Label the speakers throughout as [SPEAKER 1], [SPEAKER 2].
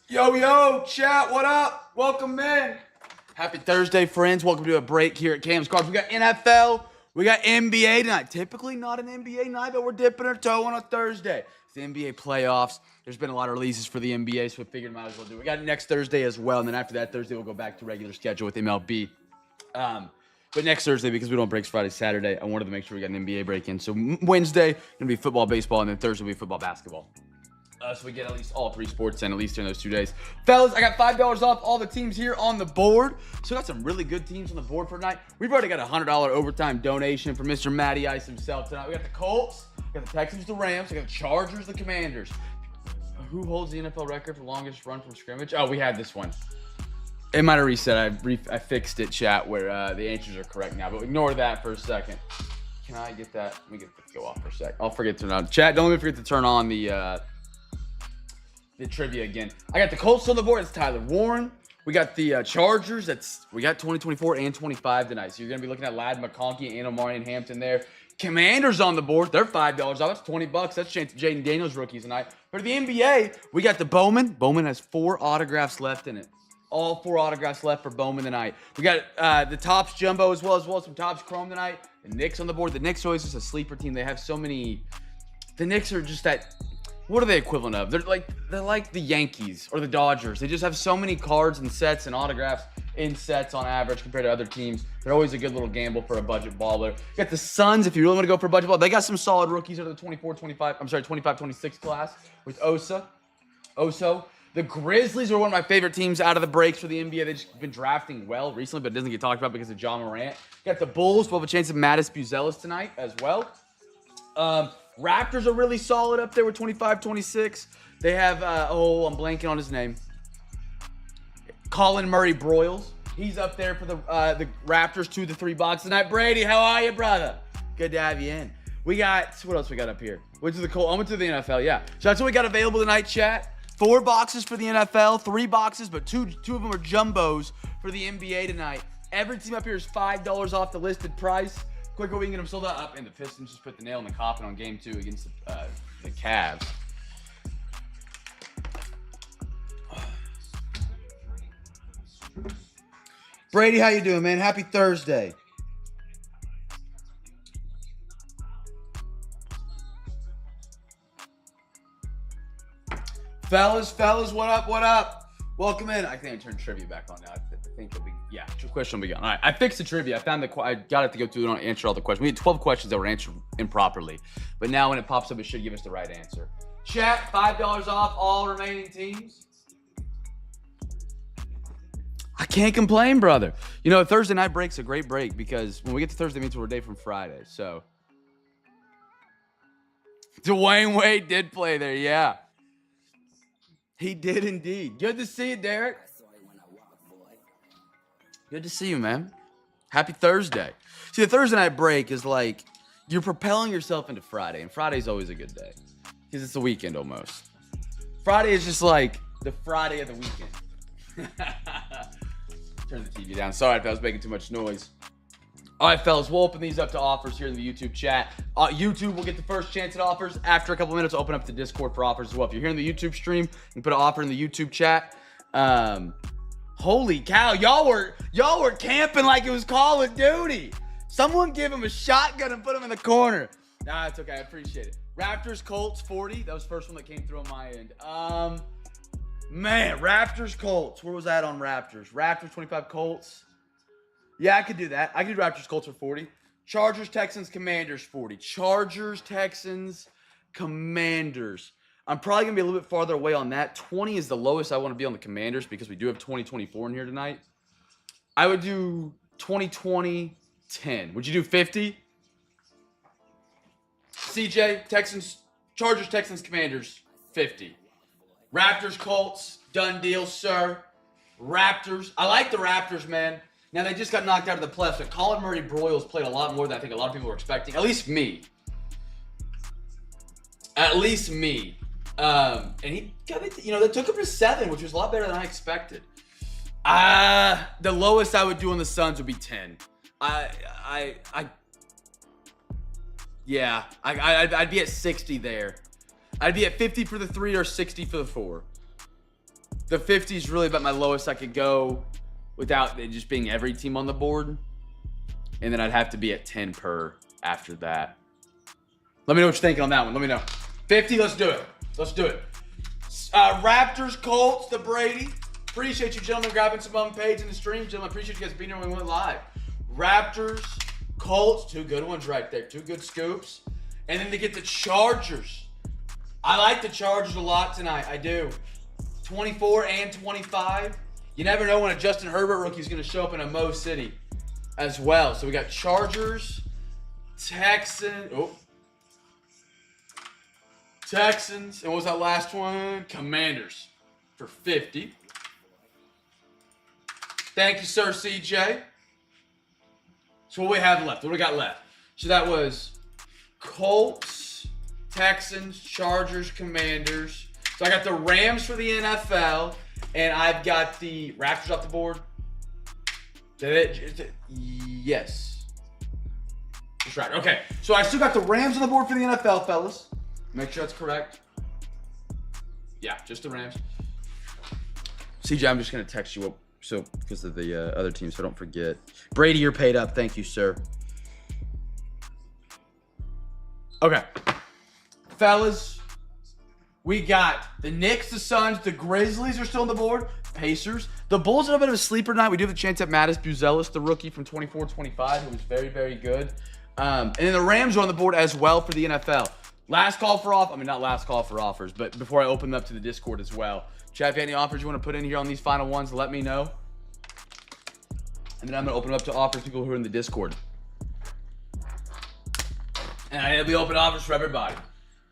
[SPEAKER 1] Yo, chat, what up? Welcome in. Happy Thursday, friends. Welcome to a break here at Cam's Cards. We got NFL, we got NBA tonight. Typically not an NBA night, but we're dipping our toe on a Thursday. It's the NBA playoffs. There's been a lot of releases for the NBA, so we figured might as well do it. We got next Thursday as well, and then after that Thursday, we'll go back to regular schedule with MLB. But next Thursday, because we don't break Friday, Saturday, I wanted to make sure we got an NBA break in. So Wednesday, going to be football, baseball, and then Thursday will be football, basketball. So we get at least all three sports in at least during those 2 days. Fellas, I got $5 off all the teams here on the board. So we got some really good teams on the board for tonight. We've already got a $100 overtime donation from Mr. Matty Ice himself tonight. We got the Colts, we got the Texans, the Rams, we got the Chargers, the Commanders. Who holds the NFL record for longest run from scrimmage? Oh, we had this one. It might have reset. I fixed it, chat, where the answers are correct now. But ignore that for a second. Can I get that? Let me get it to go off for a sec. I'll forget to turn on. Chat, don't let me forget to turn on the trivia again. I got the Colts on the board. It's Tyler Warren. We got the Chargers. We got 2024 and 25 tonight. So you're going to be looking at Ladd McConkey and Omari and Hampton there. Commanders on the board. They're $5 off. That's $20. That's chance Jaden Daniels rookies tonight. For the NBA, we got the Bowman. Bowman has 4 autographs left in it. All 4 autographs left for Bowman tonight. We got the Topps Jumbo as well as some Topps Chrome tonight. The Knicks on the board. The Knicks are always just a sleeper team. They have so many. The Knicks are just that. What are they equivalent of? They're like the Yankees or the Dodgers. They just have so many cards and sets and autographs in sets on average compared to other teams. They're always a good little gamble for a budget baller. You got the Suns, if you really want to go for a budget baller. They got some solid rookies out of the 25-26 class with Oso. The Grizzlies are one of my favorite teams out of the breaks for the NBA. They've just been drafting well recently, but it doesn't get talked about because of John Morant. You got the Bulls. We'll have a chance of Mattis Buzelis tonight as well. Raptors are really solid up there with 25-26. They have, I'm blanking on his name. Colin Murray Broyles. He's up there for the Raptors 2-3 box tonight. Brady, how are you, brother? Good to have you in. We got, what else we got up here? Went to the Colts. I went to the NFL, yeah. So that's what we got available tonight, chat. 4 boxes for the NFL, 3 boxes, but two of them are jumbos for the NBA tonight. Every team up here is $5 off the listed price. Quicker we can get them sold out. And the Pistons just put the nail in the coffin on game 2 against the Cavs. Brady, how you doing, man? Happy Thursday. Fellas, what up? Welcome in. I think I turned trivia back on now. I think it'll be, yeah, question will be gone. All right, I fixed the trivia. I found I got it to go through and answer all the questions. We had 12 questions that were answered improperly, but now when it pops up, it should give us the right answer. Chat, $5 off all remaining teams. I can't complain, brother. You know, Thursday night break's a great break because when we get to Thursday, it means we're a day from Friday. So, Dwayne Wade did play there, yeah. He did indeed. Good to see you, Derek. Good to see you, man. Happy Thursday. See, the Thursday night break is like you're propelling yourself into Friday, and Friday's always a good day because it's the weekend almost. Friday is just like the Friday of the weekend. Turn the TV down. Sorry if I was making too much noise. All right, fellas, we'll open these up to offers here in the YouTube chat. YouTube will get the first chance at offers. After a couple minutes, I'll open up the Discord for offers as well. If you're here in the YouTube stream, you can put an offer in the YouTube chat. Holy cow, y'all were camping like it was Call of Duty. Someone give him a shotgun and put him in the corner. Nah, it's okay. I appreciate it. Raptors, Colts, 40. That was the first one that came through on my end. Man, Raptors, Colts. Where was that on Raptors? Raptors, 25, Colts. Yeah, I could do that. I could do Raptors, Colts for 40. Chargers, Texans, Commanders, 40. Chargers, Texans, Commanders. I'm probably going to be a little bit farther away on that. 20 is the lowest I want to be on the Commanders because we do have 2024 in here tonight. I would do 2020, 10. Would you do 50? CJ, Texans, Chargers, Texans, Commanders, 50. Raptors, Colts, done deal, sir. Raptors. I like the Raptors, man. Now, they just got knocked out of the playoffs, but Colin Murray Broyles played a lot more than I think a lot of people were expecting. At least me. And he got it, they took him to 7, which was a lot better than I expected. The lowest I would do on the Suns would be 10. Yeah, I'd be at 60 there. I'd be at 50 for the 3 or 60 for the 4. The 50 is really about my lowest I could go without it just being every team on the board. And then I'd have to be at 10 per after that. Let me know what you're thinking on that one. Let me know. 50, let's do it. Let's do it. Raptors, Colts, the Brady. Appreciate you gentlemen grabbing some on page in the stream. Gentlemen, appreciate you guys being here when we went live. Raptors, Colts, 2 good ones right there. 2 good scoops. And then to get the Chargers. I like the Chargers a lot tonight. I do. 24 and 25. You never know when a Justin Herbert rookie is going to show up in a Mo City as well. So we got Chargers, Texans, and what was that last one? Commanders for 50. Thank you, sir, CJ. So what do we have left? What do we got left? So that was Colts, Texans, Chargers, Commanders. So I got the Rams for the NFL, and I've got the Raptors off the board. Yes. That's right. Okay. So I still got the Rams on the board for the NFL, fellas. Make sure that's correct. Yeah, just the Rams. CJ, I'm just going to text you up so because of the other team, so don't forget. Brady, you're paid up. Thank you, sir. Okay. Fellas, we got the Knicks, the Suns, the Grizzlies are still on the board. Pacers. The Bulls are a bit of a sleeper tonight. We do have a chance at Mattis Buzelis, the rookie from 24-25, who was very, very good. And then the Rams are on the board as well for the NFL. Last call for offers. I mean, not last call for offers, but before I open them up to the Discord as well. Chat, if you have any offers you want to put in here on these final ones, let me know. And then I'm going to open them up to offers to people who are in the Discord. And it'll be open offers for everybody.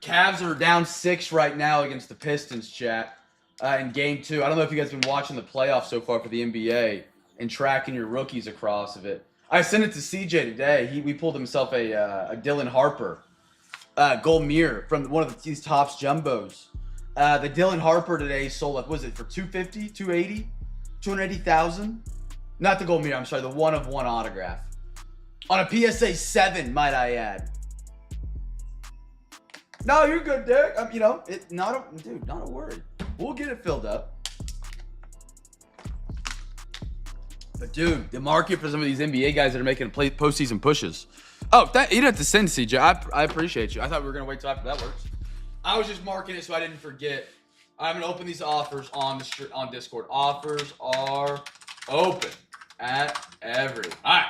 [SPEAKER 1] Cavs are down 6 right now against the Pistons, chat, in game 2. I don't know if you guys have been watching the playoffs so far for the NBA and tracking your rookies across of it. I sent it to CJ today. We pulled himself a Dylan Harper gold mirror from one of these Topps jumbos. The Dylan Harper today sold up, was it for 250, 280, 280,000? Not the gold mirror, I'm sorry, the 1/1 autograph. On a PSA 7, might I add. No, you're good, Derek. Not a worry. We'll get it filled up. But dude, the market for some of these NBA guys that are making postseason pushes. Oh, you didn't have to send CJ. I appreciate you. I thought we were gonna wait till after that works. I was just marking it so I didn't forget. I'm gonna open these offers on Discord. Offers are open at every. All right.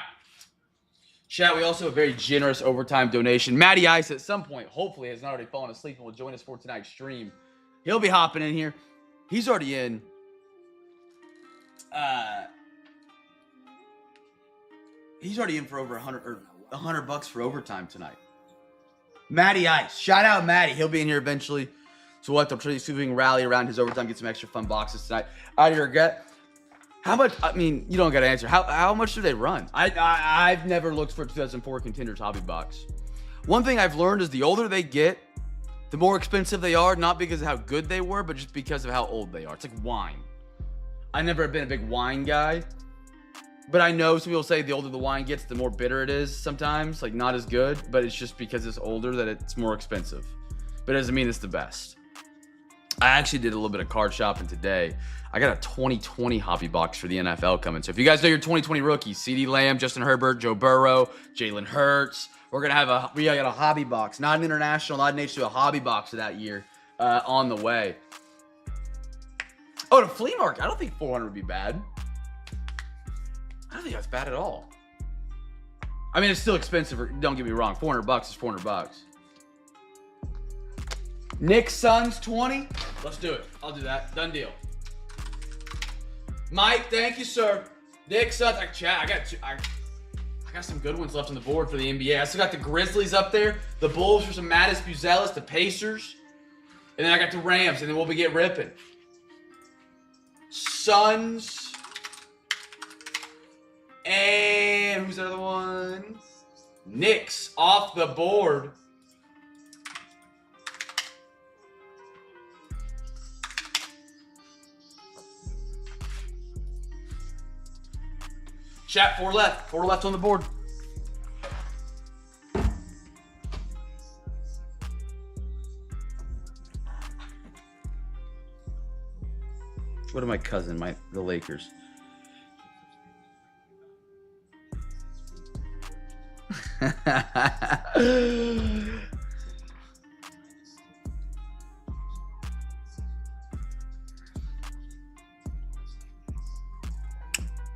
[SPEAKER 1] Chat, we also have a very generous overtime donation. Matty Ice at some point, hopefully, has not already fallen asleep and will join us for tonight's stream. He'll be hopping in here. He's already in. He's already in for over $100 for overtime tonight. Matty Ice. Shout out Matty. He'll be in here eventually. So we'll have to try to see if we can rally around his overtime, get some extra fun boxes tonight. Out of your gut. How much? I mean, you don't got to answer. How much do they run? I've never looked for a 2004 Contenders hobby box. One thing I've learned is the older they get, the more expensive they are, not because of how good they were, but just because of how old they are. It's like wine. I've never been a big wine guy, but I know some people say the older the wine gets, the more bitter it is sometimes, like not as good, but it's just because it's older that it's more expensive. But it doesn't mean it's the best. I actually did a little bit of card shopping today. I got a 2020 hobby box for the NFL coming. So if you guys know your 2020 rookies, CeeDee Lamb, Justin Herbert, Joe Burrow, Jalen Hurts, we got a hobby box, not an international, not an H2, a hobby box of that year on the way. Oh, the flea market. I don't think 400 would be bad. I don't think that's bad at all. I mean, it's still expensive. Don't get me wrong. $400 is $400. Knicks Suns 20. Let's do it. I'll do that. Done deal. Mike, thank you, sir. Knicks Suns. I got some good ones left on the board for the NBA. I still got the Grizzlies up there. The Bulls for some Mattis Buzelis. The Pacers. And then I got the Rams. And then we'll be get ripping. Suns. And who's the other one? Knicks off the board. Chat, 4 left. 4 left on the board. What are my cousin, the Lakers?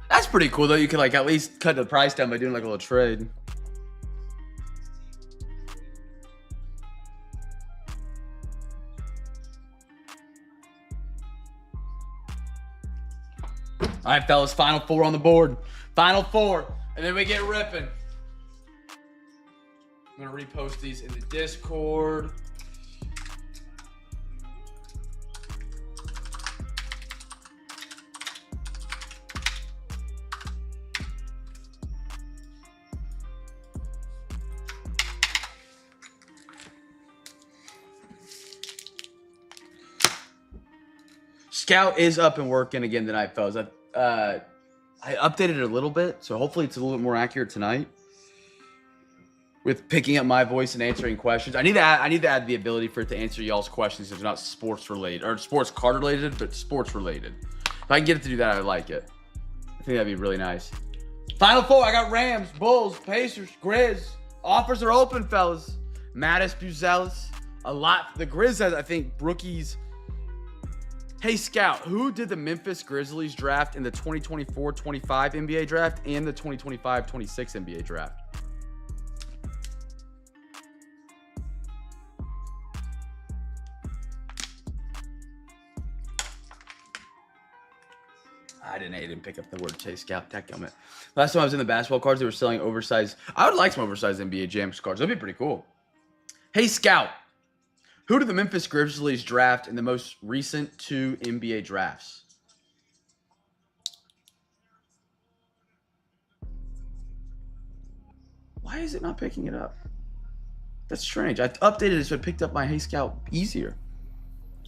[SPEAKER 1] That's pretty cool though. You can like at least cut the price down by doing like a little trade. All right, fellas, final 4 on the board. Final 4, and then we get ripping. I'm gonna repost these in the Discord. Scout is up and working again tonight, fellas. I updated it a little bit, so hopefully it's a little bit more accurate tonight with picking up my voice and answering questions. I need to add the ability for it to answer y'all's questions if they're not sports related or sports card related, but sports related. If I can get it to do that, I like it. I think that'd be really nice. Final 4. I got Rams, Bulls, Pacers, Grizz. Offers are open, fellas. Mattis, Buzelis, a lot. The Grizz has, I think, rookies. Hey, Scout, who did the Memphis Grizzlies draft in the 2024-25 NBA draft and the 2025-26 NBA draft? I didn't pick up the word Chase Scout. Dadgummit. Last time I was in the basketball cards, they were selling oversized. I would like some oversized NBA Jams cards. That'd be pretty cool. Hey, Scout. Who did the Memphis Grizzlies draft in the most recent 2 NBA drafts? Why is it not picking it up? That's strange. I updated it so it picked up my Hey Scout easier.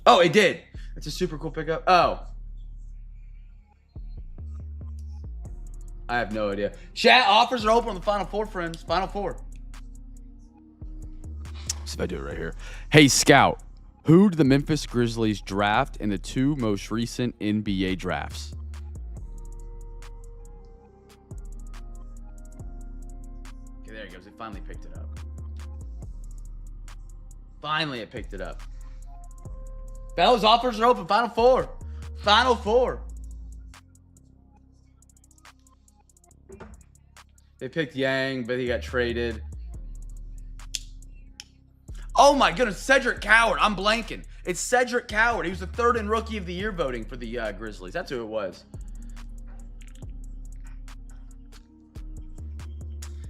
[SPEAKER 1] Oh, it did. It's a super cool pickup. Oh. I have no idea. Chat, offers are open on the Final 4, friends. Final 4. See if I do it right here. Hey, Scout, who did the Memphis Grizzlies draft in the 2 most recent NBA drafts? Okay, there it goes. It finally picked it up. Finally, it picked it up. Fellas, offers are open. Final 4. Final 4. They picked Yang, but he got traded. Oh my goodness, Cedric Coward. I'm blanking. It's Cedric Coward. He was the 3rd in Rookie of the Year voting for the Grizzlies. That's who it was.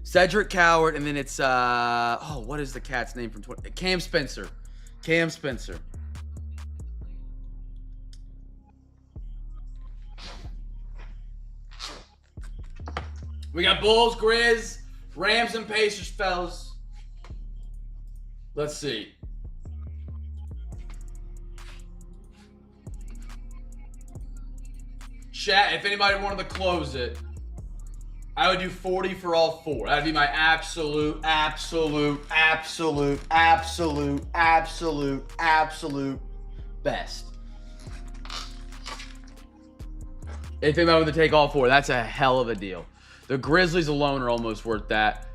[SPEAKER 1] Cedric Coward, and then it's what is the cat's name from Cam Spencer. Cam Spencer. We got Bulls, Grizz, Rams, and Pacers, fellas. Let's see. Chat, if anybody wanted to close it, I would do 40 for all 4. That'd be my absolute best. If anybody wanted to take all 4, that's a hell of a deal. The Grizzlies alone are almost worth that.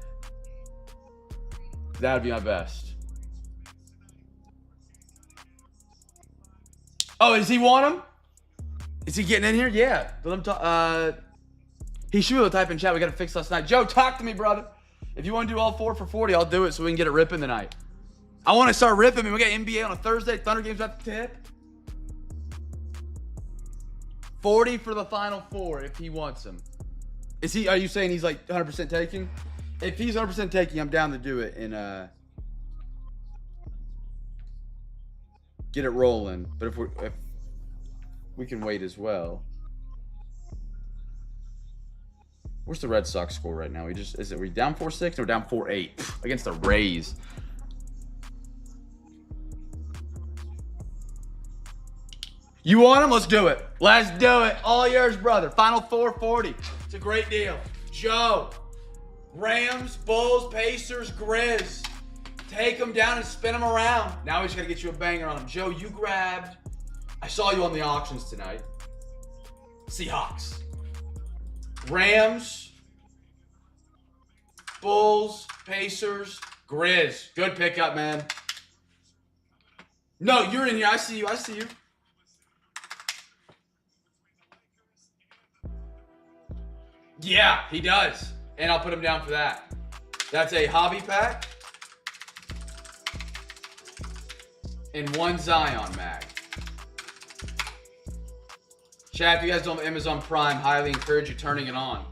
[SPEAKER 1] That would be my best. Oh, does he want him? Is he getting in here? Yeah. Let him talk. He should be able to type in chat. We got to fix last night. Joe, talk to me, brother. If you want to do all 4 for 40, I'll do it so we can get it ripping tonight. I want to start ripping. I mean, we got NBA on a Thursday. Thunder game's at the tip. 40 for the Final 4 if he wants him. Is he? Are you saying he's like 100% taking? If he's 100% taking, I'm down to do it and get it rolling. But if we can wait as well. Where's the Red Sox score right now? Are we down 4-6 or down 4-8 against the Rays? You want him? Let's do it. Let's do it. All yours, brother. Final 4, 40. It's a great deal. Joe, Rams, Bulls, Pacers, Grizz. Take them down and spin them around. Now we just got to get you a banger on them. Joe, you grabbed. I saw you on the auctions tonight. Seahawks. Rams. Bulls. Pacers. Grizz. Good pickup, man. No, you're in here. I see you. I see you. Yeah, he does. And I'll put him down for that. That's a hobby pack. And one Zion mag. Chat, if you guys don't have Amazon Prime, highly encourage you turning it on.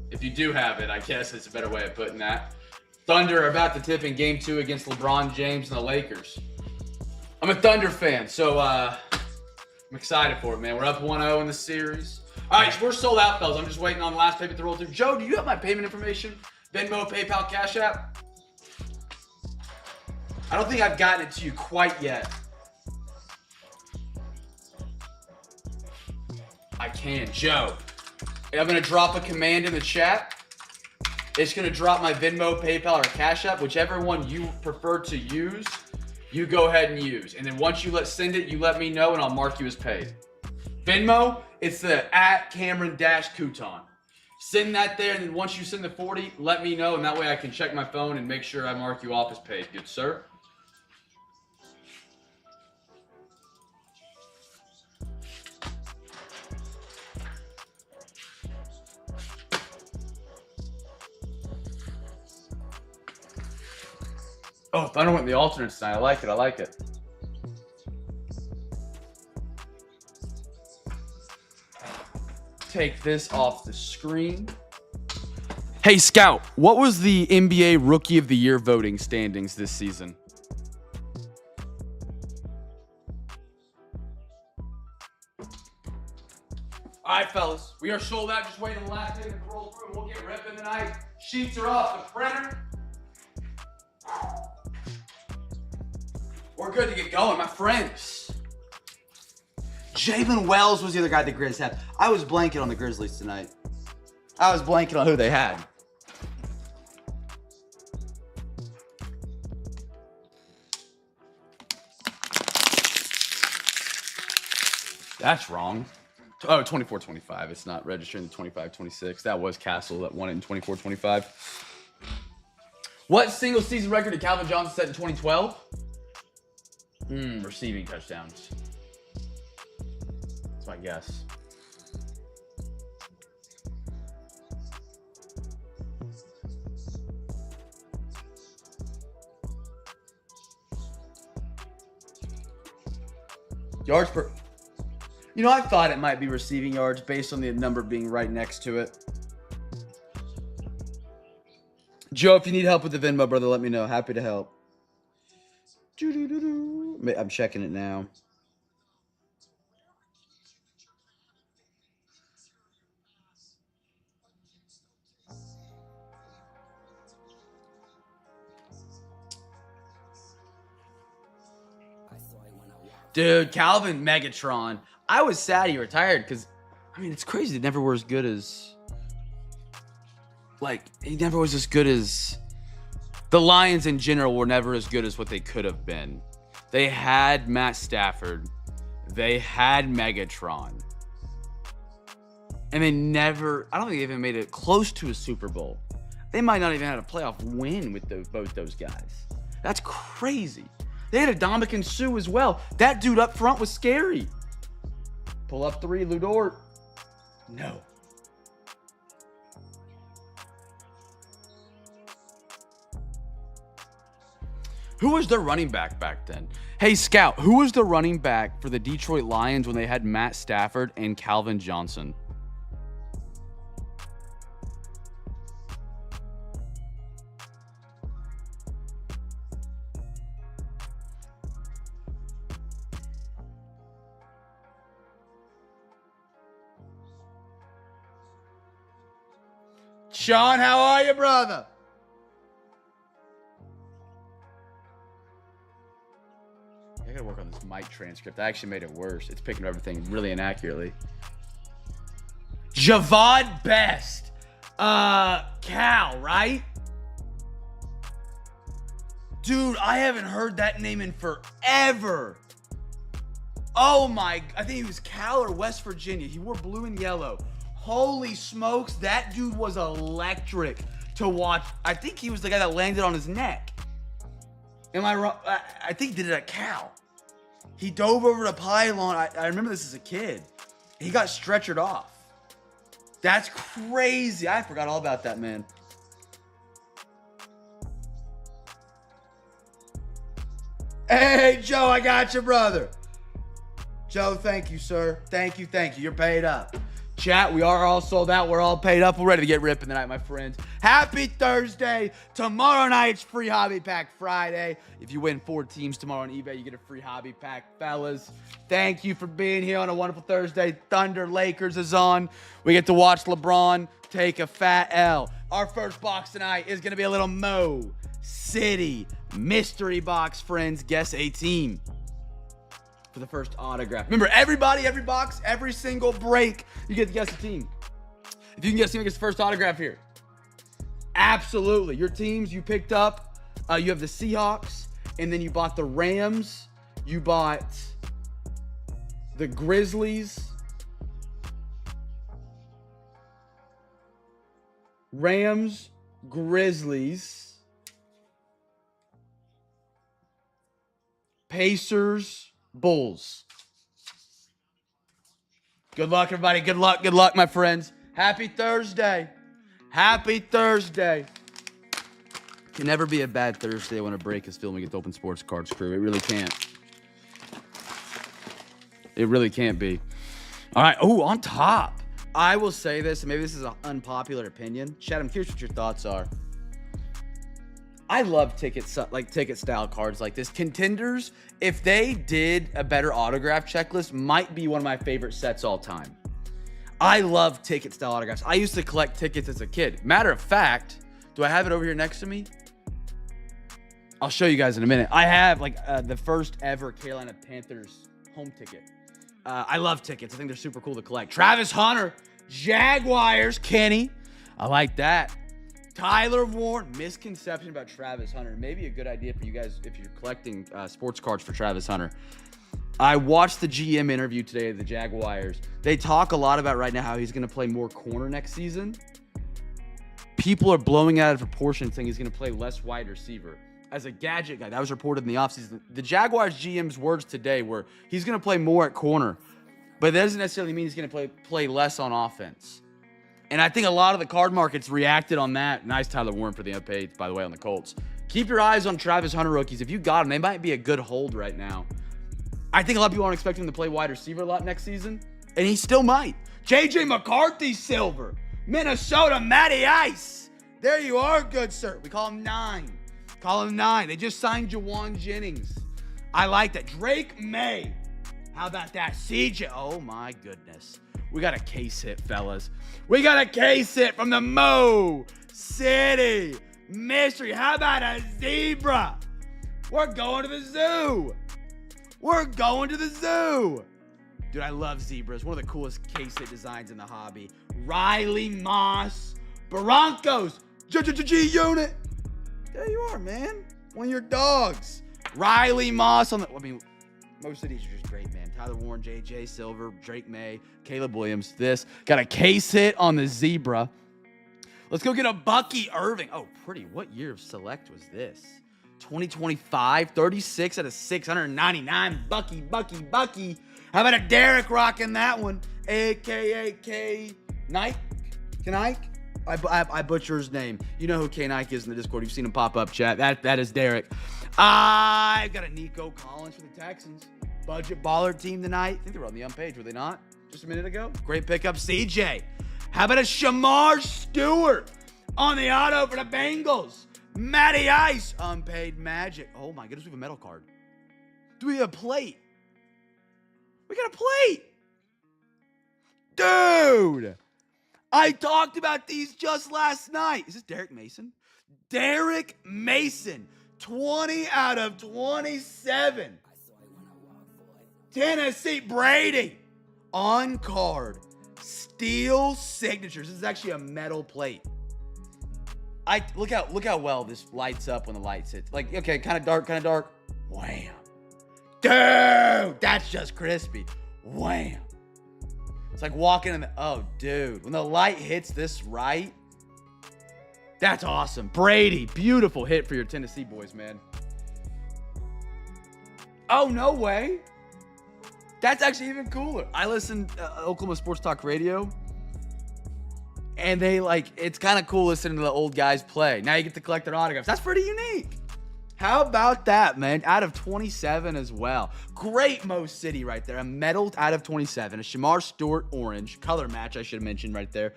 [SPEAKER 1] If you do have it, I guess it's a better way of putting that. Thunder are about to tip in Game 2 against LeBron James and the Lakers. I'm a Thunder fan, so I'm excited for it, man. We're up 1-0 in the series. All right, so we're sold out, fellas. I'm just waiting on the last payment to roll through. Joe, do you have my payment information? Venmo, PayPal, Cash App? I don't think I've gotten it to you quite yet. I can. Joe, I'm going to drop a command in the chat. It's going to drop my Venmo, PayPal, or Cash App. Whichever one you prefer to use, you go ahead and use. And then once you send it, you let me know, and I'll mark you as paid. Venmo, it's the @Cameron-Couton. Send that there, and then once you send the 40, let me know, and that way I can check my phone and make sure I mark you off as paid. Good, sir? Oh, Thunder went the alternates tonight. I like it. I like it. Take this off the screen. Hey, Scout, what was the NBA Rookie of the Year voting standings this season? All right, fellas. We are sold out. Just waiting on the last thing to roll through. We'll get ripping tonight. Sheets are off the printer. We're good to get going, my friends.
[SPEAKER 2] Jalen Wells was the other guy the Grizz had. I was blanking on the Grizzlies tonight. I was blanking on who they had.
[SPEAKER 1] That's wrong. Oh, 24-25. It's not registering the 25-26. That was Castle that won it in 24-25. What single season record did Calvin Johnson set in 2012? Receiving touchdowns. That's my guess. Yards per... You know, I thought it might be receiving yards based on the number being right next to it. Joe, if you need help with the Venmo, brother, let me know. Happy to help. I'm checking it now. Dude, Calvin Megatron. I was sad he retired because, I mean, it's crazy. He never was as good as... Like, he never was as good as... The Lions in general were never as good as what they could have been. They had Matt Stafford. They had Megatron. And they never... I don't think they even made it close to a Super Bowl. They might not even have a playoff win with both those guys. That's crazy. They had a Dominican Sue as well. That dude up front was scary. Pull up three, Ludort. No. Who was their running back back then? Hey, Scout, who was the running back for the Detroit Lions when they had Matt Stafford and Calvin Johnson? Sean, how are you, brother? I gotta work on this mic transcript. I actually made it worse. It's picking up everything really inaccurately. Javad Best. Cal, right? Dude, I haven't heard that name in forever. Oh my, I think he was Cal or West Virginia. He wore blue and yellow. Holy smokes, that dude was electric to watch. I think he was the guy that landed on his neck. Am I wrong? I think he did it at Cal. He dove over the pylon. I remember this as a kid. He got stretchered off. That's crazy. I forgot all about that, man. Hey, Joe, I got you, brother. Joe, thank you, sir. Thank you. You're paid up. Chat, we are all sold out. We're all paid up. We're ready to get ripping tonight, my friends. Happy Thursday. Tomorrow night's free hobby pack Friday. If you win 4 teams tomorrow on eBay, you get a free hobby pack, fellas. Thank you for being here on a wonderful Thursday. Thunder Lakers is on. We get to watch LeBron take a fat L. Our first box tonight is going to be a little Mo City mystery box, friends. Guess a team for the first autograph. Remember, everybody, every box, every single break, you get to guess a team. If you can guess who gets the first autograph here. Absolutely. Your teams you picked up, you have the Seahawks, and then you bought the Rams, you bought the Grizzlies, Rams, Grizzlies, Pacers, Bulls. Good luck, everybody. Good luck, my friends. Happy Thursday. Happy Thursday. Can never be a bad Thursday when a break is filming at the Open Sports Cards crew. It really can't. It really can't be. All right. Oh, on top. I will say this, and maybe this is an unpopular opinion. Chad, I'm curious what your thoughts are. I love ticket style cards like this. Contenders, if they did a better autograph checklist, might be one of my favorite sets all time. I love ticket style autographs. I used to collect tickets as a kid. Matter of fact, do I have it over here next to me? I'll show you guys in a minute. I have the first ever Carolina Panthers home ticket. I love tickets. I think they're super cool to collect. Travis Hunter, Jaguars, Kenny. I like that. Tyler Warren, misconception about Travis Hunter. Maybe a good idea for you guys if you're collecting sports cards for Travis Hunter. I watched the GM interview today of the Jaguars. They talk a lot about right now how he's going to play more corner next season. People are blowing out of proportion saying he's going to play less wide receiver. As a gadget guy, that was reported in the offseason. The Jaguars GM's words today were he's going to play more at corner, but that doesn't necessarily mean he's going to play less on offense. And I think a lot of the card markets reacted on that. Nice Tyler Warren for the upgrade, by the way, on the Colts. Keep your eyes on Travis Hunter rookies. If you got them, they might be a good hold right now. I think a lot of people aren't expecting him to play wide receiver a lot next season, and he still might. J.J. McCarthy silver. Minnesota Matty Ice. There you are, good sir. We call him 9. Call him 9. They just signed Jawan Jennings. I like that. Drake May. How about that? CJ. Oh, my goodness. We got a case hit, fellas. We got a case hit from the Mo City Mystery. How about a zebra? We're going to the zoo. We're going to the zoo. Dude, I love zebras. One of the coolest case hit designs in the hobby. Riley Moss. Broncos. G unit. There you are, man. One of your dogs. Riley Moss on the... I mean, most of these are just great, man. Tyler Warren, J.J. Silver, Drake May, Caleb Williams. This. Got a case hit on the zebra. Let's go get a Bucky Irving. Oh, pretty. What year of select was this? 2025. 36 out of 699. Bucky. How about a Derek rocking that one? A.K.A. K. Nike? Kanike? I butcher his name. You know who K. Nike is in the Discord. You've seen him pop up, chat. That is Derek. I've got a Nico Collins for the Texans. Budget baller team tonight. I think they were on the page, were they not? Just a minute ago. Great pickup, CJ. How about a Shamar Stewart on the auto for the Bengals? Matty Ice, unpaid magic. Oh my goodness, we have a metal card. Do we have a plate? We got a plate. Dude, I talked about these just last night. Is this Derek Mason? Derek Mason, 20 out of 27. Tennessee Brady on card. Steel signatures. This is actually a metal plate. Look how well this lights up when the lights hit. Like, okay, kind of dark. Wham. Dude,
[SPEAKER 2] that's just crispy. Wham. It's like walking in the, oh, dude. When the light hits this right, that's awesome. Brady, beautiful hit for your Tennessee boys, man. Oh, no way. That's actually even cooler. I listen to Oklahoma Sports Talk Radio, and they it's kind of cool listening to the old guys play. Now you get to collect their autographs. That's pretty unique. How about that, man? Out of 27 as well. Great Mo City right there. A medal out of 27. A Shamar Stewart orange. Color match, I should have mentioned right there.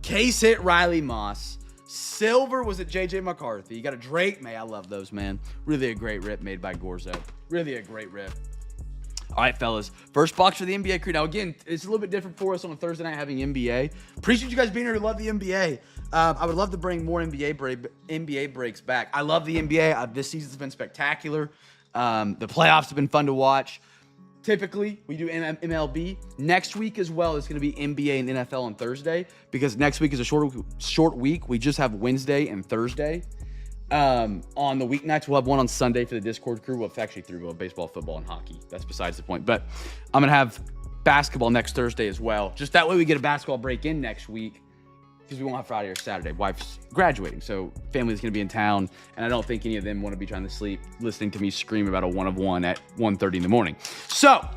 [SPEAKER 2] Case hit Riley Moss. Silver was at JJ McCarthy. You got a Drake May. I love those, man. Really a great rip made by Gorzo. Really a great rip. All right, fellas. First box for the NBA crew. Now, again, it's a little bit different for us on a Thursday night having NBA. Appreciate you guys being here to love the NBA. I would love to bring more NBA breaks back. I love the NBA. This season's been spectacular. The playoffs have been fun to watch. Typically, we do MLB. Next week as well is going to be NBA and NFL on Thursday because next week is a short week. We just have Wednesday and Thursday. On the weeknights, we'll have one on Sunday for the Discord crew. We'll actually through baseball, football, and hockey. That's besides the point. But I'm going to have basketball next Thursday as well. Just that way we get a basketball break in next week because we won't have Friday or Saturday. Wife's graduating, so family's going to be in town, and I don't think any of them want to be trying to sleep listening to me scream about a 1-of-1 at 1:30 in the morning. So,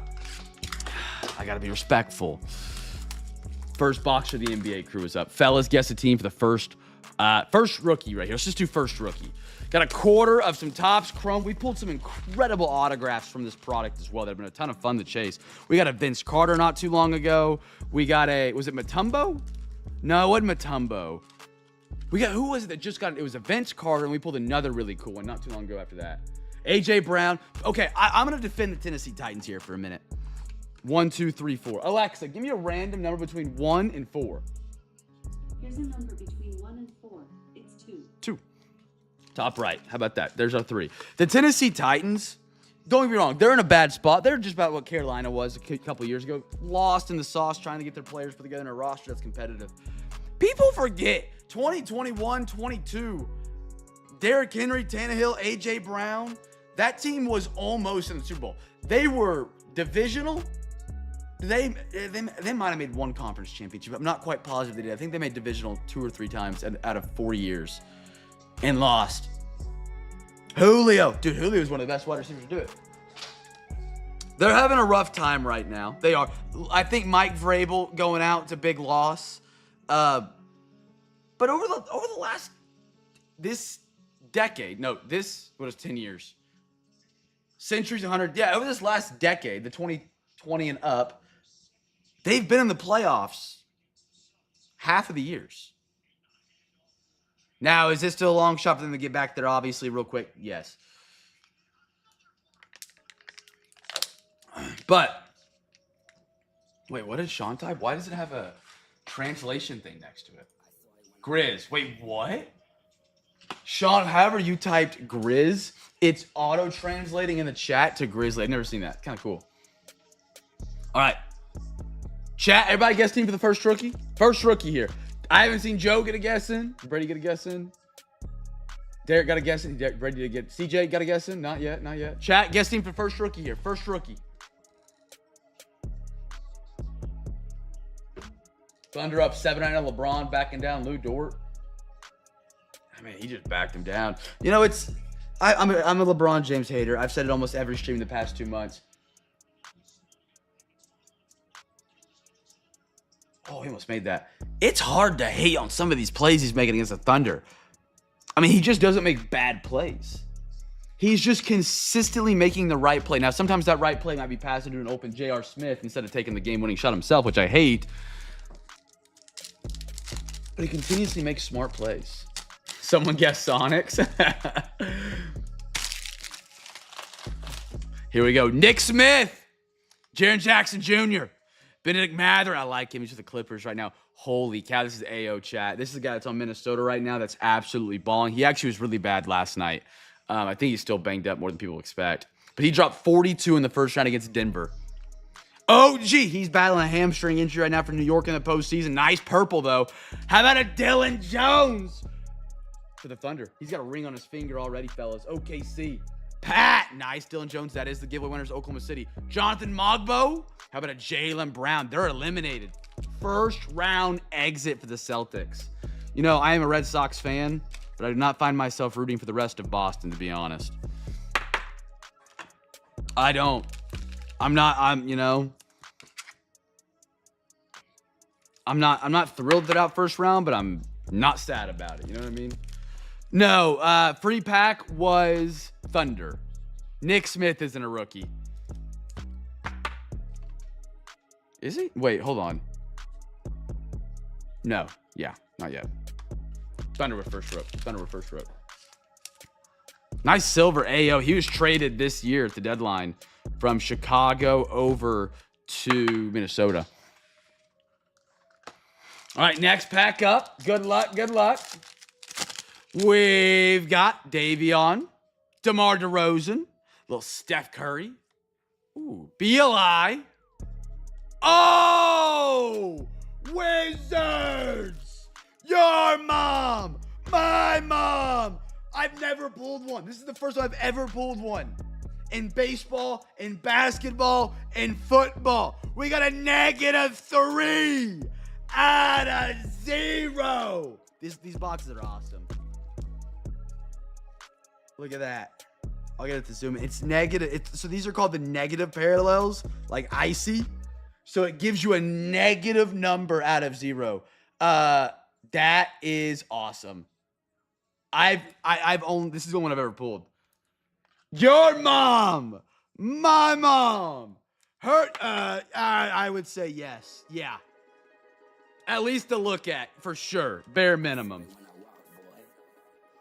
[SPEAKER 2] I got to be respectful. First box for the NBA crew is up. Fellas, guess the team for the first rookie right here. Let's just do first rookie. Got a quarter of some Topps Chrome. We pulled some incredible autographs from this product as well that have been a ton of fun to chase. We got a Vince Carter not too long ago. We got was it Mutombo? No, it wasn't Mutombo. Who was it that just got it? It was a Vince Carter, and we pulled another really cool one not too long ago after that. AJ Brown. Okay, I'm going to defend the Tennessee Titans here for a minute. 1, 2, 3, 4. Alexa, give me a random number between 1 and 4.
[SPEAKER 3] Here's a number between 1 and 4. It's 2.
[SPEAKER 2] 2. Top right. How about that? There's our 3. The Tennessee Titans, don't get me wrong, they're in a bad spot. They're just about what Carolina was a couple years ago. Lost in the sauce trying to get their players put together in a roster that's competitive. People forget 2021, 22. Derrick Henry, Tannehill, AJ Brown. That team was almost in the Super Bowl. They were divisional. They might have made one conference championship. I'm not quite positive they did. I think they made divisional 2 or 3 times out of 4 years and lost. Julio. Dude, Julio is one of the best wide receivers to do it. They're having a rough time right now. They are. I think Mike Vrabel going out, it's a big loss. But over the last, this decade, no, this was 10 years. Centuries, 100, yeah, over this last decade, the 2020 and up, they've been in the playoffs half of the years. Now, is this still a long shot for them to get back there? Obviously, real quick, yes. But, wait, what did Sean type? Why does it have a translation thing next to it? Grizz. Wait, what? Sean, however you typed Grizz, it's auto-translating in the chat to Grizzly. I've never seen that. Kind of cool. All right. Chat, everybody guess team for the first rookie? First rookie here. I haven't seen Joe get a guess in. Brady get a guess in. Derek got a guess in. Brady to get. CJ got a guess in. Not yet. Not yet. Chat, guess team for first rookie here. First rookie. Thunder up 7-9 on LeBron, backing down Lou Dort. I mean, he just backed him down. You know, I'm a LeBron James hater. I've said it almost every stream in the past 2 months. Oh, he almost made that. It's hard to hate on some of these plays he's making against the Thunder. I mean, he just doesn't make bad plays. He's just consistently making the right play. Now, sometimes that right play might be passing to an open J.R. Smith instead of taking the game-winning shot himself, which I hate. But he continuously makes smart plays. Someone guessed Sonics. Here we go. Nick Smith. Jaren Jackson Jr. Benedict Mather. I like him. He's with the Clippers right now. Holy cow. This is AO chat. This is a guy that's on Minnesota right now that's absolutely balling. He actually was really bad last night. I think he's still banged up more than people expect. But he dropped 42 in the first round against Denver. Oh, gee, he's battling a hamstring injury right now for New York in the postseason. Nice purple, though. How about a Dylan Jones for the Thunder? He's got a ring on his finger already, fellas. OKC. Pat. Nice, Dylan Jones. That is the giveaway winners, Oklahoma City. Jonathan Mogbo. How about a Jaylen Brown? They're eliminated. First round exit for the Celtics. You know, I am a Red Sox fan, but I do not find myself rooting for the rest of Boston, to be honest. I don't. I'm not thrilled that out first round, but I'm not sad about it. You know what I mean? No, free pack was Thunder. Nick Smith isn't a rookie. Is he? Wait, hold on. No, yeah, not yet. Thunder with first rope. Nice silver AO. He was traded this year at the deadline from Chicago over to Minnesota. All right, next pack up. Good luck. We've got Davion, DeMar DeRozan, little Steph Curry. Ooh, BLI. Oh, Wizards! Your mom, my mom. I've never pulled one. This is the first time I've ever pulled one. In baseball, in basketball, in football. We got a -3 out of 0. These boxes are awesome. Look at that. I'll get it to zoom in. It's negative. So these are called the negative parallels, like icy. So it gives you a negative number out of 0. That is awesome. I've only, this is the one I've ever pulled. Your mom, my mom, her. I would say yes. Yeah. At least to look at, for sure. Bare minimum.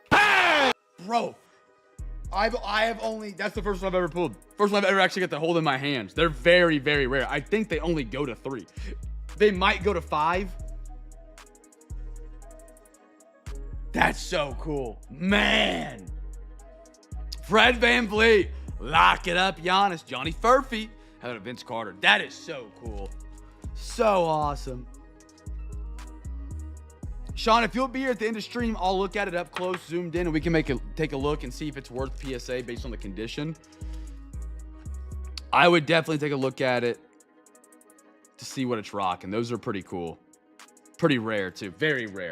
[SPEAKER 2] Hey! Bro, I have only, that's the first one I've ever pulled. First one I've ever actually got to hold in my hands. They're very, very rare. I think they only go to 3. They might go to 5. That's so cool. Man. Fred VanVleet. Lock it up, Giannis. Johnny Furphy. How about Vince Carter? That is so cool. So awesome. Sean, if you'll be here at the end of stream, I'll look at it up close, zoomed in, and we can take a look and see if it's worth PSA based on the condition. I would definitely take a look at it to see what it's rocking. Those are pretty cool. Pretty rare, too. Very rare.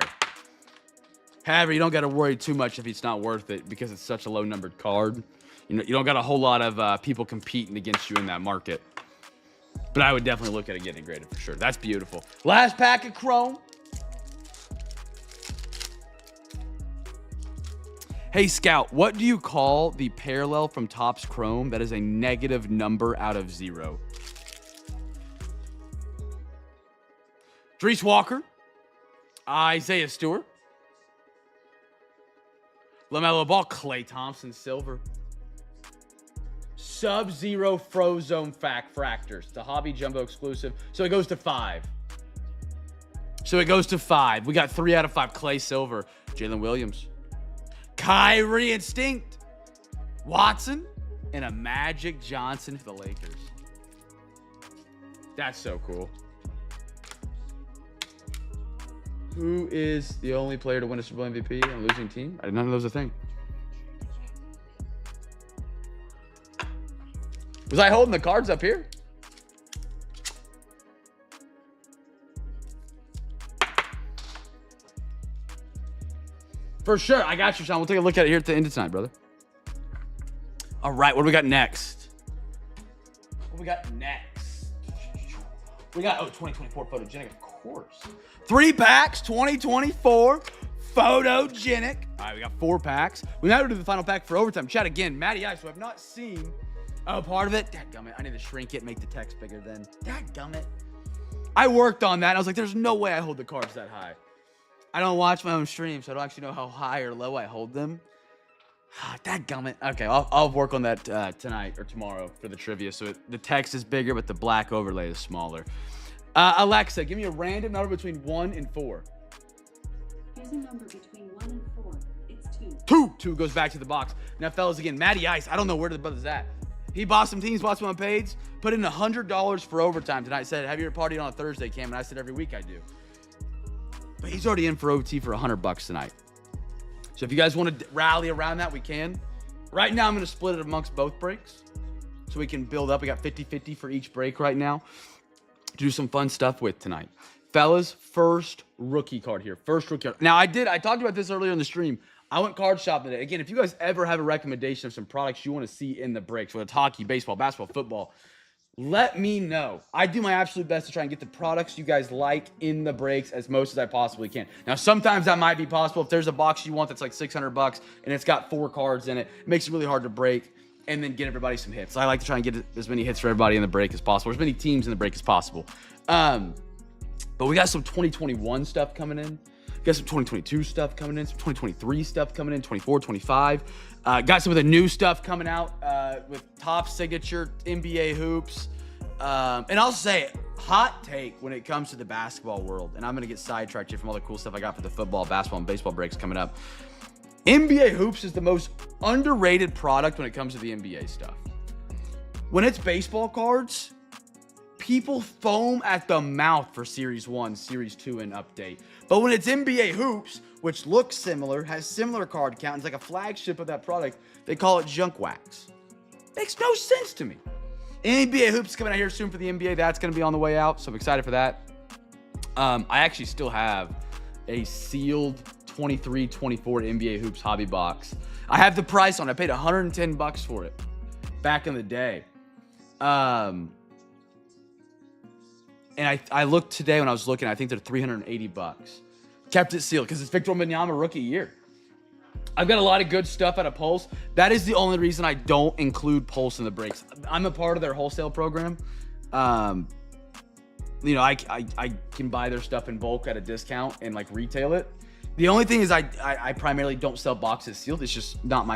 [SPEAKER 2] However, you don't got to worry too much if it's not worth it because it's such a low-numbered card. You know, you don't got a whole lot of people competing against you in that market. But I would definitely look at it getting graded for sure. That's beautiful. Last pack of Chrome. Hey, Scout, what do you call the parallel from Topps Chrome that is a negative number out of 0? Drees Walker, Isaiah Stewart, LaMelo Ball, Klay Thompson, silver. Sub-Zero Frozone Fractors, the Hobby Jumbo exclusive. So it goes to 5. We got 3 out of 5. Klay, silver. Jalen Williams. Kyrie Instinct, Watson, and a Magic Johnson for the Lakers. That's so cool. Who is the only player to win a Super Bowl MVP on a losing team? I didn't know that was a thing. Was I holding the cards up here? For sure. I got you, Sean. We'll take a look at it here at the end of tonight, brother. All right. What do we got next? We got 2024 photogenic, of course. 3 packs, 2024 photogenic. All right, we got 4 packs. We now do the final pack for overtime. Chat again. Matty Ice, who I've not seen a part of it. Dadgummit. I need to shrink it, make the text bigger then. Dadgummit. I worked on that. I was like, there's no way I hold the cards that high. I don't watch my own streams, so I don't actually know how high or low I hold them. Dadgummit. Okay, I'll work on that tonight or tomorrow for the trivia. So the text is bigger, but the black overlay is smaller. Alexa, give me a random number between 1 and 4.
[SPEAKER 3] Here's a number between 1 and 4. It's 2.
[SPEAKER 2] 2. 2 goes back to the box. Now, fellas, again, Matty Ice. I don't know where the brother's at. He bought some teams, bought some on Page, put in $100 for overtime tonight. Said, have your party on a Thursday, Cam? And I said, every week I do. But he's already in for OT for $100 tonight. So if you guys want to rally around that, we can. Right now, I'm going to split it amongst both breaks so we can build up. We got 50-50 for each break right now to do some fun stuff with tonight. Fellas, first rookie card here. First rookie card. Now, I talked about this earlier in the stream. I went card shopping today. Again, if you guys ever have a recommendation of some products you want to see in the breaks, whether it's hockey, baseball, basketball, football, let me know. I do my absolute best to try and get the products you guys like in the breaks as most as I possibly can. Now, sometimes that might be possible. If there's a box you want that's like $600 and it's got 4 cards in it, it makes it really hard to break and then get everybody some hits. I like to try and get as many hits for everybody in the break as possible, as many teams in the break as possible. But we got some 2021 stuff coming in. We got some 2022 stuff coming in, some 2023 stuff coming in, 24, 25. Got some of the new stuff coming out with top signature NBA hoops. And I'll say, hot take when it comes to the basketball world, and I'm going to get sidetracked here from all the cool stuff I got for the football, basketball, and baseball breaks coming up. NBA hoops is the most underrated product when it comes to the NBA stuff. When it's baseball cards, people foam at the mouth for Series 1, Series 2, and Update. But when it's NBA hoops, which looks similar, has similar card count, it's like a flagship of that product, they call it junk wax. Makes no sense to me. NBA hoops coming out here soon for the NBA. That's going to be on the way out, so I'm excited for that. I actually still have a sealed 23-24 NBA hoops hobby box. I have the price on it. I paid $110 for it back in the day. And I looked today when I was looking, I think they're $380. Kept it sealed because it's Victor Wembanyama rookie year. I've got a lot of good stuff out of Pulse. That is the only reason I don't include Pulse in the breaks. I'm a part of their wholesale program. You know, I can buy their stuff in bulk at a discount and like retail it. The only thing is I primarily don't sell boxes sealed. It's just not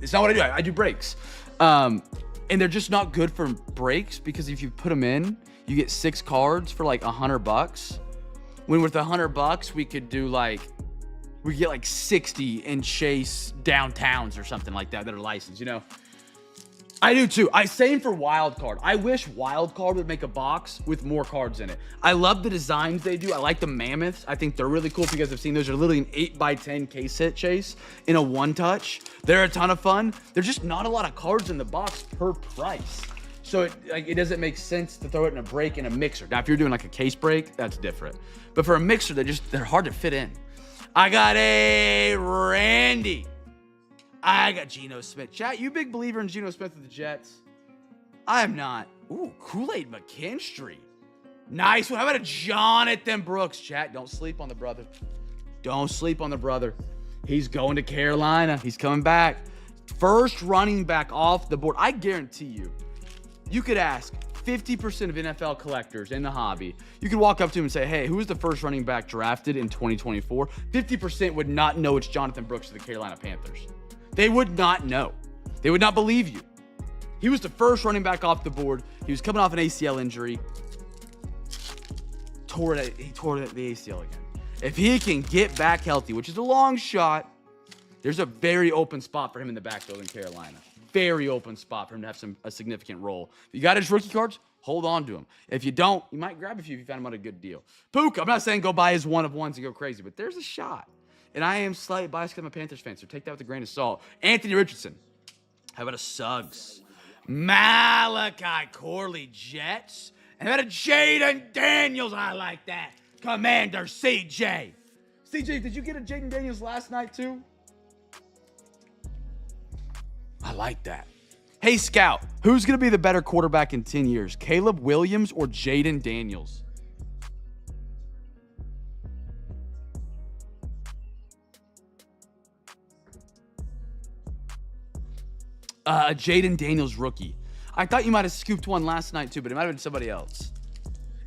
[SPEAKER 2] it's not what I do. I do breaks. And they're just not good for breaks because if you put them in, you get 6 cards for like $100. When with $100, we could do like, we get like 60 in Chase downtowns or something like that are licensed, you know? I do too. Same for Wild Card. I wish Wild Card would make a box with more cards in it. I love the designs they do. I like the mammoths. I think they're really cool if you guys have seen those. They're literally an 8x10 case hit Chase in a 1-touch. They're a ton of fun. There's just not a lot of cards in the box per price. So it doesn't make sense to throw it in a break in a mixer. Now, if you're doing like a case break, that's different. But for a mixer, they're hard to fit in. I got a Randy. I got Geno Smith. Chat, you big believer in Geno Smith with the Jets? I am not. Ooh, Kool-Aid McKinstry. Nice one. How about a Jonathan Brooks? Chat, don't sleep on the brother. Don't sleep on the brother. He's going to Carolina. He's coming back. First running back off the board. I guarantee you, you could ask 50% of NFL collectors in the hobby. You could walk up to him and say, hey, who was the first running back drafted in 2024? 50% would not know it's Jonathan Brooks of the Carolina Panthers. They would not know. They would not believe you. He was the first running back off the board. He was coming off an ACL injury. He tore the ACL again. If he can get back healthy, which is a long shot, there's a very open spot for him in the backfield in Carolina. Very open spot for him to have a significant role. If you got his rookie cards, hold on to him. If you don't, you might grab a few if you found him on a good deal. Puka, I'm not saying go buy his one of ones and go crazy, but there's a shot. And I am slightly biased because I'm a Panthers fan, so take that with a grain of salt. Anthony Richardson. How about a Suggs? Malachi Corley, Jets. And how about a Jaden Daniels? I like that. Commander CJ. CJ, did you get a Jaden Daniels last night too? I like that. Hey, Scout, who's going to be the better quarterback in 10 years? Caleb Williams or Jaden Daniels? Jaden Daniels rookie. I thought you might have scooped one last night too, but it might have been somebody else.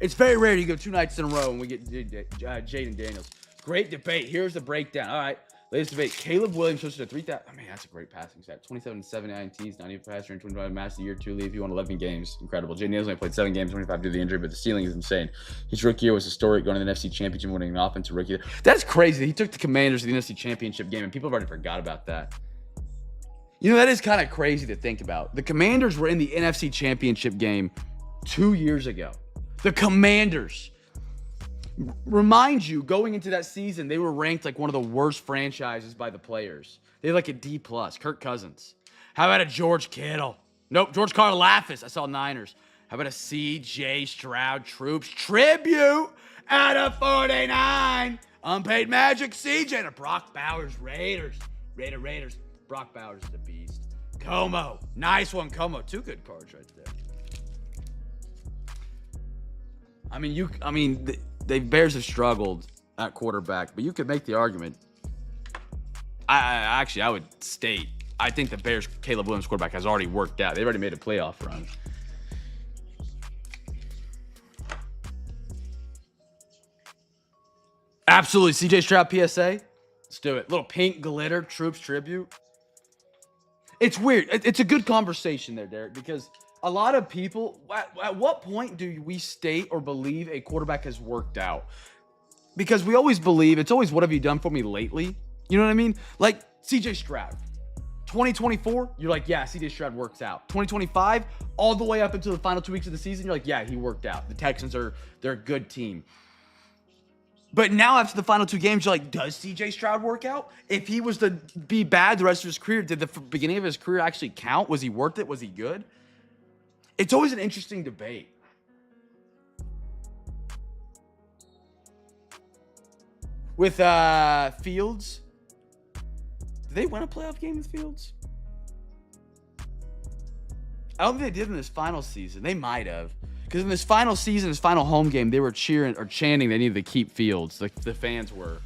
[SPEAKER 2] It's very rare you go 2 nights in a row and we get Jaden Daniels. Great debate. Here's the breakdown. All right, latest debate. Caleb Williams posted a 3,000. I mean, that's a great passing stat. 27 7 INTs, 90 passer, and 25 match the year 2 leave. He won 11 games. Incredible. Jaden Daniels only played 7 games, 25 due to the injury, but the ceiling is insane. His rookie year was historic, going to the NFC Championship, winning an offensive rookie year. That's crazy. He took the Commanders to the NFC Championship game, and people have already forgot about that. You know, that is kind of crazy to think about. The Commanders were in the NFC Championship game 2 years ago. The Commanders. Remind you, going into that season, they were ranked like one of the worst franchises by the players. They had like a D+, Kirk Cousins. How about a George Kittle? Nope, George Karlaftis. I saw Niners. How about a C.J. Stroud Troops tribute out of 49? Unpaid Magic, C.J. and a Brock Bowers Raiders. Raiders. Brock Bowers is the beast. Como. Nice one, Como. 2 good cards right there. The Bears have struggled at quarterback, but you could make the argument. I would state, I think the Bears' Caleb Williams quarterback has already worked out. They've already made a playoff run. Absolutely. CJ Stroud PSA. Let's do it. Little pink glitter Troops tribute. It's weird. It's a good conversation there, Derek, because a lot of people, at what point do we state or believe a quarterback has worked out? Because we always believe, it's always, what have you done for me lately? You know what I mean? Like CJ Stroud. 2024, you're like, yeah, CJ Stroud works out. 2025, all the way up until the final 2 weeks of the season, you're like, yeah, he worked out. The Texans they're a good team. But now after the final 2 games, you're like, does CJ Stroud work out? If he was to be bad the rest of his career, did the beginning of his career actually count? Was he worth it? Was he good? It's always an interesting debate. With Fields, did they win a playoff game with Fields? I don't think they did in this final season. They might have. Because in this final season, this final home game, they were cheering or chanting they needed to keep Fields. Like the fans were.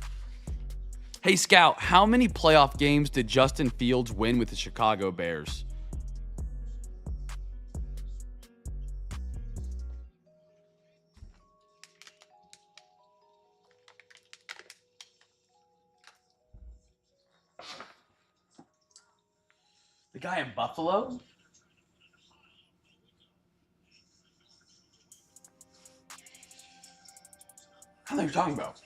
[SPEAKER 2] Hey, Scout, how many playoff games did Justin Fields win with the Chicago Bears? The guy in Buffalo? I don't know what you're talking about.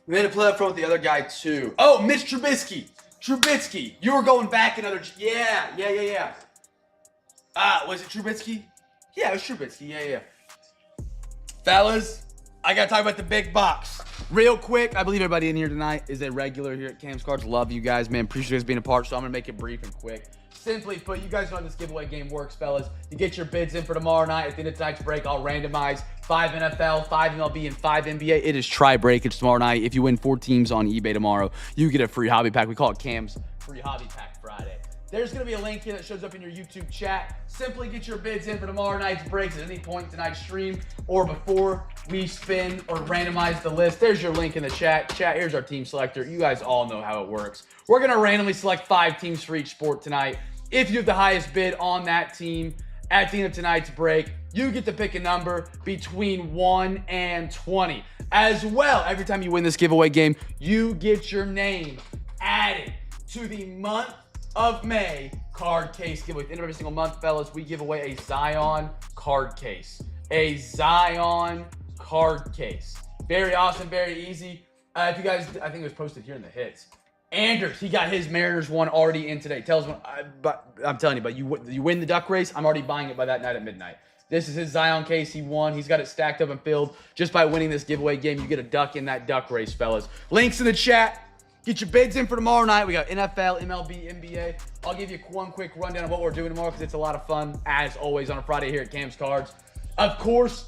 [SPEAKER 2] We made a playoff run with the other guy, too. Oh, Mitch Trubisky. You were going back another... Yeah. Was it Trubisky? Yeah, it was Trubisky. Yeah. Fellas, I got to talk about the big box. Real quick, I believe everybody in here tonight is a regular here at Cam's Cards. Love you guys, man. Appreciate you guys being a part, so I'm going to make it brief and quick. Simply put, you guys know how this giveaway game works, fellas. You get your bids in for tomorrow night. At the end of tonight's break, I'll randomize 5 NFL, 5 MLB, and 5 NBA. It is tri-breakage tomorrow night. If you win 4 teams on eBay tomorrow, you get a free hobby pack. We call it Cam's Free Hobby Pack Friday. There's going to be a link here that shows up in your YouTube chat. Simply get your bids in for tomorrow night's breaks at any point in tonight's stream or before we spin or randomize the list. There's your link in the chat. Chat, here's our team selector. You guys all know how it works. We're going to randomly select 5 teams for each sport tonight. If you have the highest bid on that team at the end of tonight's break, you get to pick a number between 1 and 20. As well, every time you win this giveaway game, you get your name added to the month of May card case giveaway. At the end of every single month, fellas, we give away a Zion card case. A Zion card case. Very awesome, very easy. If you guys, I think it was posted here in the hits. Anders, he got his Mariners one already in today. Tells me, but I'm telling you, but you win the duck race, I'm already buying it by that night at midnight. This is his Zion case. He won. He's got it stacked up and filled. Just by winning this giveaway game, you get a duck in that duck race, fellas. Links in the chat. Get your bids in for tomorrow night. We got NFL, MLB, NBA. I'll give you one quick rundown of what we're doing tomorrow because it's a lot of fun, as always, on a Friday here at Cam's Cards. Of course,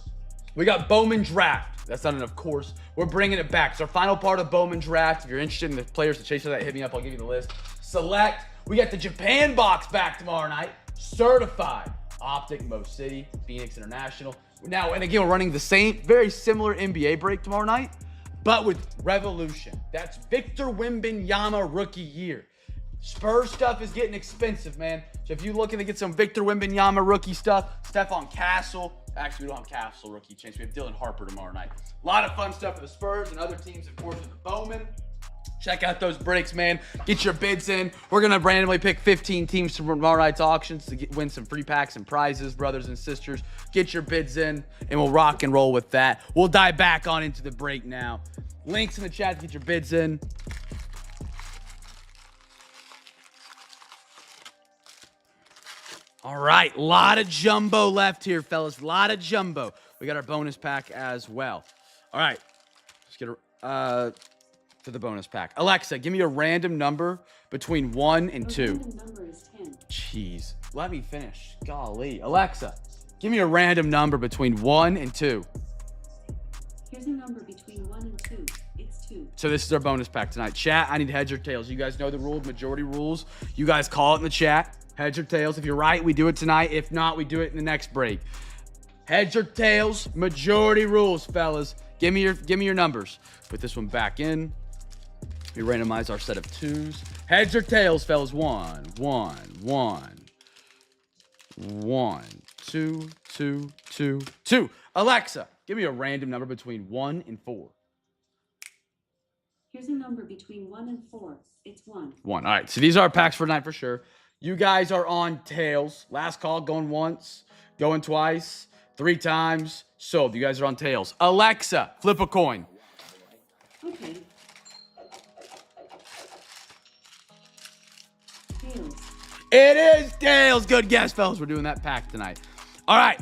[SPEAKER 2] we got Bowman Draft. That's not an of course. We're bringing it back. It's our final part of Bowman Draft. If you're interested in the players to chase for that, hit me up. I'll give you the list. Select. We got the Japan box back tomorrow night. Certified. Optic, Mo City, Phoenix International. Now, and again, we're running the same, very similar NBA break tomorrow night, but with Revolution. That's Victor Wembanyama rookie year. Spurs stuff is getting expensive, man. So if you're looking to get some Victor Wembanyama rookie stuff, Stephon Castle. Actually, we don't have Castle rookie chance. We have Dylan Harper tomorrow night. A lot of fun stuff for the Spurs and other teams, of course, with the Bowman. Check out those breaks, man. Get your bids in. We're going to randomly pick 15 teams from tomorrow night's auctions to win some free packs and prizes, brothers and sisters. Get your bids in, and we'll rock and roll with that. We'll dive back on into the break now. Links in the chat to get your bids in. All right, a lot of jumbo left here, fellas. A lot of jumbo. We got our bonus pack as well. All right, let's get a... for the bonus pack. Alexa, give me a random number
[SPEAKER 1] between 1 and
[SPEAKER 3] A
[SPEAKER 1] 2.
[SPEAKER 3] random number is 10.
[SPEAKER 1] Jeez. Let me finish. Golly. Alexa, give me a random number between 1 and 2.
[SPEAKER 3] Here's a number between 1 and 2. It's 2.
[SPEAKER 1] So this is our bonus pack tonight. Chat, I need heads or tails. You guys know the rules, majority rules. You guys call it in the chat. Heads or tails. If you're right, we do it tonight. If not, we do it in the next break. Heads or tails, majority rules, fellas. Give me your numbers. Put this one back in. We randomize our set of 2s. Heads or tails, fellas. 1, 1, 1. 1, 2, 2, 2, 2. Alexa, give me a random number between 1 and 4.
[SPEAKER 3] Here's a number between 1 and 4. It's 1.
[SPEAKER 1] 1. All right, so these are our packs for tonight for sure. You guys are on tails. Last call, going once, going twice, 3 times. Sold. You guys are on tails. Alexa, flip a coin.
[SPEAKER 3] Okay. Tails.
[SPEAKER 1] It is tails. Good guess, fellas. We're doing that pack tonight. All right,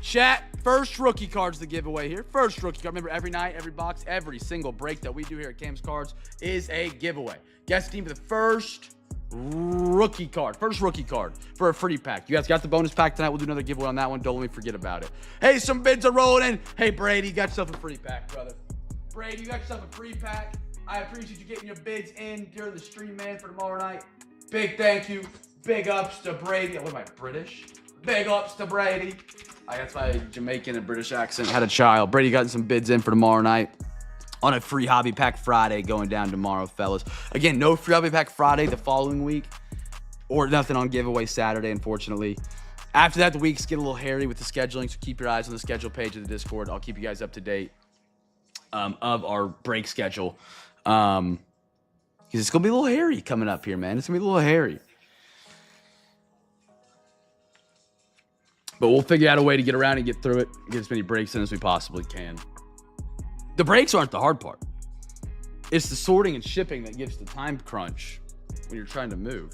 [SPEAKER 1] chat. First rookie cards to give away here. First rookie card. Remember, every night, every box, every single break that we do here at Cam's Cards is a giveaway. Guess the team for the first rookie card. First rookie card for a free pack. You guys got the bonus pack tonight. We'll do another giveaway on that one. Don't let me forget about it. Hey, some bids are rolling in. Hey, Brady, you got yourself a free pack, brother. Brady, you got yourself a free pack. I appreciate you getting your bids in during the stream, man, for tomorrow night. Big thank you. Big ups to Brady. What am I, British? Big ups to Brady. I guess my Jamaican and British accent had a child. Brady got some bids in for tomorrow night on a free Hobby Pack Friday going down tomorrow, fellas. Again, no free Hobby Pack Friday the following week, or nothing on giveaway Saturday, unfortunately. After that, the weeks get a little hairy with the scheduling, so keep your eyes on the schedule page of the Discord. I'll keep you guys up to date of our break schedule. Because it's going to be a little hairy coming up here, man. It's going to be a little hairy. But we'll figure out a way to get around and get through it, get as many breaks in as we possibly can. The breaks aren't the hard part. It's the sorting and shipping that gives the time crunch when you're trying to move.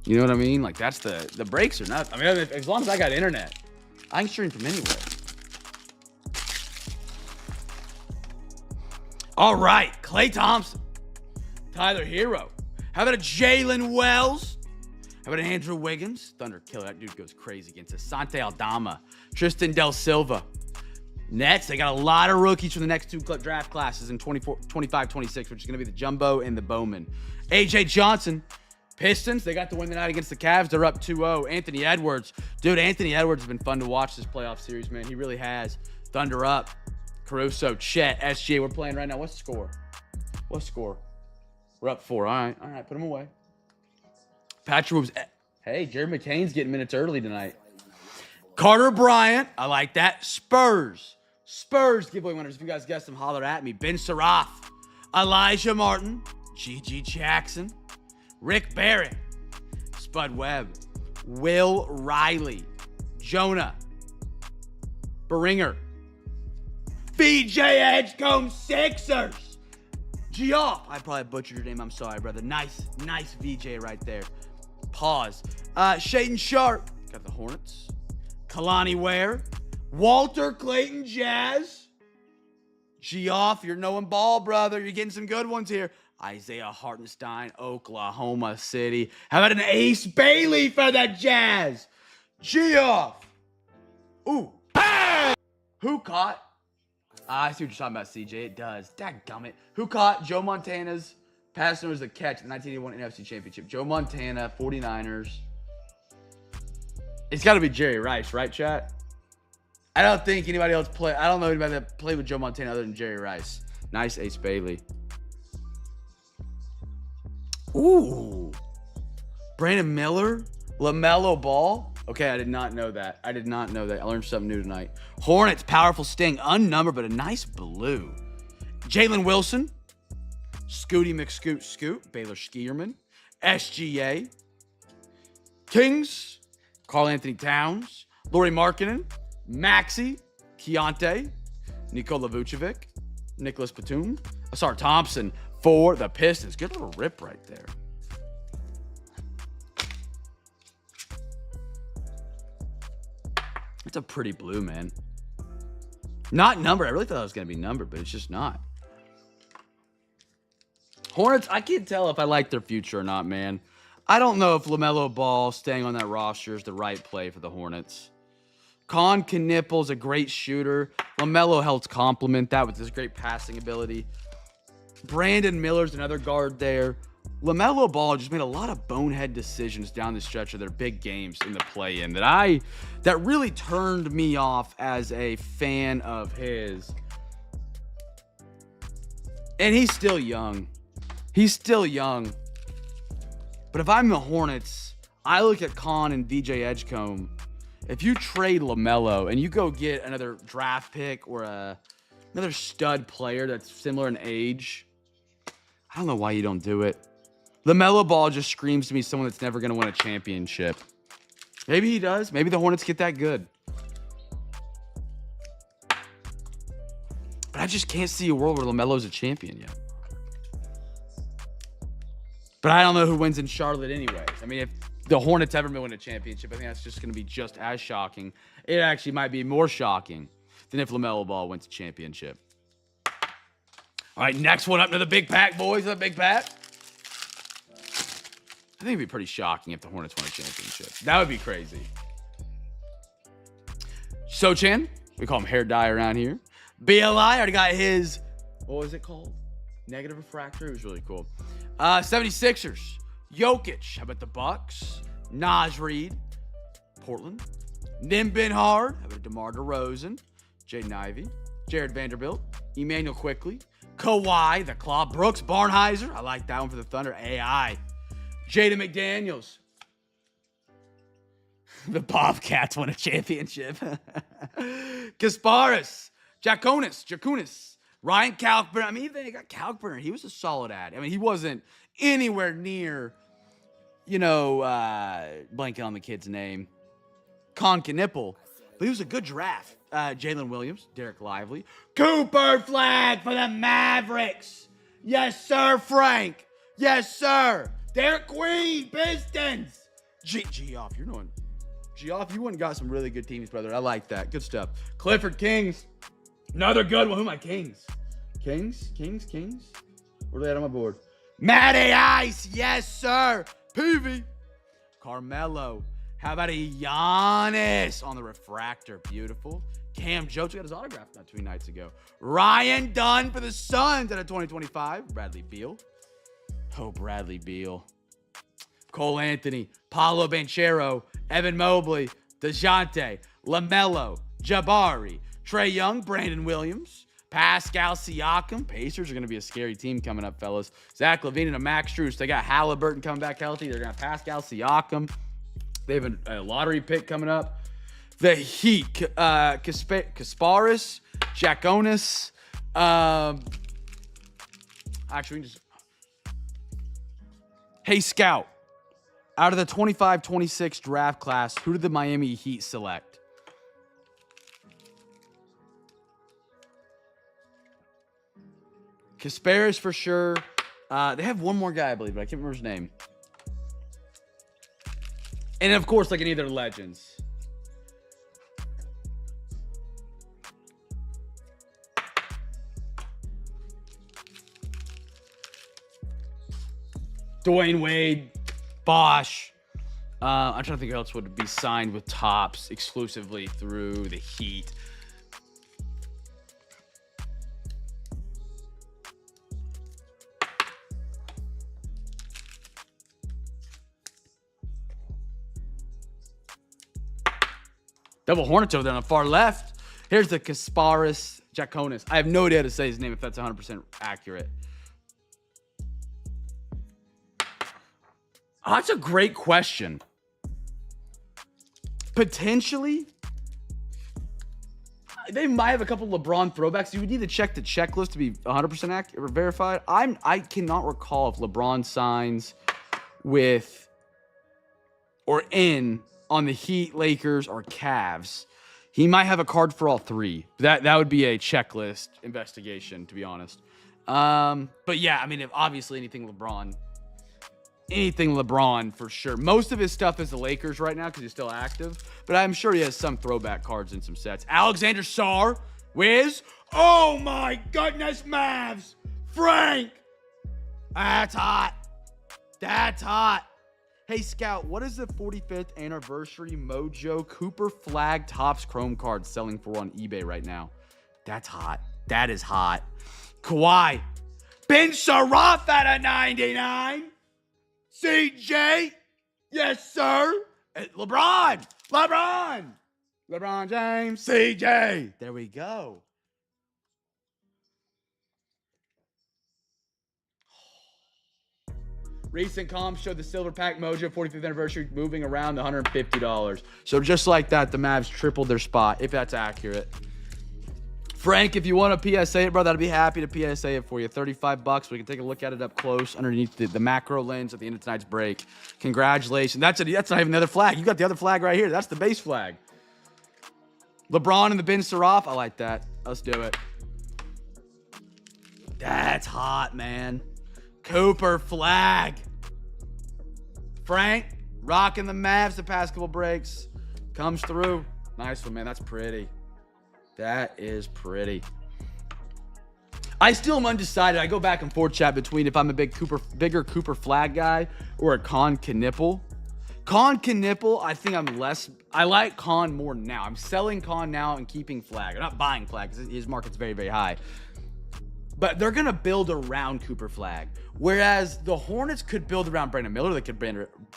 [SPEAKER 1] You know what I mean? Like, that's the breaks are not. I mean, as long as I got internet, I can stream from anywhere. All right, Klay Thompson, Tyler Hero. How about a Jalen Wells? How about an Andrew Wiggins? Thunder killer. That dude goes crazy against Asante Aldama. Tristan Del Silva. Nets, they got a lot of rookies from the next 2 draft classes in 25, 26, which is going to be the Jumbo and the Bowman. A.J. Johnson. Pistons, they got the win tonight against the Cavs. They're up 2-0. Anthony Edwards. Dude, Anthony Edwards has been fun to watch this playoff series, man. He really has. Thunder up. Caruso, Chet, SGA. We're playing right now. What's the score? What's the score? We're up 4. All right. Put them away. Patrick Williams. Hey, Jared McCain's getting minutes early tonight. Carter Bryant. I like that. Spurs giveaway winners. If you guys guessed them, holler at me. Ben Sarath. Elijah Martin. G.G. Jackson. Rick Barrett. Spud Webb. Will Riley. Jonah. Beringer. BJ Edgecombe Sixers. Geoff. I probably butchered your name. I'm sorry, brother. Nice VJ right there. Pause. Shaden Sharp. Got the Hornets. Kalani Ware. Walter Clayton Jazz. Geoff, you're knowing ball, brother. You're getting some good ones here. Isaiah Hartenstein, Oklahoma City. How about an Ace Bailey for the Jazz? Geoff. Ooh. Bang! Who caught? I see what you're talking about, CJ. It does. Dadgummit. Who caught Joe Montana's pass numbers a catch in the 1981 NFC Championship? Joe Montana, 49ers. It's got to be Jerry Rice, right, chat? I don't think anybody else play. I don't know anybody that played with Joe Montana other than Jerry Rice. Nice Ace Bailey. Ooh. Brandon Miller? LaMelo Ball? Okay, I did not know that. I learned something new tonight. Hornets, powerful sting. Unnumbered, but a nice blue. Jalen Wilson. Scooty McScoot. Baylor Skierman. SGA. Kings. Karl Anthony Towns. Lauri Markkanen. Maxey. Keontae. Nikola Vucevic. Nicholas Batum. Asar Thompson for the Pistons. Good little rip right there. It's a pretty blue, man. Not numbered. I really thought it was going to be numbered, but it's just not.
[SPEAKER 2] Hornets, I can't tell if I like their future or not, man. I don't know if LaMelo Ball staying on that roster is the right play for the Hornets. Con Knipple's a great shooter. LaMelo helps complement that with his great passing ability. Brandon Miller's another guard there. LaMelo Ball just made a lot of bonehead decisions down the stretch of their big games in the play-in that really turned me off as a fan of his. And he's still young. He's still young. But if I'm the Hornets, I look at Con and VJ Edgecombe. If you trade LaMelo and you go get another draft pick or another stud player that's similar in age, I don't know why you don't do it. LaMelo Ball just screams to me someone that's never going to win a championship. Maybe he does. Maybe the Hornets get that good. But I just can't see a world where LaMelo's a champion yet. But I don't know who wins in Charlotte anyways. I mean, if the Hornets ever win a championship, I think that's just going to be just as shocking. It actually might be more shocking than if LaMelo Ball wins a championship. All right, next one up to the big pack, boys. The big pack. I think it'd be pretty shocking if the Hornets won a championship. That would be crazy. Sochan, we call him hair dye around here. BLI already got his, what was it called? Negative refractor. It was really cool. 76ers. Jokic. How about the Bucks? Naz Reid. Portland. Nim Benhard. How about DeMar DeRozan? Jaden Ivey. Jared Vanderbilt. Emmanuel Quickley. Kawhi. The Claw. Brooks. Barnheiser. I like that one for the Thunder. AI. Jaden McDaniels. The Bobcats won a championship. Kasparis. Jakunis. Ryan Kalkbrenner. I mean, they got Kalkbrenner. He was a solid ad. I mean, he wasn't anywhere near, blanking on the kid's name. Con Knipple. But he was a good draft. Jalen Williams. Derek Lively. Cooper Flag for the Mavericks. Yes, sir, Frank. Yes, sir. Derek Queen. Pistons. Geoff, you're doing. Geoff, you went and got some really good teams, brother. I like that. Good stuff. Clifford Kings. Another good one. Who am I? Kings. Where are they at on my board? Matty Ice. Yes, sir. PV. Carmelo. How about a Giannis on the refractor? Beautiful. Cam Jones got his autograph not 2 nights ago. Ryan Dunn for the Suns out of 2025. Bradley Beal. Oh, Bradley Beal. Cole Anthony. Paolo Banchero. Evan Mobley. DeJounte. LaMelo. Jabari. Trae Young, Brandon Williams, Pascal Siakam. Pacers are going to be a scary team coming up, fellas. Zach LaVine and Max Strus. They got Halliburton coming back healthy. They're going to have Pascal Siakam. They have a lottery pick coming up. The Heat, Kasparis, Jakonis. Hey, Scout. Out of the 25-26 draft class, who did the Miami Heat select? Kasparis for sure. They have one more guy, I believe, but I can't remember his name. And of course, like any of their legends. Dwayne Wade, Bosch. I'm trying to think who else would be signed with Topps exclusively through the Heat. Double Hornets over there on the far left. Here's the Kasparis Jakonis. I have no idea how to say his name if that's 100% accurate. Oh, that's a great question. Potentially, they might have a couple LeBron throwbacks. You would need to check the checklist to be 100% accurate or verified. I cannot recall if LeBron signs with or in on the Heat, Lakers, or Cavs. He might have a card for all three. That would be a checklist investigation, to be honest. But yeah, I mean, obviously anything LeBron for sure. Most of his stuff is the Lakers right now because he's still active. But I'm sure he has some throwback cards in some sets. Alexander Sarr, Wiz. Oh my goodness, Mavs. Frank. That's hot. That's hot. Hey, Scout, what is the 45th anniversary Mojo Cooper Flag Topps Chrome card selling for on eBay right now? That's hot. That is hot. Kawhi. Ben Sharaf at a 99. CJ. Yes, sir. LeBron. LeBron James. CJ. There we go. Recent comps showed the Silver Pack Mojo 45th anniversary moving around $150. So just like that, the Mavs tripled their spot, if that's accurate. Frank, if you want to PSA it, brother, I'd be happy to PSA it for you. $35. We can take a look at it up close underneath the macro lens at the end of tonight's break. Congratulations. That's not even the other flag. You got the other flag right here. That's the base flag. LeBron and the Ben Sharaf. I like that. Let's do it. That's hot, man. Cooper flag. Frank, rocking the Mavs the past couple breaks. Comes through. Nice one, man. That's pretty. That is pretty. I still am undecided. I go back and forth, chat, between if I'm a bigger Cooper flag guy or a Con Knipple. Con Knipple, I think I like Con more now. I'm selling Con now and keeping flag. I'm not buying flag because his market's very, very high. But they're going to build around Cooper flag. Whereas the Hornets could build around Brandon Miller. They could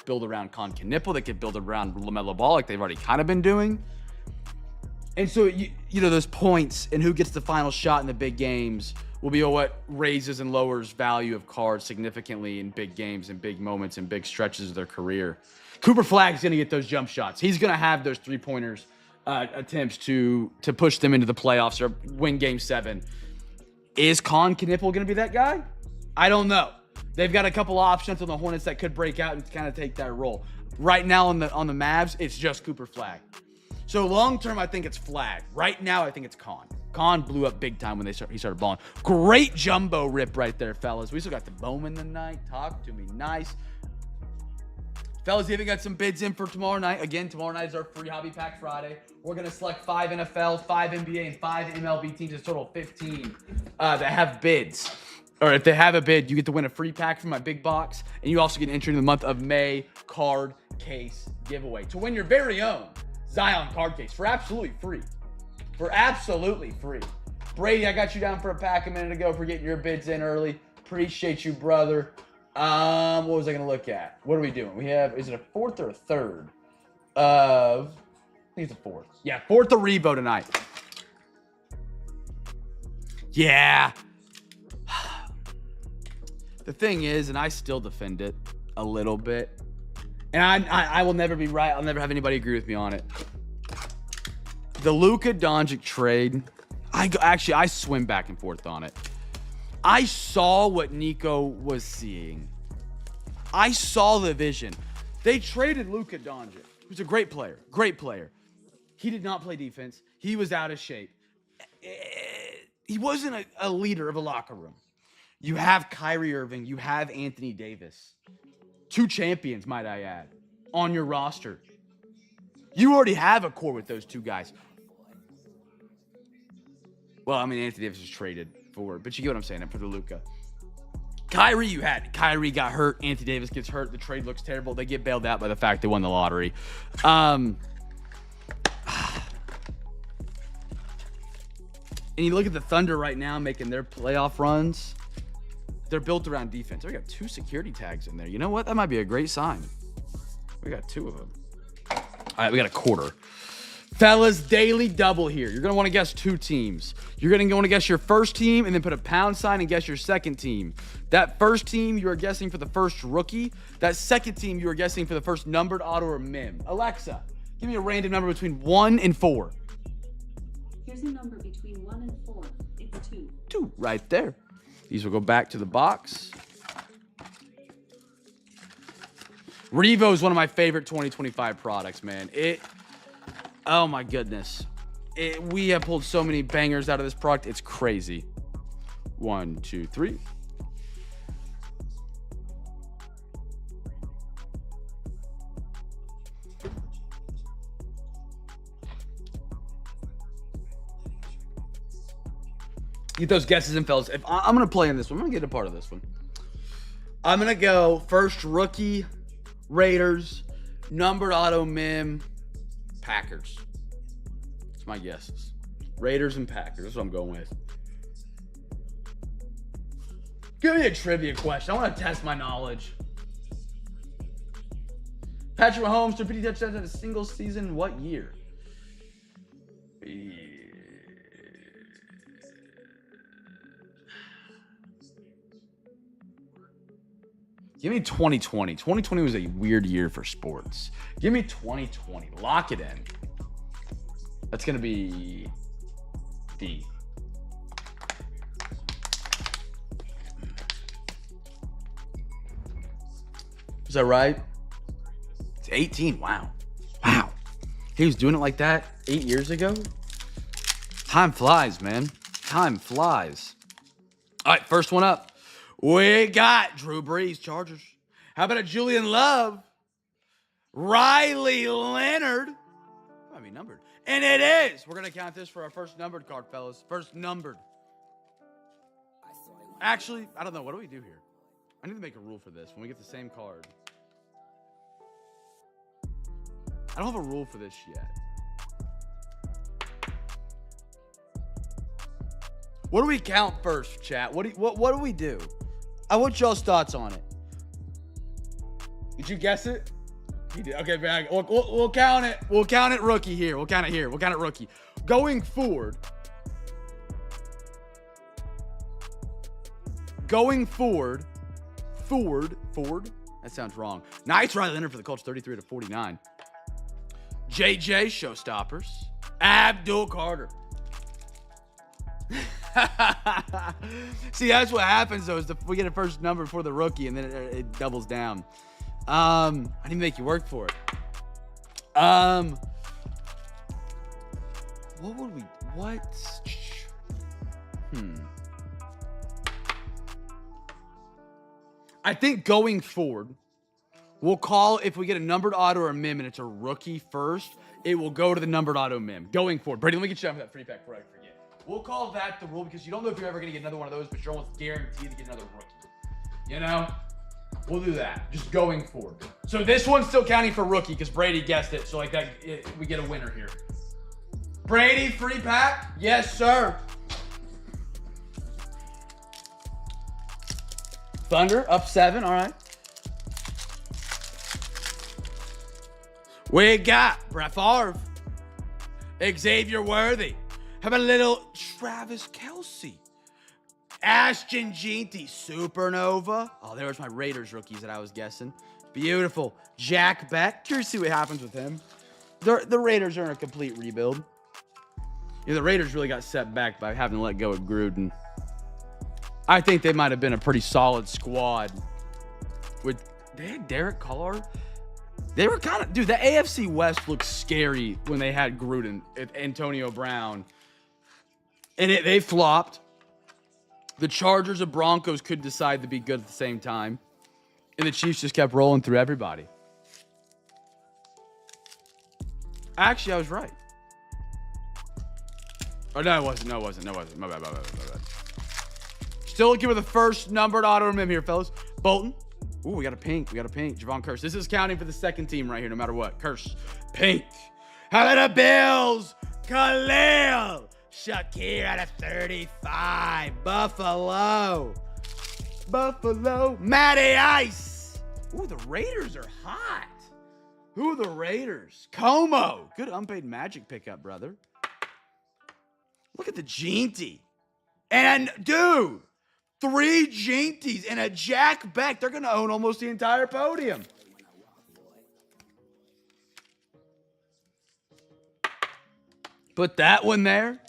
[SPEAKER 2] build around Con Knipple. They could build around LaMelo Ball like they've already kind of been doing. And so, you know, those points and who gets the final shot in the big games will be what raises and lowers value of cards significantly in big games and big moments and big stretches of their career. Cooper Flag's going to get those jump shots. He's going to have those three-pointers attempts to push them into the playoffs or win Game 7. Is Con Knipple going to be that guy? I don't know. They've got a couple options on the Hornets that could break out and kind of take that role. Right now on the Mavs, it's just Cooper Flag. So long term, I think it's Flag. Right now, I think it's Con. Con blew up big time when he started balling. Great jumbo rip right there, fellas. We still got the Bowman tonight. Talk to me nice. Fellas, even got some bids in for tomorrow night. Again, tomorrow night is our free Hobby Pack Friday. We're going to select 5 NFL, 5 NBA, and 5 MLB teams. It's a total of 15 that have bids. Or if they have a bid, you get to win a free pack from my big box. And you also get entry in the month of May card case giveaway to win your very own Zion card case for absolutely free. For absolutely free. Brady, I got you down for a pack a minute ago for getting your bids in early. Appreciate you, brother. What was I going to look at? What are we doing? We have, is it a fourth or a third? I think it's a fourth. Yeah, fourth of Revo tonight. Yeah. The thing is, and I still defend it a little bit, and I will never be right. I'll never have anybody agree with me on it. The Luka Doncic trade, I swim back and forth on it. I saw what Nico was seeing. I saw the vision. They traded Luka Doncic, who's a great player. Great player. He did not play defense. He was out of shape. He wasn't a leader of a locker room. You have Kyrie Irving. You have Anthony Davis. 2 champions, might I add, on your roster. You already have a core with those 2 guys. Well, I mean, Anthony Davis was traded for, but you get what I'm saying, for the Luka. Kyrie, you had. Kyrie got hurt. Anthony Davis gets hurt. The trade looks terrible. They get bailed out by the fact they won the lottery. And you look at the Thunder right now making their playoff runs. They're built around defense. We got 2 security tags in there. You know what? That might be a great sign. We got 2 of them. All right, we got a quarter. Fellas, daily double here. You're going to want to guess 2 teams. You're going to want to guess your first team and then put a pound sign and guess your second team. That first team, you are guessing for the first rookie. That second team, you are guessing for the first numbered auto or mem. Alexa, give me a random number between 1 and 4.
[SPEAKER 3] Here's a number between 1 and 4. It's 2.
[SPEAKER 2] 2, right there. These will go back to the box. Revo is one of my favorite 2025 products, man. Oh my goodness. We have pulled so many bangers out of this product. It's crazy. 1, 2, 3. Get those guesses in, fellas. If I'm going to play in this one. I'm going to get a part of this one. I'm going to go first rookie, Raiders, numbered auto mim, Packers. That's my guesses. Raiders and Packers. That's what I'm going with. Give me a trivia question. I want to test my knowledge. Patrick Mahomes threw 50 touchdowns in a single season. What year? Give me 2020. 2020 was a weird year for sports. Give me 2020. Lock it in. That's going to be D. Is that right? It's 18. Wow. Wow. He was doing it like that 8 years ago? Time flies, man. Time flies. All right, first one up. We got Drew Brees, Chargers. How about a Julian Love? Riley Leonard. Might be numbered. And it is. We're going to count this for our first numbered card, fellas. First numbered. Actually, I don't know. What do we do here? I need to make a rule for this when we get the same card. I don't have a rule for this yet. What do we count first, chat? What do we do? I want y'all's thoughts on it. Did you guess it? He did. Okay, we'll count it. We'll count it rookie here. We'll count it here. We'll count it rookie. Going forward. Ford. That sounds wrong. Nice Riley Leonard for the Colts, 33-49. JJ Showstoppers. Abdul Carter. See, that's what happens though, is we get a first number for the rookie and then it doubles down. I didn't make you work for it. I think going forward, we'll call, if we get a numbered auto or mim and it's a rookie first, it will go to the numbered auto mim. Going forward. Brady, let me get you down for that free pack before I forget. We'll call that the rule because you don't know if you're ever going to get another one of those, but you're almost guaranteed to get another rookie. You know? We'll do that. Just going forward. So this one's still counting for rookie because Brady guessed it. So like that, we get a winner here. Brady, free pack? Yes, sir. Thunder, up 7. All right. We got Brett Favre. Xavier Worthy. How about a little Travis Kelce? Ashton Jeanty, Supernova. Oh, there was my Raiders rookies that I was guessing. Beautiful. Jack Beck. Curious to see what happens with him. The Raiders are in a complete rebuild. Yeah, the Raiders really got set back by having to let go of Gruden. I think they might have been a pretty solid squad. They had Derek Carr. They were kind of... Dude, the AFC West looked scary when they had Gruden, Antonio Brown. And they flopped. The Chargers and Broncos could decide to be good at the same time. And the Chiefs just kept rolling through everybody. Actually, I was right. Oh, no, it wasn't. My bad. Still looking for the first numbered auto mim here, fellas. Bolton. Ooh, we got a pink. Javon Curse. This is counting for the second team right here, no matter what. Curse. Pink. How about the Bills? Khalil. Shakir at a 35. Buffalo. Matty Ice. Ooh, the Raiders are hot. Who are the Raiders? Como. Good unpaid Magic pickup, brother. Look at the Jeanty. And, dude, 3 Jeanties and a Jack Beck. They're going to own almost the entire podium. Put that one there.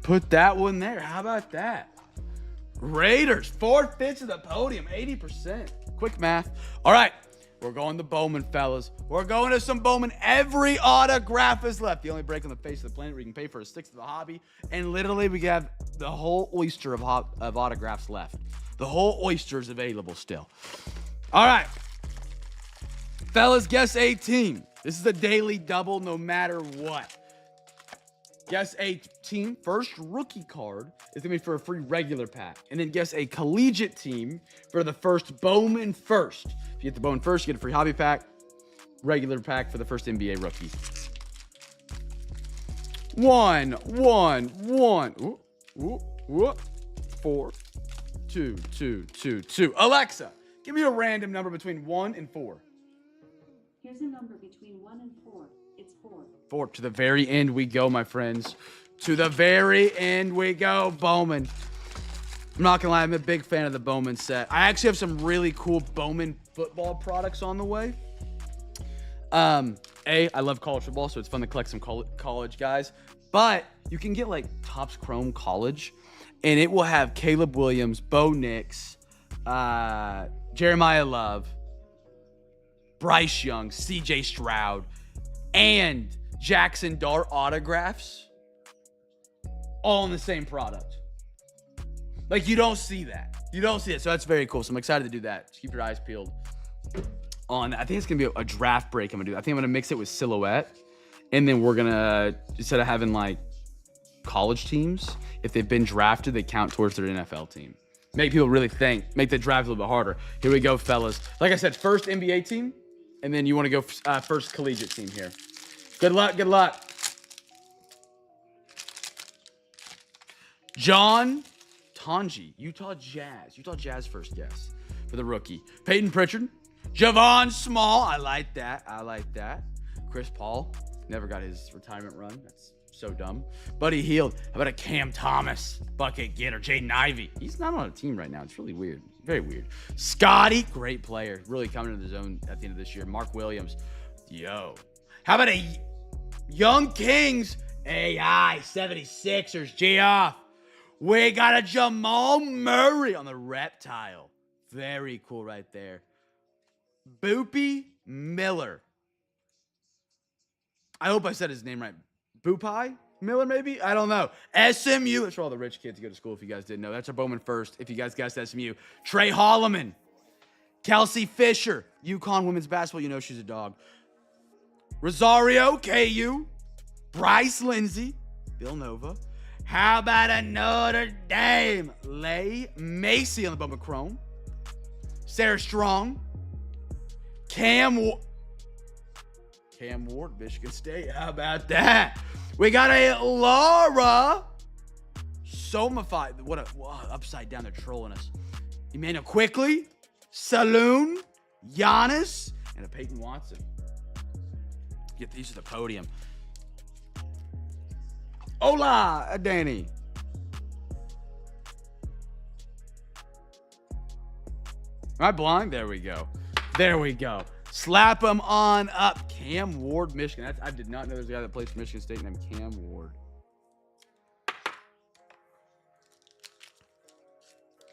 [SPEAKER 2] Put that one there. How about that? Raiders, 4/5 of the podium, 80%. Quick math. All right, we're going to Bowman, fellas. We're going to some Bowman. Every autograph is left. The only break on the face of the planet where you can pay for a 6th of the hobby. And literally, we have the whole oyster of autographs left. The whole oyster is available still. All right. Fellas, guess 18. This is a daily double no matter what. Guess a team first rookie card is gonna be for a free regular pack, and then guess a collegiate team for the first Bowman first. If you get the Bowman first, you get a free hobby pack, regular pack for the first NBA rookie. 1, 1, 1. Ooh, ooh, ooh. 4, 2, 2, 2, 2. Alexa, give me a random number between 1 and 4.
[SPEAKER 3] Here's a number between 1 and 4. It's 4.
[SPEAKER 2] 4. To the very end we go, my friends. To the very end we go, Bowman. I'm not gonna lie, I'm a big fan of the Bowman set. I actually have some really cool Bowman football products on the way. I love college football, so it's fun to collect some college guys. But you can get like Topps Chrome College, and it will have Caleb Williams, Bo Nix, Jeremiah Love, Bryce Young, CJ Stroud, and Jackson Dart autographs all in the same product. Like, you don't see that. You don't see it. So that's very cool. So I'm excited to do that. Just keep your eyes peeled on that. I think it's going to be a draft break I'm going to do. I think I'm going to mix it with silhouette. And then we're going to, instead of having like college teams, if they've been drafted, they count towards their NFL team. Make people really think. Make the draft a little bit harder. Here we go, fellas. Like I said, first NBA team. And then you want to go first collegiate team here. Good luck. Good luck. John Tonji, Utah Jazz. Utah Jazz first guess for the rookie. Peyton Pritchard. Javon Small. I like that. I like that. Chris Paul. Never got his retirement run. That's so dumb. Buddy Hield. How about a Cam Thomas? Bucket getter. Jaden Ivey. He's not on a team right now. It's really weird. Very weird. Scotty. Great player. Really coming into the zone at the end of this year. Mark Williams. Yo. How about a Young Kings? AI 76ers. G-off. We got a Jamal Murray on the reptile. Very cool right there. Boopy Miller. I hope I said his name right. Boopai Miller, maybe? I don't know. SMU. That's for all the rich kids to go to school if you guys didn't know. That's our Bowman first. If you guys guessed SMU. Trey Holloman. Kelsey Fisher. UConn women's basketball. You know she's a dog. Rosario KU. Bryce Lindsey. Villanova. How about a Notre Dame? Lay Macy on the Bowman Chrome. Sarah Strong. Cam Ward, Michigan State. How about that? We got a Laura Somified. What upside down, they're trolling us. Emmanuel Quickly, Saloon, Giannis, and a Peyton Watson. Get these to the podium. Hola, Danny. Am I blind? There we go. There we go. Slap him on up. Cam Ward, Michigan. I did not know there's a guy that plays for Michigan State named Cam Ward.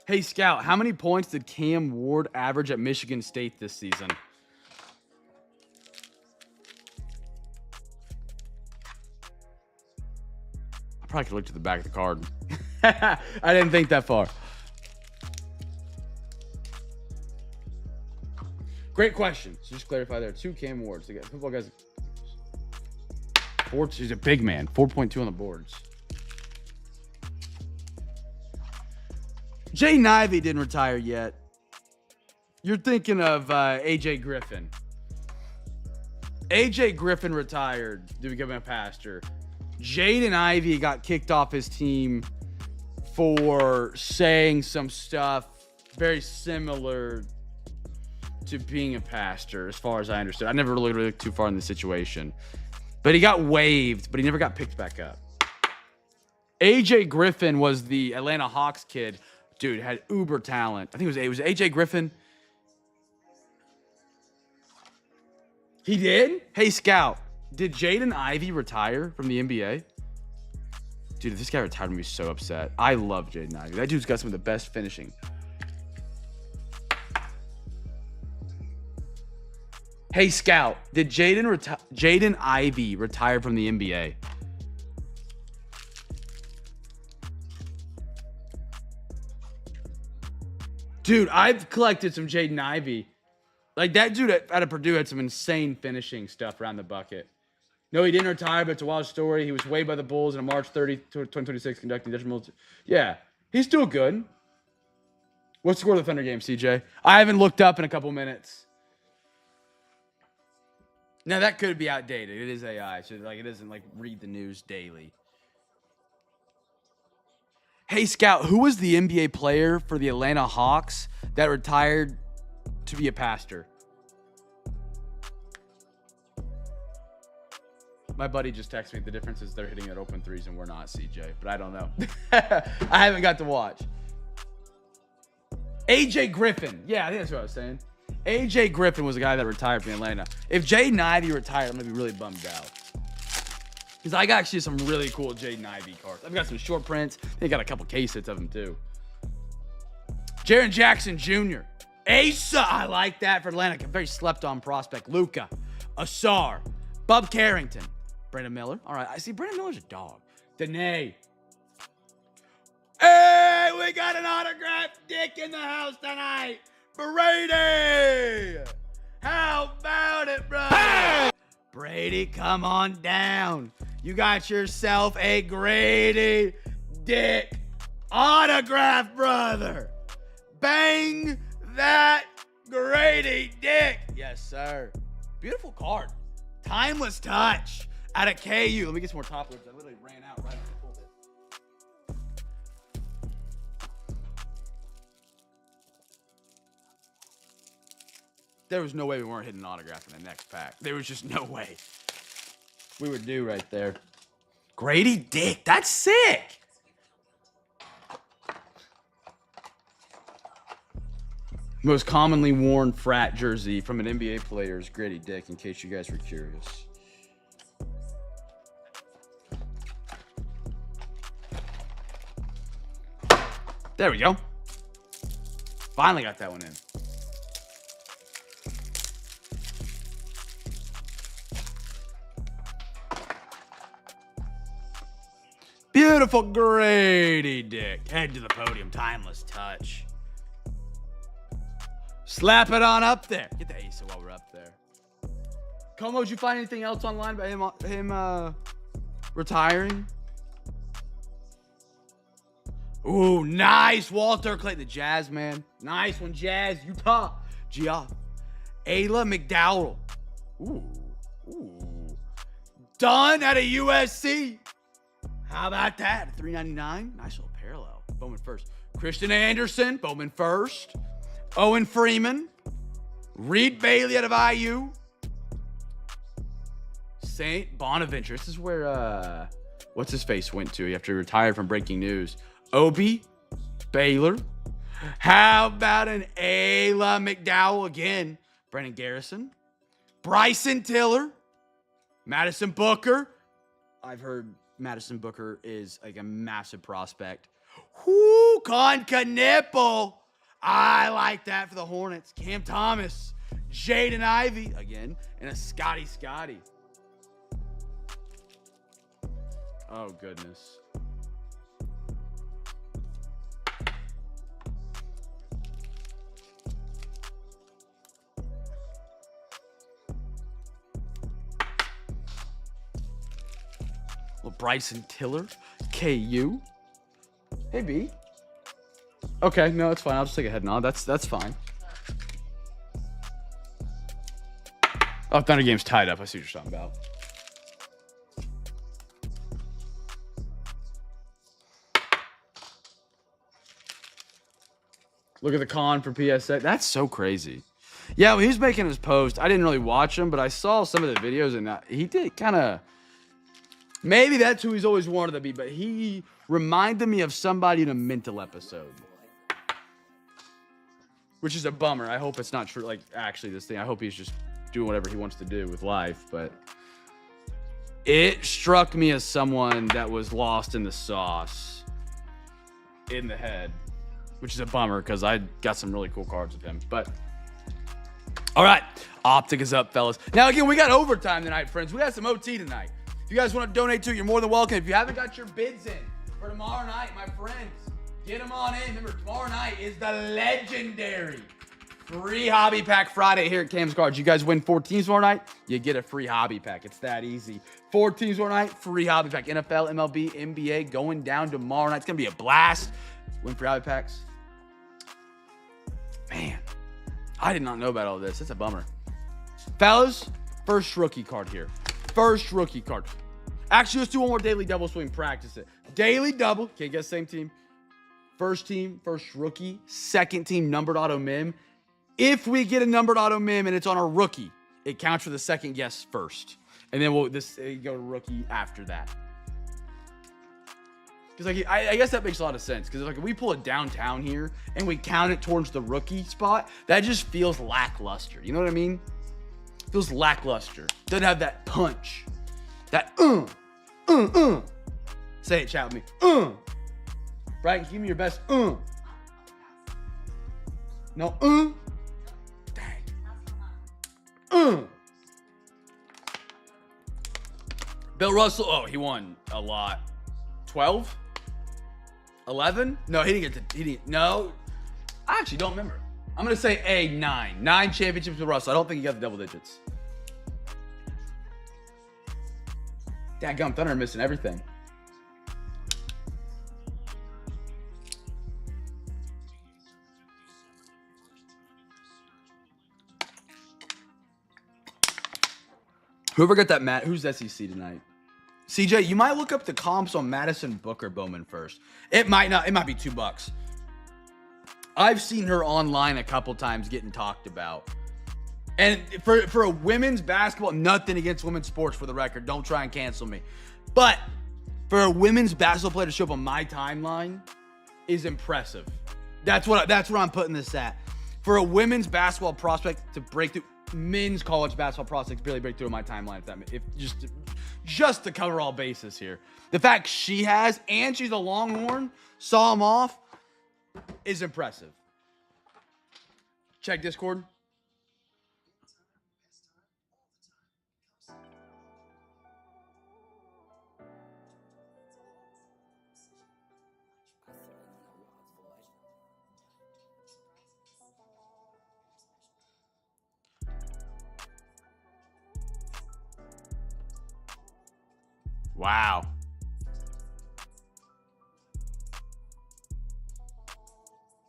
[SPEAKER 2] Hey, Scout, how many points did Cam Ward average at Michigan State this season? I probably could look to the back of the card. I didn't think that far. Great question. So just clarify there. 2 Cam Wards. The football guys. He's a big man. 4.2 on the boards. Jaden Ivey didn't retire yet. You're thinking of AJ Griffin. AJ Griffin retired to become a pastor. Jaden Ivey got kicked off his team for saying some stuff very similar to being a pastor, as far as I understood. I never really looked too far in the situation. But he got waived, but he never got picked back up. AJ Griffin was the Atlanta Hawks kid. Dude, had uber talent. I think it was AJ Griffin. He did? Hey, Scout, did Jaden Ivey retire from the NBA? Dude, if this guy retired, I'm going to be so upset. I love Jaden Ivey. That dude's got some of the best finishing. Hey, Scout, did Jaden Ivey retire from the NBA? Dude, I've collected some Jaden Ivey. Like, that dude out of Purdue had some insane finishing stuff around the bucket. No, he didn't retire, but it's a wild story. He was waived by the Bulls on March 30, 2026, conducting detrimental. Yeah, he's still good. What's the score of the Thunder game, CJ? I haven't looked up in a couple minutes. Now, that could be outdated. It is AI, so like it doesn't like read the news daily. Hey, Scout, who was the NBA player for the Atlanta Hawks that retired to be a pastor? My buddy just texted me. The difference is they're hitting at open threes and we're not, CJ. But I don't know. I haven't got to watch. AJ Griffin. Yeah, I think that's what I was saying. AJ Griffin was the guy that retired from Atlanta. If Jaden Ivey retired, I'm going to be really bummed out. Because I got actually some really cool Jaden Ivey cards. I've got some short prints. They got a couple case hits of them, too. Jaren Jackson Jr. Asa. I like that for Atlanta. A very slept-on prospect. Luka. Asar. Bub Carrington. Brandon Miller. All right. I see Brandon Miller's a dog. Danae. Hey, we got an autographed dick in the house tonight. Brady. How about it, bro? Hey! Brady, come on down. You got yourself a Grady Dick autograph, brother. Bang that Grady Dick. Yes, sir. Beautiful card. Timeless touch out of KU. Let me get some more top loads. I literally ran out right when I pulled it. There was no way we weren't hitting an autograph in the next pack. There was just no way. We were due right there. Grady Dick. That's sick. Most commonly worn frat jersey from an NBA player is Grady Dick, in case you guys were curious. There we go. Finally got that one in. Beautiful Grady Dick. Head to the podium. Timeless touch. Slap it on up there. Get the Asa while we're up there. Como, did you find anything else online about him retiring? Ooh, nice. Walter Clayton, the Jazz, man. Nice one, Jazz. Utah. Gia. Ayla McDowell. Ooh. Done at a USC. How about that? $3.99. Nice little parallel. Bowman first. Christian Anderson. Bowman first. Owen Freeman. Reed Bailey out of IU. St. Bonaventure. This is where, what's his face went to after he retired from Breaking News. Obi. Baylor. How about an Ayla McDowell again? Brandon Garrison. Bryson Tiller. Madison Booker. I've heard Madison Booker is like a massive prospect. Whoo, Conca Nipple. I like that for the Hornets. Cam Thomas. Jaden Ivey again. And a Scotty. Oh, goodness. Well, Bryson Tiller, KU. Hey, B. Okay, no, it's fine. I'll just take a head nod. That's fine. Oh, Thunder game's tied up. I see what you're talking about. Look at the con for PSA. That's so crazy. Yeah, well, he was making his post. I didn't really watch him, but I saw some of the videos, and he did kind of... Maybe that's who he's always wanted to be, but he reminded me of somebody in a Mental episode. Which is a bummer. I hope it's not true. Like, actually, this thing, I hope he's just doing whatever he wants to do with life, but it struck me as someone that was lost in the sauce in the head, which is a bummer because I got some really cool cards with him. But all right, Optic is up, fellas. Now, again, we got overtime tonight, friends. We got some OT tonight. If you guys want to donate to it, you're more than welcome. If you haven't got your bids in for tomorrow night, my friends, get them on in. Remember, tomorrow night is the legendary Free hobby pack Friday here at Cam's Cards. You guys win 4 teams tomorrow night, you get a free hobby pack. It's that easy. 4 teams tomorrow night, free hobby pack. NFL, MLB, NBA going down tomorrow night. It's going to be a blast. Win free hobby packs. Man, I did not know about all this. That's a bummer. Fellas, first rookie card here. First rookie card. Actually, let's do one more daily double swing. Practice it. Daily double. Can't guess same team. First team, first rookie. Second team, numbered auto mim. If we get a numbered auto mim and it's on a rookie, it counts for the second guess first. And then we'll go to rookie after that. Because like I guess that makes a lot of sense. Because like if we pull it downtown here and we count it towards the rookie spot, that just feels lackluster. You know what I mean? Feels lackluster. Doesn't have that punch. That Say it, chat with me. Right? Give me your best No, Dang. Bill Russell, oh, he won a lot. 12? 11? No, he didn't, no. I actually don't remember. I'm going to say 9. 9 championships with Russell. I don't think he got the double digits. Dadgum Thunder missing everything. Whoever got that who's SEC tonight? CJ, you might look up the comps on Madison Booker Bowman first. It might not. It might be $2. I've seen her online a couple times getting talked about. And for a women's basketball, nothing against women's sports for the record. Don't try and cancel me. But for a women's basketball player to show up on my timeline is impressive. That's what I'm putting this at. For a women's basketball prospect to break through, men's college basketball prospects barely break through my timeline. If just to cover all bases here, the fact she has and she's a Longhorn, saw him off, is impressive. Check Discord. Wow.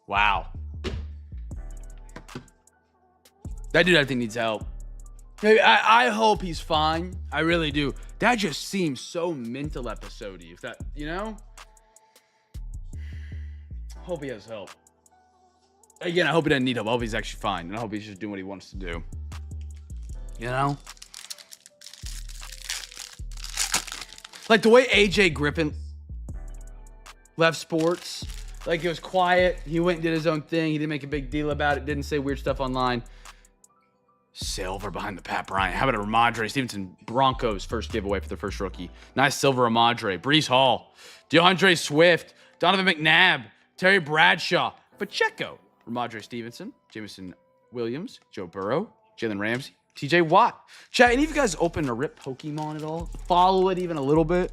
[SPEAKER 2] Wow. That dude, I think, needs help. I hope he's fine. I really do. That just seems so mental episode-y. If that, you know? Hope he has help. Again, I hope he doesn't need help. I hope he's actually fine. And I hope he's just doing what he wants to do. You know? Like the way AJ Griffin left sports, like it was quiet. He went and did his own thing. He didn't make a big deal about it. Didn't say weird stuff online. Silver behind the Pat Bryant. How about a Ramondre Stevenson Broncos first giveaway for the first rookie? Nice silver Ramondre. Breece Hall, DeAndre Swift, Donovan McNabb, Terry Bradshaw, Pacheco, Ramondre Stevenson, Jameson Williams, Joe Burrow, Jalen Ramsey, TJ Watt. Chat, any of you guys open to rip Pokemon at all? Follow it even a little bit?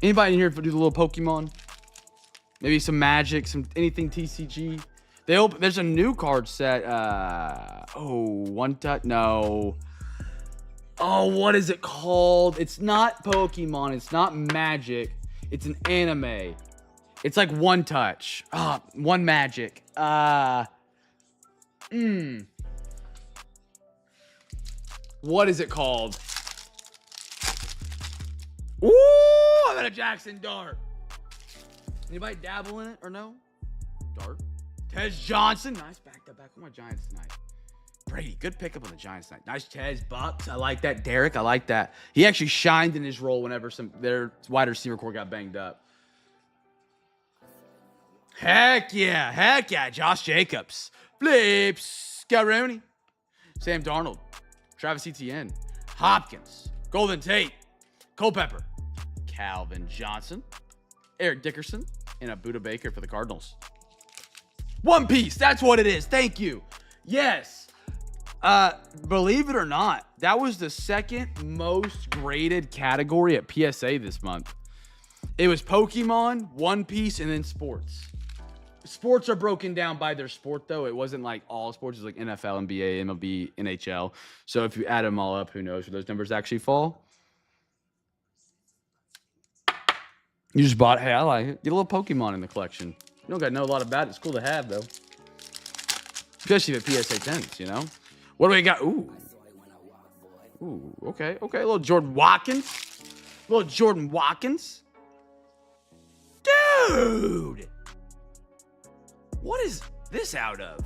[SPEAKER 2] Anybody in here do the little Pokemon? Maybe some Magic, some anything TCG. There's a new card set. One touch. No. Oh, what is it called? It's not Pokemon. It's not Magic. It's an anime. It's like One Touch. One Magic. What is it called? Ooh, I got a Jackson Dart. Anybody dabble in it or no? Dart. Tez Johnson. Nice back to back with my Giants tonight. Brady, good pickup on the Giants tonight. Nice Tez Bucks. I like that. Derek, I like that. He actually shined in his role whenever their wide receiver core got banged up. Heck yeah. Josh Jacobs. Flips. Scaroni. Sam Darnold. Travis Etienne. Hopkins. Golden Tate. Culpepper. Calvin Johnson. Eric Dickerson. And a Buda Baker for the Cardinals. One Piece. That's what it is. Thank you. Yes. Believe it or not, that was the second most graded category at PSA this month. It was Pokemon, One Piece, and then sports. Sports are broken down by their sport, though. It wasn't like all sports. It was like NFL, NBA, MLB, NHL. So if you add them all up, who knows where those numbers actually fall? You just bought, hey, I like it. Get a little Pokemon in the collection. You don't got to know a lot about it. It's cool to have, though. Especially if it PSA 10s, you know? What do we got? Ooh. Ooh, okay. A little Jordan Watkins. Dude! What is this out of?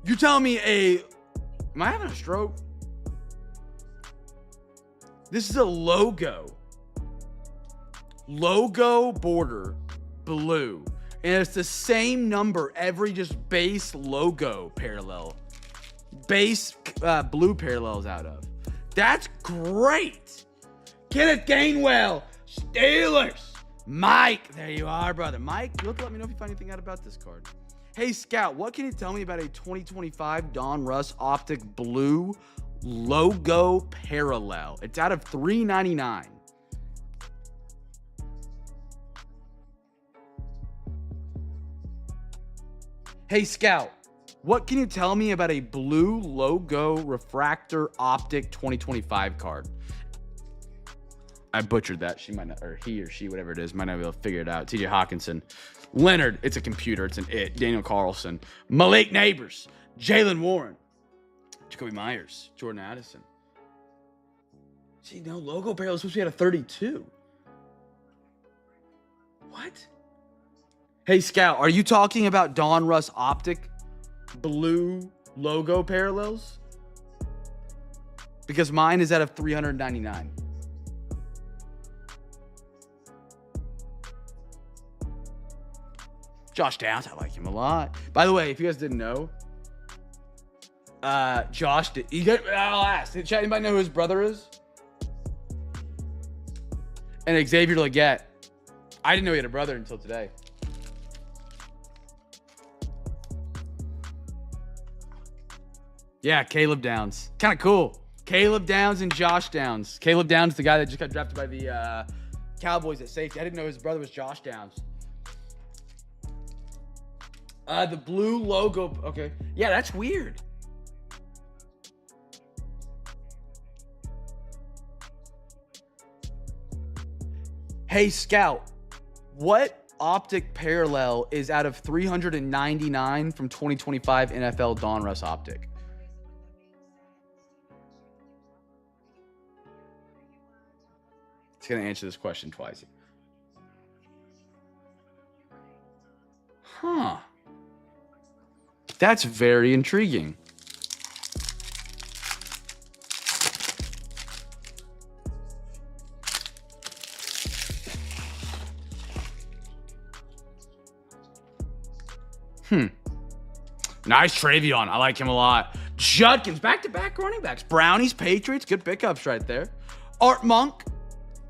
[SPEAKER 2] You telling me am I having a stroke? This is a logo border, blue. And it's the same number every just base logo parallel. Base blue parallels out of. That's great. Kenneth Gainwell, Steelers. Mike, there you are, brother. Mike, you'll have to let me know if you find anything out about this card. Hey, Scout, what can you tell me about a 2025 Don Russ Optic Blue logo parallel? It's out of $3.99. Hey, Scout, what can you tell me about a blue logo refractor Optic 2025 card? I butchered that. She might not, or he or she, whatever it is, might not be able to figure it out. TJ Hawkinson. Leonard, it's a computer. It's an it. Daniel Carlson. Malik Neighbors. Jalen Warren. Jacoby Myers. Jordan Addison. See, no logo parallel. Supposed to be at a 32. What? Hey, Scout, are you talking about Don Russ Optic blue logo parallels? Because mine is out of $399. Josh Downs, I like him a lot. By the way, if you guys didn't know, Josh, I'll ask. Did anybody know who his brother is? And Xavier Legette. I didn't know he had a brother until today. Yeah, Caleb Downs. Kind of cool. Caleb Downs and Josh Downs. Caleb Downs, the guy that just got drafted by the Cowboys at safety. I didn't know his brother was Josh Downs. The blue logo. Okay. Yeah, that's weird. Hey, Scout. What Optic parallel is out of 399 from 2025 NFL Don Russ Optic? It's going to answer this question twice. Huh. That's very intriguing. Nice Travion. I like him a lot. Judkins, back-to-back running backs. Brownies, Patriots, good pickups right there. Art Monk,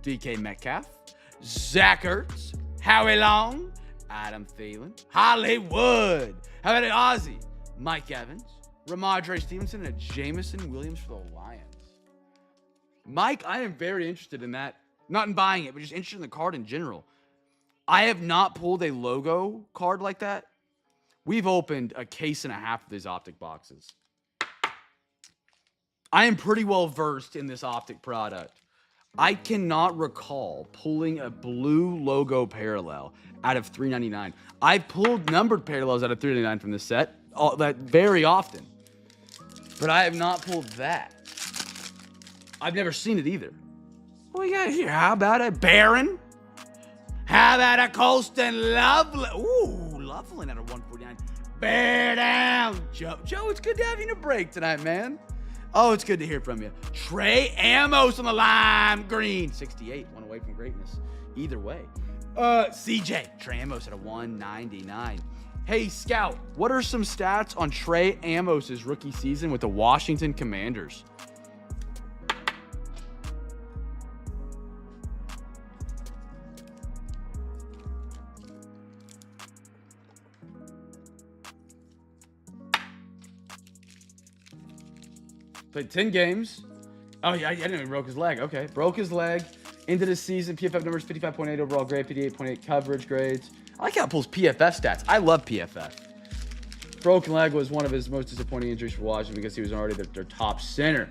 [SPEAKER 2] DK Metcalf, Zach Ertz, Howie Long, Adam Thielen, Hollywood. How about an Ozzy? Mike Evans, Ramondre Stevenson, and a Jameson Williams for the Lions. Mike, I am very interested in that. Not in buying it, but just interested in the card in general. I have not pulled a logo card like that. We've opened a case and a half of these Optic boxes. I am pretty well versed in this Optic product. I cannot recall pulling a blue logo parallel out of $3.99. I've pulled numbered parallels out of $3.99 from this set that very often, but I have not pulled that. I've never seen it either. What we got here? How about a Baron? How about a Colston Loveland? Ooh, Loveland at a 149. Bear down, Joe. Joe, it's good to have you in a break tonight, man. Oh, it's good to hear from you. Trey Amos on the lime green. 68, one away from greatness. Either way. CJ, Trey Amos at a 199. Hey, Scout, what are some stats on Trey Amos' rookie season with the Washington Commanders? Played 10 games. Oh, yeah, I didn't even broke his leg. Okay, broke his leg Into the season, PFF numbers 55.8 overall grade, 58.8 coverage grades. I like how it pulls PFF stats. I love PFF. Broken leg was one of his most disappointing injuries for Washington because he was already their top center.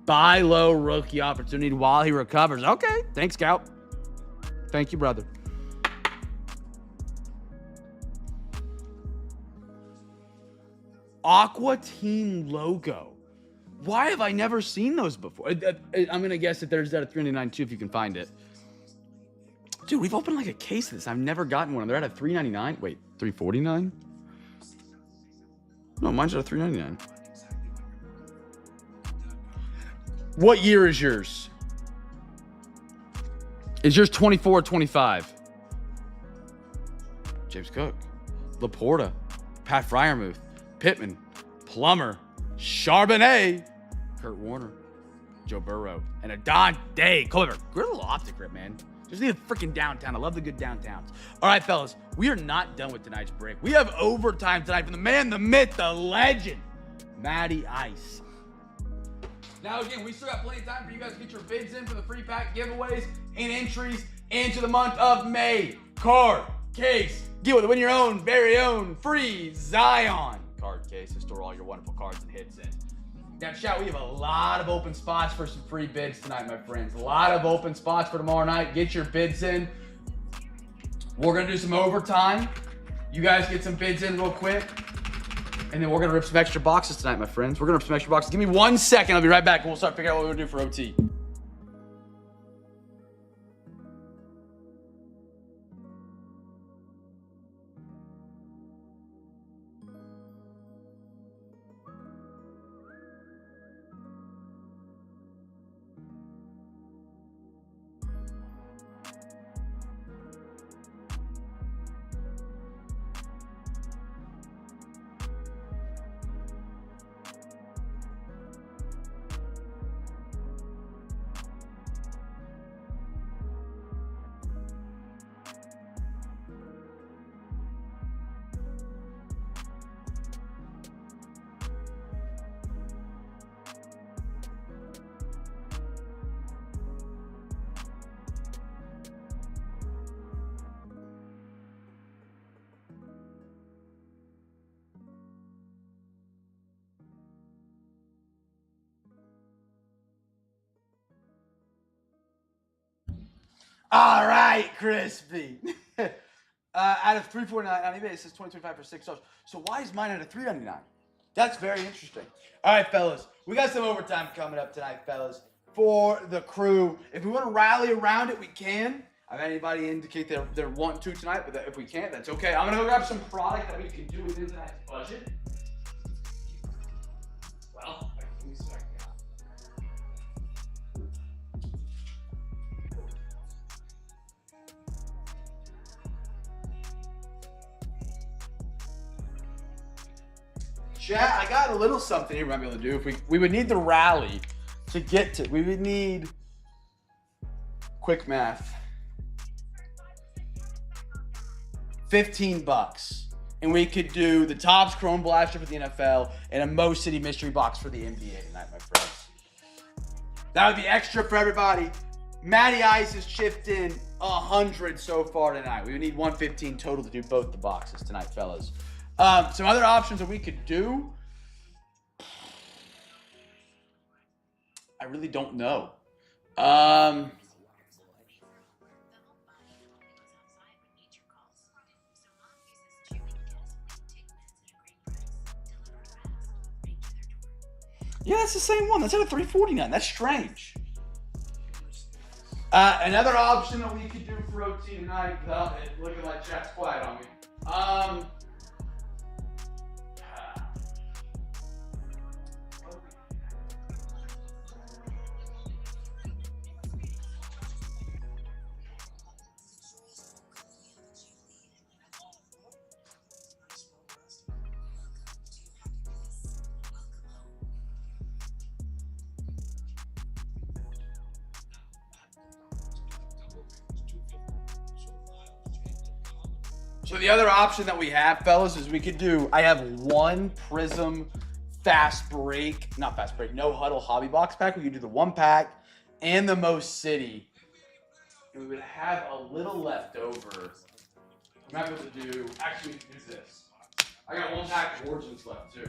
[SPEAKER 2] Buy low rookie opportunity while he recovers. Okay, thanks, Scout. Thank you, brother. Aqua Team logo. Why have I never seen those before? I'm going to guess that there's at a 399 too if you can find it. Dude, we've opened like a case of this. I've never gotten one. They're at a 399. Wait, 349? No, mine's at a 399. What year is yours? Is yours 24 or 25? James Cook, Laporta, Pat Fryermuth, Pittman, Plummer, Charbonnet, Kurt Warner, Joe Burrow, and a Dante Culver. Great little optic rip, man. Just need a freaking downtown. I love the good downtowns. All right, fellas, we are not done with tonight's break. We have overtime tonight from the man, the myth, the legend, Matty Ice.
[SPEAKER 1] Now, again, we still got plenty of time for you guys to get your bids in for the free pack giveaways and entries into the month of May. Card, case, get with it. Win your own, very own, free Zion card case to store all your wonderful cards and hits in. Now, chat, we have a lot of open spots for some free bids tonight, my friends. A lot of open spots for tomorrow night. Get your bids in. We're going to do some overtime. You guys get some bids in real quick. And then we're going to rip some extra boxes tonight, my friends. We're going to rip some extra boxes. Give me 1 second. I'll be right back, and we'll start figuring out what we're going to do for OT. All right, Crispy. Out of $349 on eBay, it says $20.25 for $6. So why is mine at a $3.99? That's very interesting. All right, fellas. We got some overtime coming up tonight, fellas, for the crew. If we want to rally around it, we can. I've had anybody indicate they're wanting to tonight, but if we can't, that's okay. I'm going to go grab some product that we can do within tonight's budget. Well, let me see what I got. Chat, I got a little something here we might be able to do. If we would need the rally to get to, we would need quick math. $15. And we could do the Topps Chrome Blaster for the NFL and a Mo City Mystery Box for the NBA tonight, my friends. That would be extra for everybody. Matty Ice has chipped in 100 so far tonight. We would need 115 total to do both the boxes tonight, fellas. Some other options that we could do. I really don't know. Yeah, that's the same one. That's at a $349. That's strange. Another option that we could do for OT tonight. Look at my chat's quiet on me. So the other option that we have, fellas, is we could do, I have one Prism no Huddle Hobby Box pack. We could do the one pack and the Mo City and we would have a little left over. I'm not going to do. Actually, we can do this. I got one pack of Origins left too.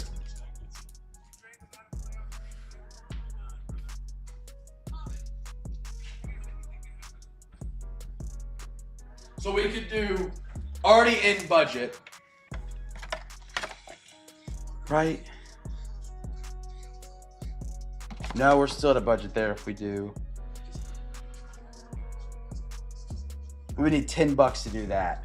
[SPEAKER 1] So we could do already in budget, right? No, we're still at a budget there if we do. We need $10 to do that.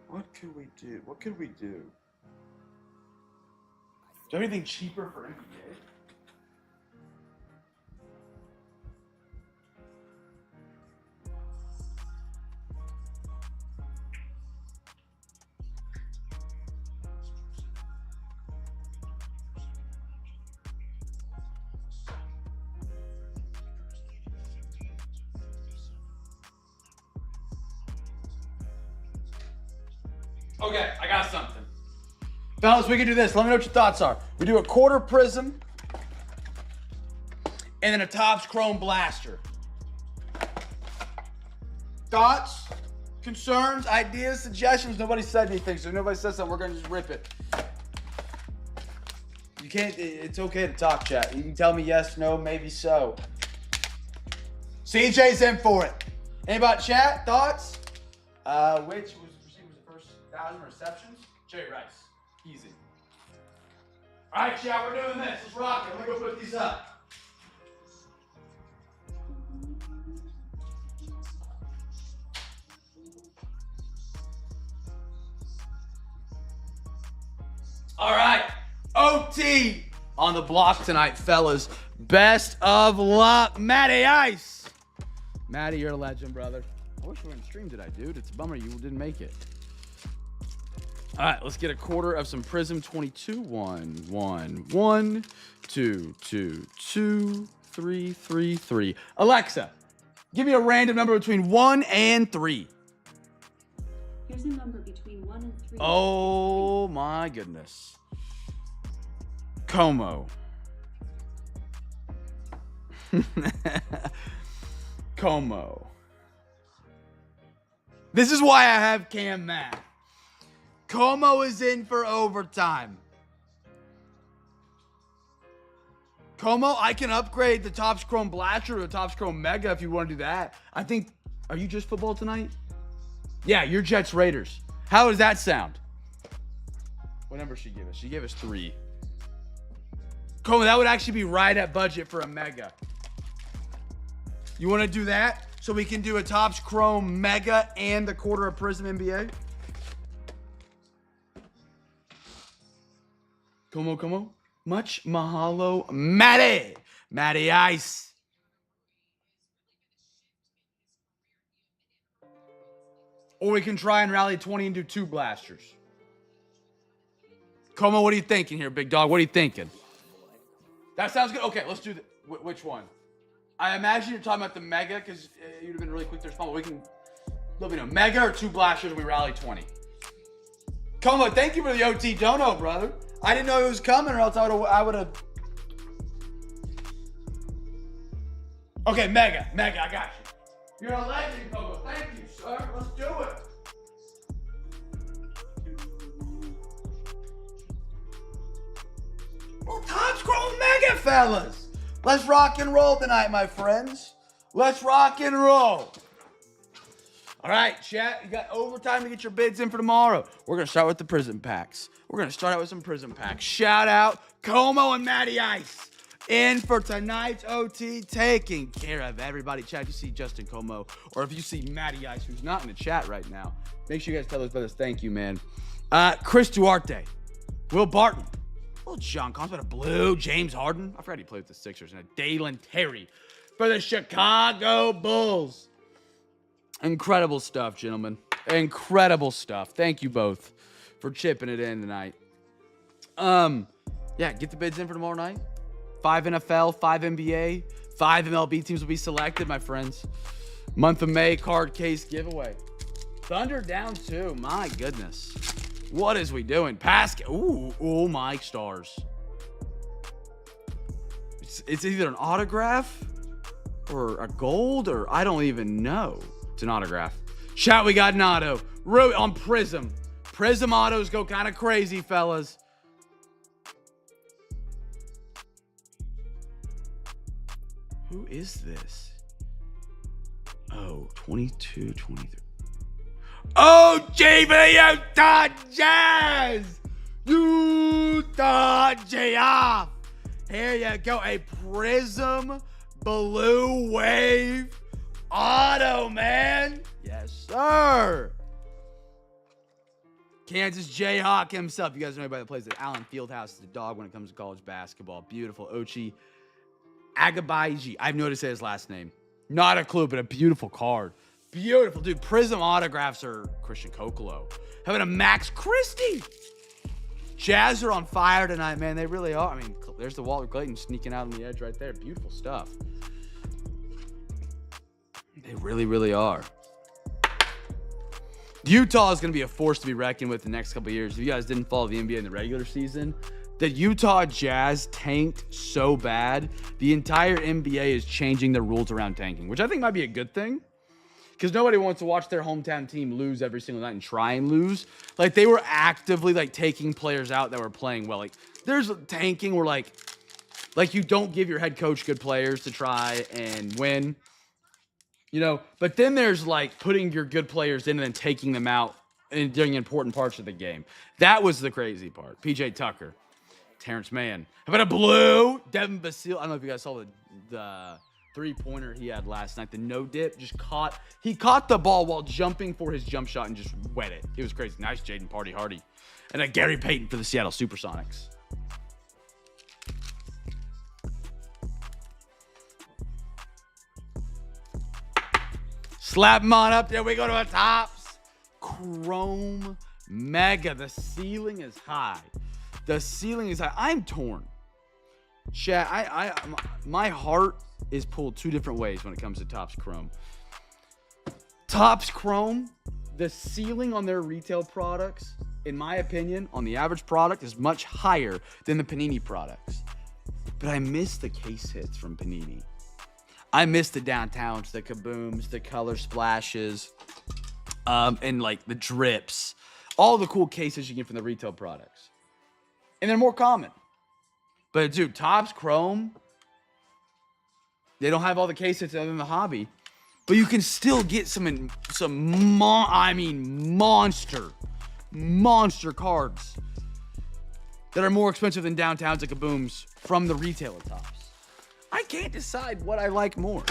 [SPEAKER 1] What could we do? What could we do? Do you have anything cheaper for NBA? Okay, I got something. Fellas, we can do this. Let me know what your thoughts are. We do a quarter prism and then a Topps Chrome Blaster. Thoughts, concerns, ideas, suggestions? Nobody said anything, so if nobody says something, we're going to just rip it. You can't, it's okay to talk, chat. You can tell me yes, no, maybe so. CJ's in for it. Anybody chat? Thoughts? Which was the first 1,000 receptions? Jerry Rice. Easy. All right, chat, we're doing this. Let's rock it. Let me go put these up. All right, OT on the block tonight, fellas. Best of luck, Matty Ice. Matty, you're a legend, brother. I wish we were in stream today, dude. It's a bummer you didn't make it. All right, let's get a quarter of some Prism 22. 1, 1, 1, 2, 2, 2, 3, 3, 3. Alexa, give me a random number between 1 and 3.
[SPEAKER 3] Here's a number between 1 and 3.
[SPEAKER 1] Oh my goodness. Como. Como. This is why I have Cam Math. Como is in for overtime. Como, I can upgrade the Topps Chrome Blaster to the Topps Chrome Mega if you want to do that. I think, are you just football tonight? Yeah, you're Jets Raiders. How does that sound? What number she give us? She gave us 3. Como, that would actually be right at budget for a Mega. You want to do that? So we can do a Topps Chrome Mega and the quarter of Prism NBA? Como. Much mahalo, Matty. Matty Ice. Or we can try and rally 20 and do 2 blasters. Como, what are you thinking here, big dog? What are you thinking? That sounds good. Okay, let's do the, which one? I imagine you're talking about the Mega because you'd have been really quick to respond. But we can, let me know. Mega or 2 blasters and we rally 20. Como, thank you for the OT dono, brother. I didn't know it was coming or else I would have. Okay, Mega, I got you. You're a legend, Como. Thank you, sir. Let's do it. Well, Topps Chrome Mega, fellas. Let's rock and roll tonight, my friends. Let's rock and roll. All right, chat. You got overtime to get your bids in for tomorrow. We're going to start with the Prism packs. We're going to start out with some Prism packs. Shout out Como and Matty Ice in for tonight's OT, taking care of everybody. Chat, if you see Justin Como or if you see Matty Ice, who's not in the chat right now, make sure you guys tell those brothers thank you, man. Chris Duarte, Will Barton, Will John Collins, a blue, James Harden. I forgot he played with the Sixers. And a Dalen Terry for the Chicago Bulls. Incredible stuff, gentlemen. Incredible stuff. Thank you both for chipping it in tonight. Yeah, get the bids in for tomorrow night. 5 NFL, 5 NBA, 5 MLB teams will be selected, my friends. Month of May card case giveaway.
[SPEAKER 2] Thunder down 2. My goodness. What is we doing? Ooh, oh my stars. It's either an autograph or a gold, or I don't even know. It's an autograph. Shout, we got an auto. On Prism. Prism autos go kind of crazy, fellas. Who is this? Oh, 22, 23. Oh, JV Utah Jazz! Utah Jazz! Here you go. A Prism Blue Wave auto, man. Yes, sir. Kansas Jayhawk himself. You guys know anybody that plays at Allen Fieldhouse is a dog when it comes to college basketball. Beautiful. Ochi Agabaiji. I've noticed his last name. Not a clue, but a beautiful card. Beautiful, dude. Prism autographs are Christian Kokolo. Having a Max Christie. Jazz are on fire tonight, man. They really are. I mean, there's the Walter Clayton sneaking out on the edge right there. Beautiful stuff. They really, really are. Utah is going to be a force to be reckoned with the next couple of years. If you guys didn't follow the NBA in the regular season, the Utah Jazz tanked so bad, the entire NBA is changing the rules around tanking, which I think might be a good thing. Because nobody wants to watch their hometown team lose every single night and try and lose. Like, they were actively, like, taking players out that were playing well. Like, there's tanking where, like you don't give your head coach good players to try and win. You know? But then there's, like, putting your good players in and then taking them out and doing important parts of the game. That was the crazy part. PJ Tucker. Terrence Mann. How about a blue? Devin Basile. I don't know if you guys saw the three-pointer he had last night. The no-dip. He caught the ball while jumping for his jump shot and just wet it. It was crazy. Nice Jaden Party Hardy. And a Gary Payton for the Seattle Supersonics. Slap him on up there. We go to a Tops Chrome Mega. The ceiling is high. The ceiling is high. I'm torn. Chat, my heart is pulled two different ways when it comes to Topps Chrome. Topps Chrome, the ceiling on their retail products, in my opinion, on the average product is much higher than the Panini products. But I miss the case hits from Panini. I miss the downtowns, the kabooms, the color splashes, and like the drips. All the cool cases you get from the retail products. And they're more common. But dude, Topps Chrome, they don't have all the case hits other than the hobby. But you can still get monster cards that are more expensive than downtowns and kabooms from the retailer Topps. I can't decide what I like more.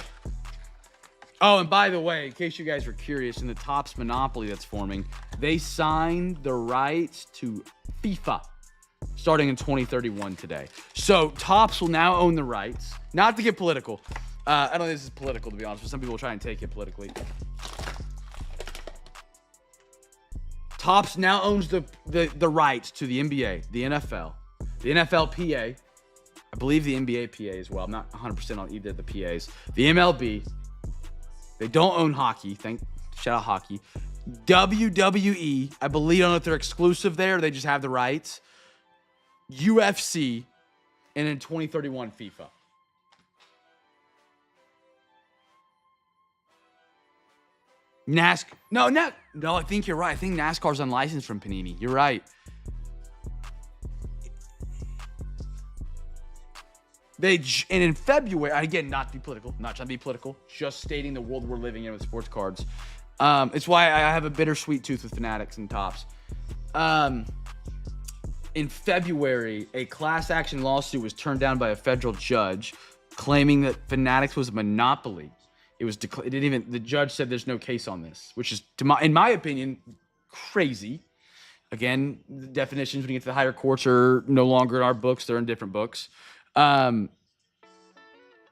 [SPEAKER 2] Oh, and by the way, in case you guys were curious, in the Topps monopoly that's forming, they signed the rights to FIFA starting in 2031 today. So Topps will now own the rights. Not to get political. I don't think this is political, to be honest, but some people will try and take it politically. Topps now owns the rights to the NBA, the NFL, the NFLPA, I believe the NBA PA as well. I'm not 100% on either of the PAs. The MLB. They don't own hockey. Shout out hockey. WWE. I believe, I don't know if they're exclusive there or they just have the rights. UFC. And in 2031, FIFA. No, I think you're right. I think NASCAR's unlicensed from Panini. You're right. And in February, again, not to be political, not trying to be political, just stating the world we're living in with sports cards. It's why I have a bittersweet tooth with Fanatics and Topps. In February, a class action lawsuit was turned down by a federal judge claiming that Fanatics was a monopoly. The judge said there's no case on this, which is, in my opinion, crazy. Again, the definitions when you get to the higher courts are no longer in our books, they're in different books.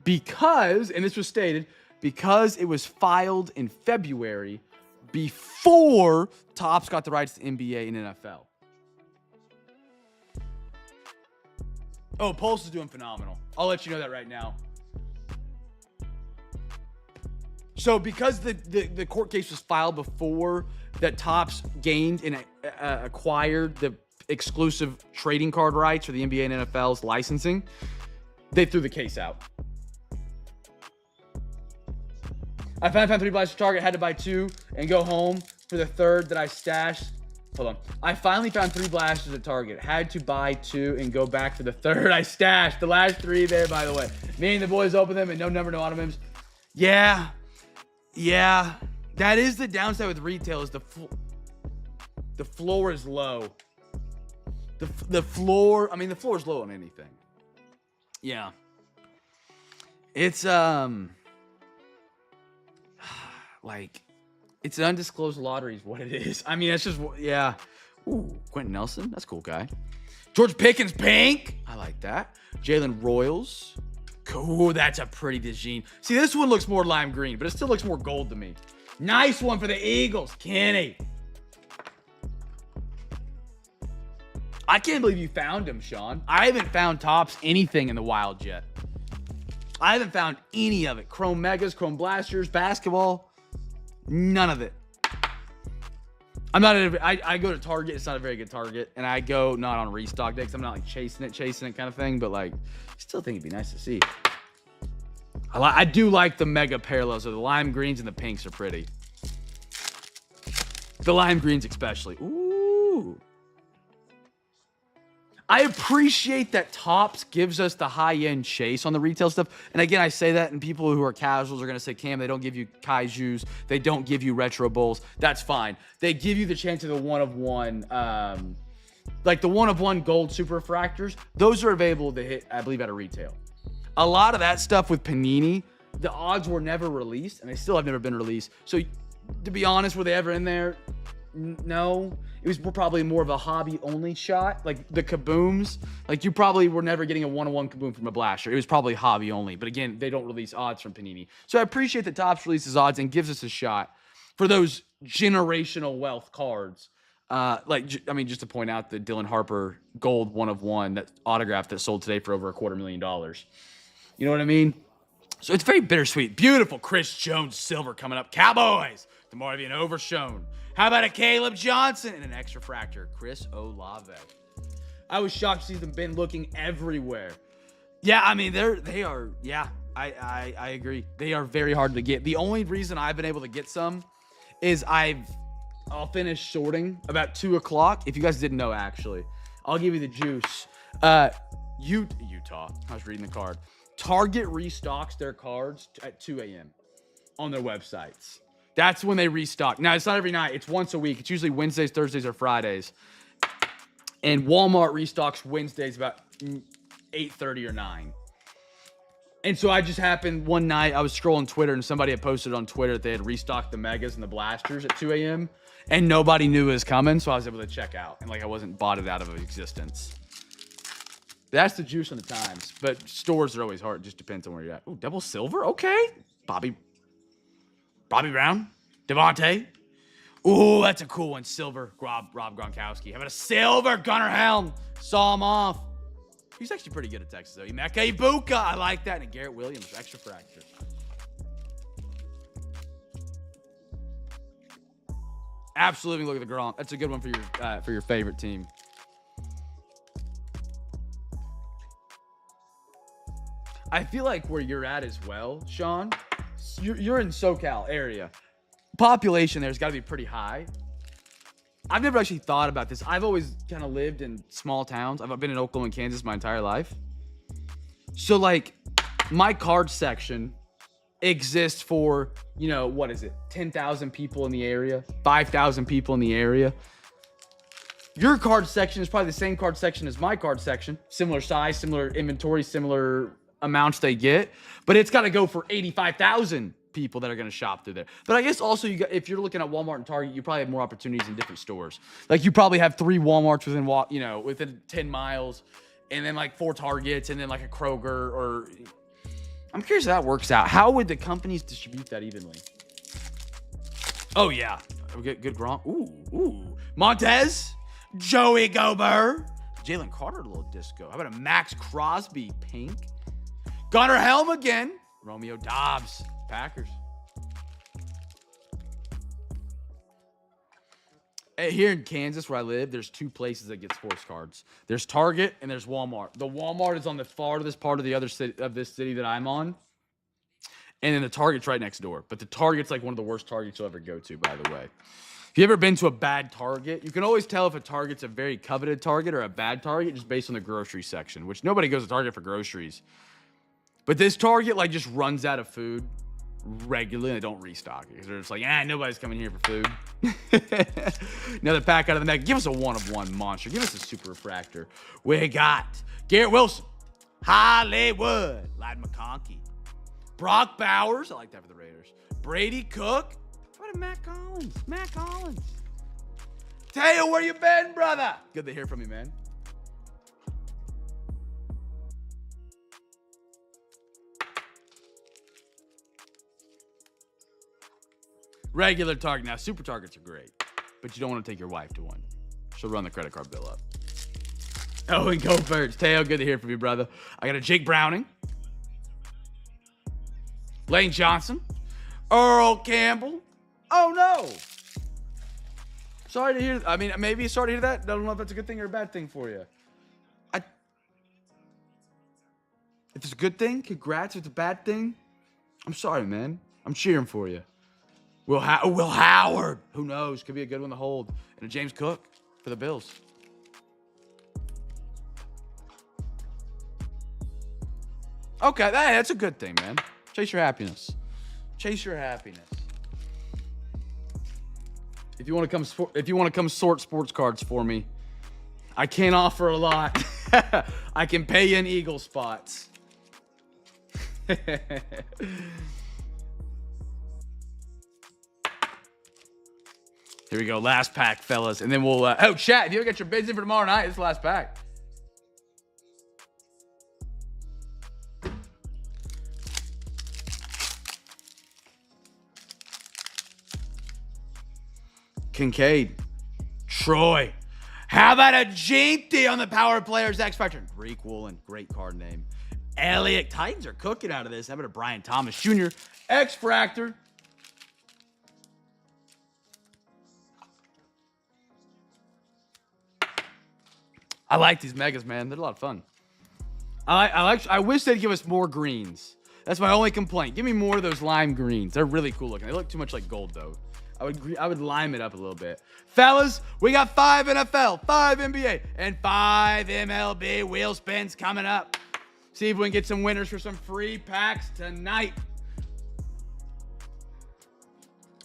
[SPEAKER 2] Because, and this was stated, because it was filed in February before Topps got the rights to NBA and NFL. Oh, Pulse is doing phenomenal. I'll let you know that right now. So because the court case was filed before that Topps gained and acquired the exclusive trading card rights for the NBA and NFL's licensing, they threw the case out. I found 3 blasters Target, had to buy 2 and go home for the third that I stashed. Hold on. I finally found 3 blasters at Target, had to buy 2 and go back for the third I stashed. The last 3 there, by the way. Me and the boys opened them and no number, no automations. Yeah. That is the downside with retail is the floor is low. The floor, I mean, the floor is low on anything. Yeah. It's, like, it's an undisclosed lottery is what it is. I mean, it's just, yeah. Ooh, Quentin Nelson. That's a cool guy. George Pickens, pink. I like that. Jalen Royals. Cool, that's a pretty DeJean. See, this one looks more lime green, but it still looks more gold to me. Nice one for the Eagles. Kenny. I can't believe you found him, Sean. I haven't found Topps anything in the wild yet. I haven't found any of it. Chrome Megas, Chrome Blasters, basketball. None of it. I'm not I go to Target. It's not a very good Target. And I go not on restock day because I'm not like chasing it kind of thing. But like, still think it'd be nice to see. I do like the mega parallels. So the lime greens and the pinks are pretty. The lime greens especially. Ooh. I appreciate that Topps gives us the high-end chase on the retail stuff. And again, I say that, and people who are casuals are going to say, Cam, they don't give you Kaijus. They don't give you Retro Bowls. That's fine. They give you the chance of the one-of-one, like the one-of-one gold super refractors. Those are available to hit, I believe, at a retail. A lot of that stuff with Panini, the odds were never released, and they still have never been released. So, to be honest, were they ever in there? No. It was probably more of a hobby-only shot. Like the kabooms, like you probably were never getting a one-on-one kaboom from a blaster. It was probably hobby-only. But again, they don't release odds from Panini. So I appreciate that Topps releases odds and gives us a shot for those generational wealth cards. Just to point out the Dylan Harper gold one-of-one, that autograph that sold today for over $250,000. You know what I mean? So it's very bittersweet. Beautiful Chris Jones silver coming up. Cowboys, the Marvian overshown. How about a Caleb Johnson and an extra fractor? Chris Olave. I was shocked to see them been looking everywhere. Yeah, I mean, they are, yeah, I agree. They are very hard to get. The only reason I've been able to get some is I'll finish sorting about 2 o'clock. If you guys didn't know, actually, I'll give you the juice. Utah, I was reading the card. Target restocks their cards at 2 a.m. on their websites. That's when they restock. Now, it's not every night. It's once a week. It's usually Wednesdays, Thursdays, or Fridays. And Walmart restocks Wednesdays about 8:30 or 9. And so I just happened one night, I was scrolling Twitter, and somebody had posted on Twitter that they had restocked the Megas and the Blasters at 2 a.m. And nobody knew it was coming, so I was able to check out. And I wasn't botted out of existence. That's the juice on the times. But stores are always hard. It just depends on where you're at. Ooh, double silver? Okay. Bobby Brown, Devontae. Ooh, that's a cool one. Silver, Rob Gronkowski. How about a silver Gunnar Helm? Saw him off. He's actually pretty good at Texas, though. Emeka Ibuka. I like that. And Garrett Williams, extra fracture. Absolutely look at the Gronk. That's a good one for your favorite team. I feel like where you're at as well, Sean, you're in SoCal area. Population there's got to be pretty high. I've never actually thought about this. I've always kind of lived in small towns. I've been in Oklahoma and Kansas my entire life. So, my card section exists for, 10,000 people in the area, 5,000 people in the area. Your card section is probably the same card section as my card section. Similar size, similar inventory, similar amounts they get. But it's got to go for 85,000 people that are going to shop through there. But I guess also if you're looking at Walmart and Target, you probably have more opportunities in different stores. You probably have 3 Walmarts within 10 miles, and then 4 Targets, and then a Kroger. Or I'm curious how that works out. How would the companies distribute that evenly? Oh yeah, we get good Gronk. Ooh, Montez, Joey Gober, Jalen Carter, a little disco. How about a Max Crosby pink? Gunnar Helm again. Romeo Dobbs. Packers. Here in Kansas, where I live, there's 2 places that get sports cards. There's Target and there's Walmart. The Walmart is on the farthest part of the other city of this city that I'm on, and then the Target's right next door. But the Target's like one of the worst Targets you'll ever go to, by the way. If you ever been to a bad Target, you can always tell if a Target's a very coveted Target or a bad Target just based on the grocery section, which nobody goes to Target for groceries. But this Target like just runs out of food regularly and they don't restock it because they're just like, nobody's coming here for food. Another pack out of the neck. Give us a 1-of-1 monster. Give us a super refractor. We got Garrett Wilson, Hollywood, Ladd McConkey, Brock Bowers. I like that for the Raiders. Brady Cook. What a Matt Collins. Matt Collins. Teo, where you been, brother? Good to hear from you, man. Regular Target. Now, super Targets are great, but you don't want to take your wife to one. She'll run the credit card bill up. Oh, and go Birds. Teo, good to hear from you, brother. I got a Jake Browning, Lane Johnson, Earl Campbell. Oh, no. Sorry to hear. I mean, maybe sorry to hear that. I don't know if that's a good thing or a bad thing for you. If it's a good thing, congrats. If it's a bad thing, I'm sorry, man. I'm cheering for you. Will Howard. Who knows? Could be a good one to hold. And a James Cook for the Bills. Okay, that's a good thing, man. Chase your happiness. Chase your happiness. If you want to come sort sports cards for me, I can't offer a lot. I can pay you in Eagle spots. Here we go, last pack, fellas, and then we'll. Chat, if you get your bids in for tomorrow night, it's the last pack. Kincaid, Troy. How about a Jinty on the Power Players X Factor? Greek Woolen, great card name. Elliott, Titans are cooking out of this. How about a Brian Thomas Jr. X Fractor? I like these megas, man. They're a lot of fun. I wish they'd give us more greens. That's my only complaint. Give me more of those lime greens. They're really cool looking. They look too much like gold, though. I would lime it up a little bit. Fellas, we got 5 NFL, 5 NBA, and 5 MLB wheel spins coming up. See if we can get some winners for some free packs tonight.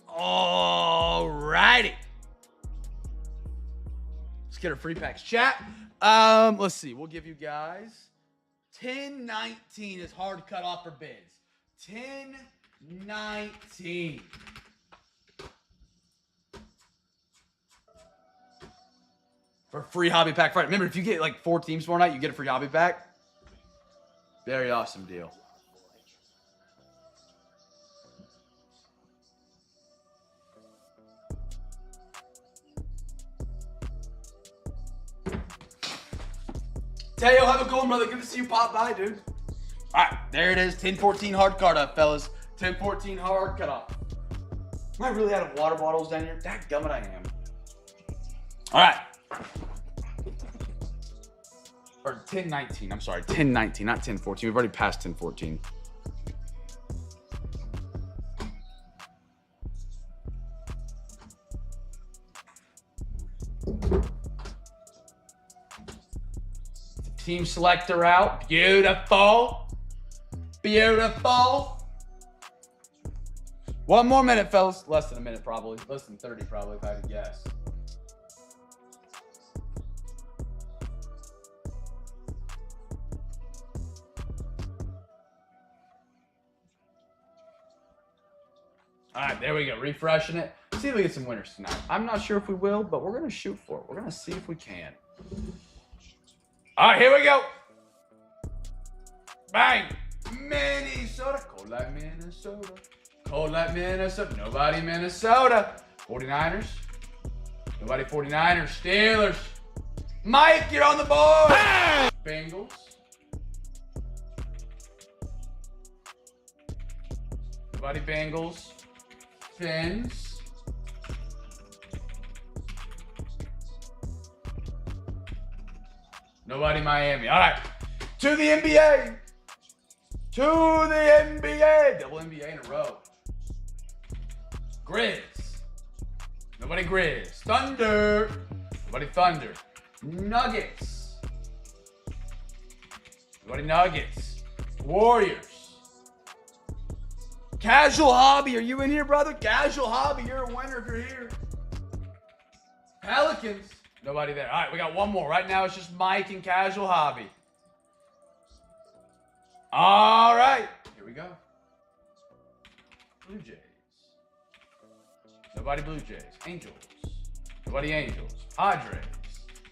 [SPEAKER 2] All righty. Let's get our free packs. Chat. Let's see. We'll give you guys 10-19 is hard cut off for bids. 10-19. For free hobby pack Friday. Remember, if you get like 4 teams tomorrow night, you get a free hobby pack. Very awesome deal. Teo, have a good one, brother. Good to see you pop by, dude. All right, there it is. 10-14 hard cut off, fellas. 10-14 hard cut off. Am I really out of water bottles down here? Dadgummit, I am. All right. Or 10-19. I'm sorry, 10-19, not 10-14. We've already passed 10-14. Team selector out. Beautiful. Beautiful. 1 more minute, fellas. Less than a minute, probably. Less than 30, probably, if I had to guess. All right, there we go. Refreshing it. See if we get some winners tonight. I'm not sure if we will, but we're going to shoot for it. We're going to see if we can. All right, here we go. Bang. Minnesota. Cold like Minnesota. Cold like Minnesota. Nobody Minnesota. 49ers. Nobody 49ers. Steelers. Mike, you're on the board. Hey! Bengals. Nobody Bengals. Fins.
[SPEAKER 1] Nobody Miami. All right. To the NBA. To the NBA. Double NBA in a row. Grizz. Nobody Grizz. Thunder. Nobody Thunder. Nuggets. Nobody Nuggets. Warriors. Casual Hobby. Are you in here, brother? Casual Hobby. You're a winner if you're here. Pelicans. Nobody there. All right, we got one more. Right now, it's just Mike and Casual Hobby. All right. Here we go. Blue Jays. Nobody Blue Jays. Angels. Nobody Angels. Padres.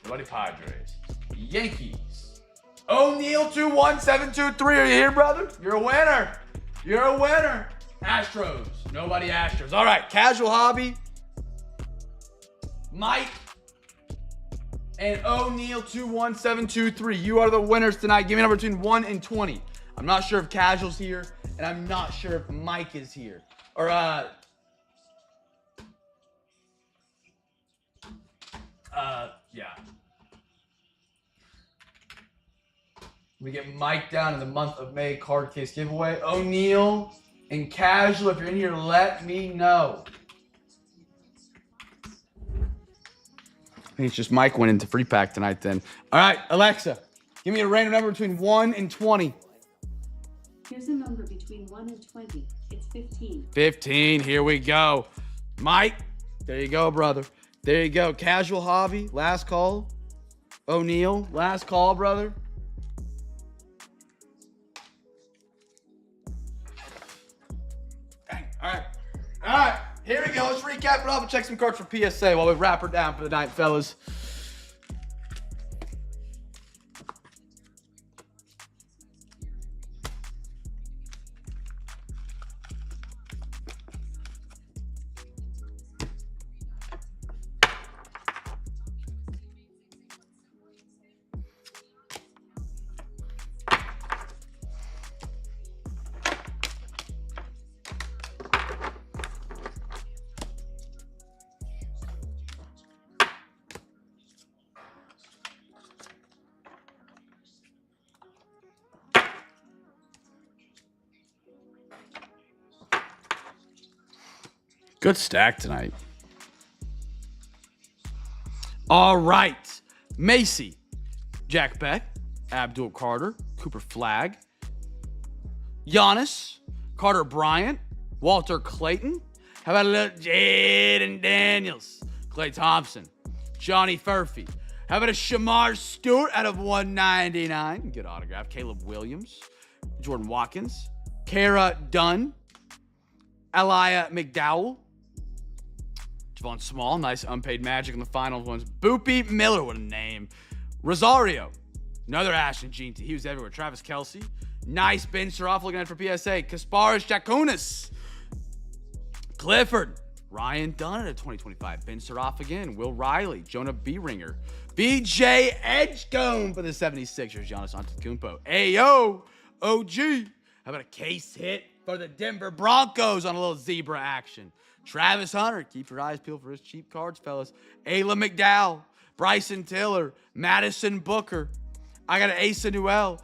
[SPEAKER 1] Nobody Padres. Yankees. O'Neal 21723. Are you here, brother? You're a winner. You're a winner. Astros. Nobody Astros. All right. Casual Hobby. Mike and O'Neal 21723. You are the winners tonight. Give me a number between 1 and 20. I'm not sure if Casual's here, and I'm not sure if Mike is here. Or yeah. We get Mike down in the month of May card case giveaway. O'Neal and Casual, if you're in here, let me know. I think it's just Mike went into free pack tonight then. All right, Alexa, give me a random number between 1 and 20.
[SPEAKER 3] Here's a number between 1 and 20. It's 15.
[SPEAKER 1] 15, here we go. Mike, there you go, brother. There you go. Casual Hobby, last call. O'Neal, last call, brother. Dang, all right. All right. Here we go. Let's recap it off and check some cards for PSA while we wrap her down for the night, fellas. Good stack tonight. All right. Macy, Jack Beck, Abdul Carter, Cooper Flagg, Giannis, Carter Bryant, Walter Clayton. How about a little Jaden Daniels, Clay Thompson, Johnny Furphy. How about a Shamar Stewart out of 199? Good autograph. Caleb Williams, Jordan Watkins, Kara Dunn, Elia McDowell, Javon Small, nice unpaid Magic in the finals ones. Boopy Miller, what a name. Rosario, another Ashton Jeanty. He was everywhere. Travis Kelce, nice Ben Saraff looking at for PSA. Kasparis Jakunas, Clifford, Ryan Dunn at 2025. Ben Saraff again. Will Riley, Jonah B-Ringer, BJ Edgecombe for the 76ers. Giannis Antetokounmpo. Ayo, OG. How about a case hit for the Denver Broncos on a little zebra action? Travis Hunter, keep your eyes peeled for his cheap cards, fellas. Ayla McDowell, Bryson Tiller, Madison Booker. I got an Asa Newell,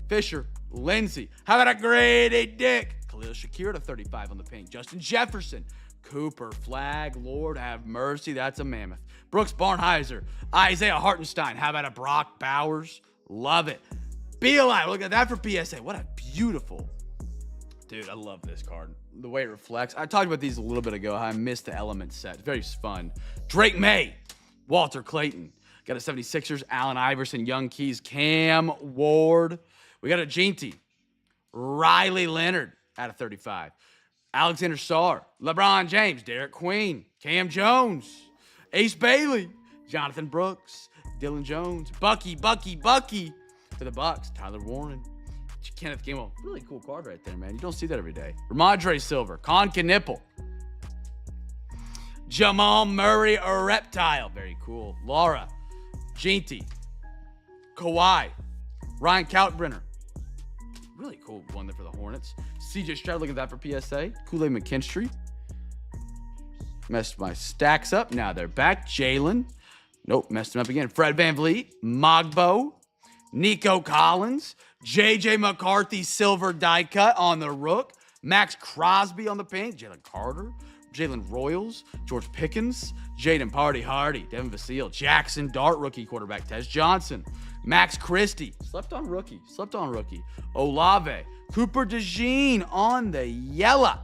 [SPEAKER 1] Fisher, Lindsey. How about a Grady Dick? Khalil Shakir to 35 on the pink. Justin Jefferson, Cooper Flagg, Lord have mercy, that's a mammoth. Brooks Barnheiser, Isaiah Hartenstein. How about a Brock Bowers? Love it. Beeline, look at that for PSA. What a beautiful. Dude, I love this card. The way it reflects. I talked about these a little bit ago, how I missed the element set. It's very fun. Drake May, Walter Clayton. Got a 76ers, Allen Iverson, Young Keys, Cam Ward. We got a Jeanty, Riley Leonard out of 35. Alexander Sarr, LeBron James, Derek Queen, Cam Jones, Ace Bailey, Jonathan Brooks, Dylan Jones, Bucky for the Bucks, Tyler Warren, Kenneth Gainwell. Really cool card right there, man. You don't see that every day. Ramondre Silver, Con Knipple, Jamal Murray, a Reptile. Very cool. Laura, Jeanty, Kawhi, Ryan Kalkbrenner. Really cool one there for the Hornets. CJ Stroud, look at that for PSA. Kool-Aid McKinstry. Messed my stacks up. Now they're back. Jalen. Nope, messed him up again. Fred VanVleet. Mogbo.
[SPEAKER 2] Nico Collins, J.J. McCarthy, silver die cut on the rook. Max Crosby on the paint. Jalen Carter, Jalen Royals, George Pickens, Jaden Party Hardy, Devin Vasile, Jackson Dart, rookie quarterback, Tez Johnson, Max Christie, slept on rookie. Olave, Cooper DeJean on the yellow.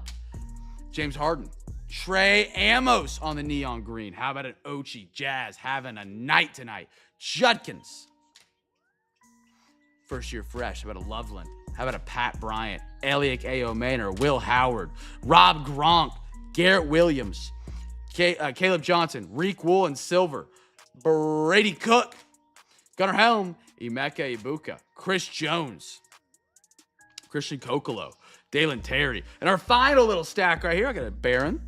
[SPEAKER 2] James Harden, Trey Amos on the neon green. How about an Ochi? Jazz having a night tonight. Judkins, first year fresh. How about a Loveland? How about a Pat Bryant, Eliak A.O. Manor, Will Howard, Rob Gronk, Garrett Williams, Caleb Johnson, Reek Wool and Silver, Brady Cook, Gunnar Helm, Emeka Ibuka, Chris Jones, Christian Kokolo, Dalen Terry. And our final little stack right here, I got a Barron,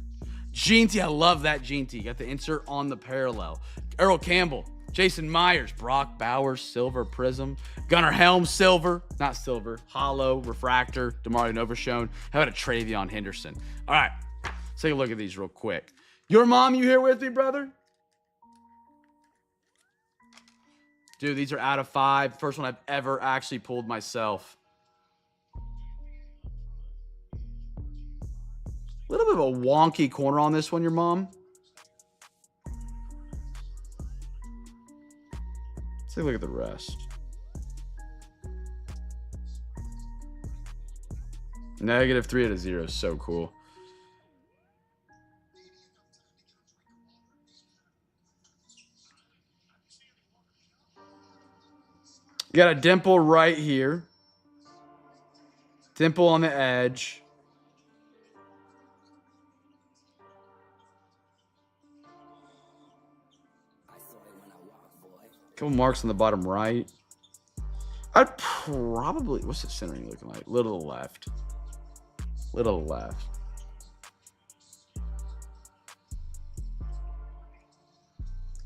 [SPEAKER 2] Gene T. I love that Gene T. Got the insert on the parallel. Earl Campbell, Jason Myers, Brock Bowers, Silver Prism, Gunnar Helm, Silver, not Silver, Hollow, Refractor, DeMario Novershone. How about a Travion Henderson? All right, let's take a look at these real quick. Your mom, you here with me, brother? Dude, these are out of 5. First one I've ever actually pulled myself. A little bit of a wonky corner on this one, your mom. Let's take a look at the rest. -3 out of 0 is so cool. You got a dimple right here. Dimple on the edge. Couple marks on the bottom right. I'd probably, what's the centering looking like? Little to the left. Little to the left.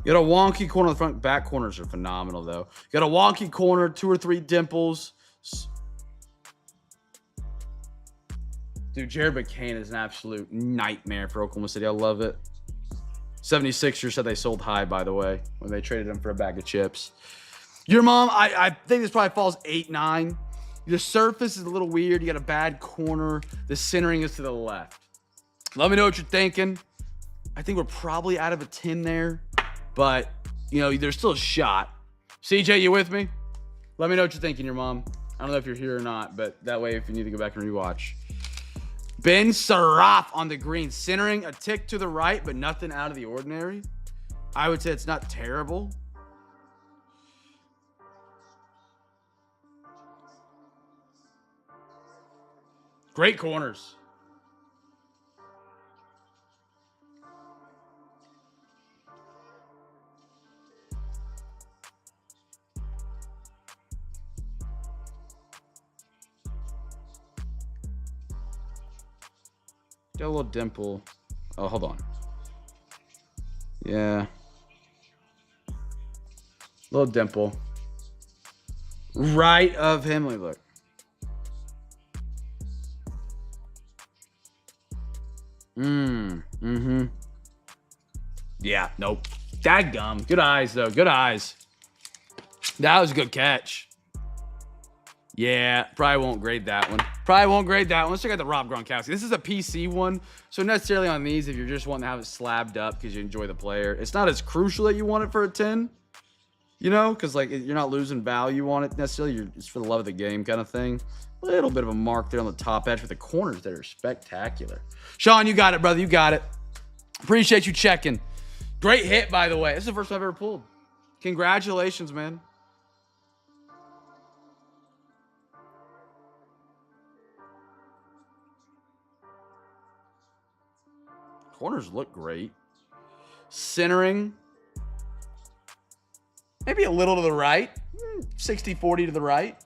[SPEAKER 2] You got a wonky corner on the front. Back corners are phenomenal, though. You got a wonky corner, 2 or 3 dimples. Dude, Jared McCain is an absolute nightmare for Oklahoma City. I love it. 76ers said they sold high, by the way, when they traded him for a bag of chips. Your mom, I think this probably falls 8-9. The surface is a little weird. You got a bad corner. The centering is to the left. Let me know what you're thinking. I think we're probably out of a 10 there, but, you know, there's still a shot. CJ, you with me? Let me know what you're thinking, your mom. I don't know if you're here or not, but that way if you need to go back and rewatch. Ben Saraf on the green, centering a tick to the right, but nothing out of the ordinary. I would say it's not terrible. Great corners. Got a little dimple. Oh, hold on. Yeah. Little dimple. Right of him. Let me look. Mm-hmm. Yeah, nope. Dadgum. Good eyes, though. Good eyes. That was a good catch. Yeah, probably won't grade that one. Let's check out the Rob Gronkowski. This is a PC one, so necessarily on these, if you're just wanting to have it slabbed up because you enjoy the player, it's not as crucial that you want it for a 10, you know, because like you're not losing value on it necessarily. It's for the love of the game kind of thing. A little bit of a mark there on the top edge with the corners that are spectacular. Sean, you got it, brother. You got it. Appreciate you checking. Great hit, by the way. This is the first time I've ever pulled. Congratulations, man. Corners look great. Centering. Maybe a little to the right. 60-40 to the right.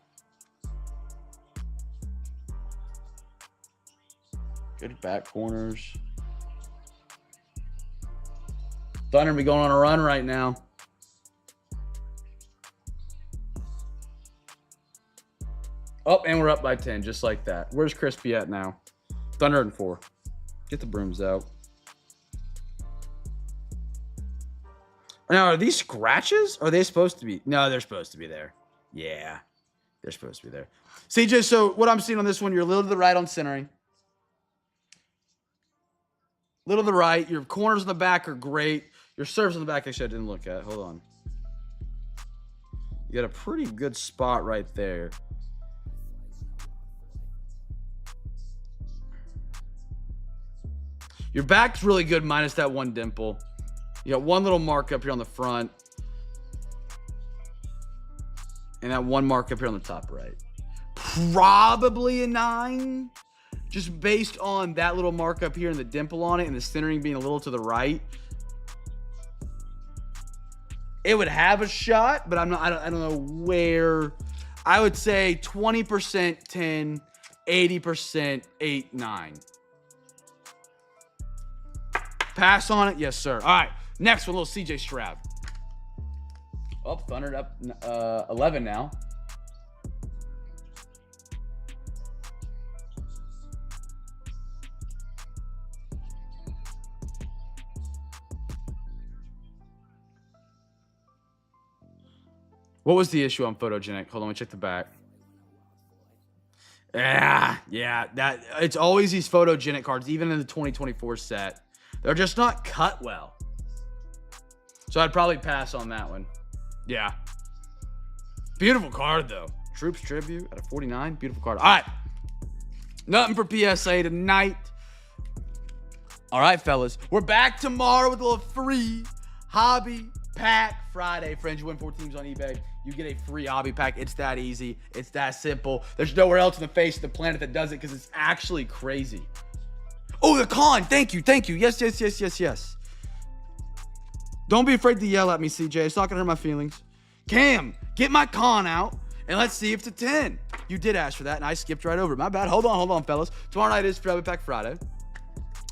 [SPEAKER 2] Good back corners. Thunder be going on a run right now. Oh, and we're up by 10, just like that. Where's Crispy at now? Thunder and 4. Get the brooms out. Now, are these scratches? Or are they supposed to be? No, they're supposed to be there. Yeah, they're supposed to be there. CJ, so what I'm seeing on this one, you're a little to the right on centering. Little to the right. Your corners in the back are great. Your serves in the back, actually, I didn't look at. Hold on. You got a pretty good spot right there. Your back's really good minus that one dimple. You got one little mark up here on the front. And that one mark up here on the top right. Probably a 9. Just based on that little mark up here and the dimple on it and the centering being a little to the right. It would have a shot, but I don't know where. I would say 20% 10, 80% 8, 9. Pass on it? Yes, sir. All right. Next one, little CJ Stroud.
[SPEAKER 1] Oh, Thunder up 11 now.
[SPEAKER 2] What was the issue on photogenic? Hold on, let me check the back. Yeah, that it's always these photogenic cards, even in the 2024 set. They're just not cut well. So I'd probably pass on that one. Yeah. Beautiful card, though. Troops Tribute at a 49. Beautiful card. All right. Nothing for PSA tonight. All right, fellas. We're back tomorrow with a little free hobby pack Friday. Friends, you win 4 teams on eBay. You get a free hobby pack. It's that easy. It's that simple. There's nowhere else on the face of the planet that does it because it's actually crazy. Oh, the con. Thank you. Thank you. Yes, yes, yes, yes, yes. Don't be afraid to yell at me, CJ. It's not going to hurt my feelings. Cam, get my con out, and let's see if it's a 10. You did ask for that, and I skipped right over it. My bad. Hold on, fellas. Tomorrow night is Free Hobby Pack Friday.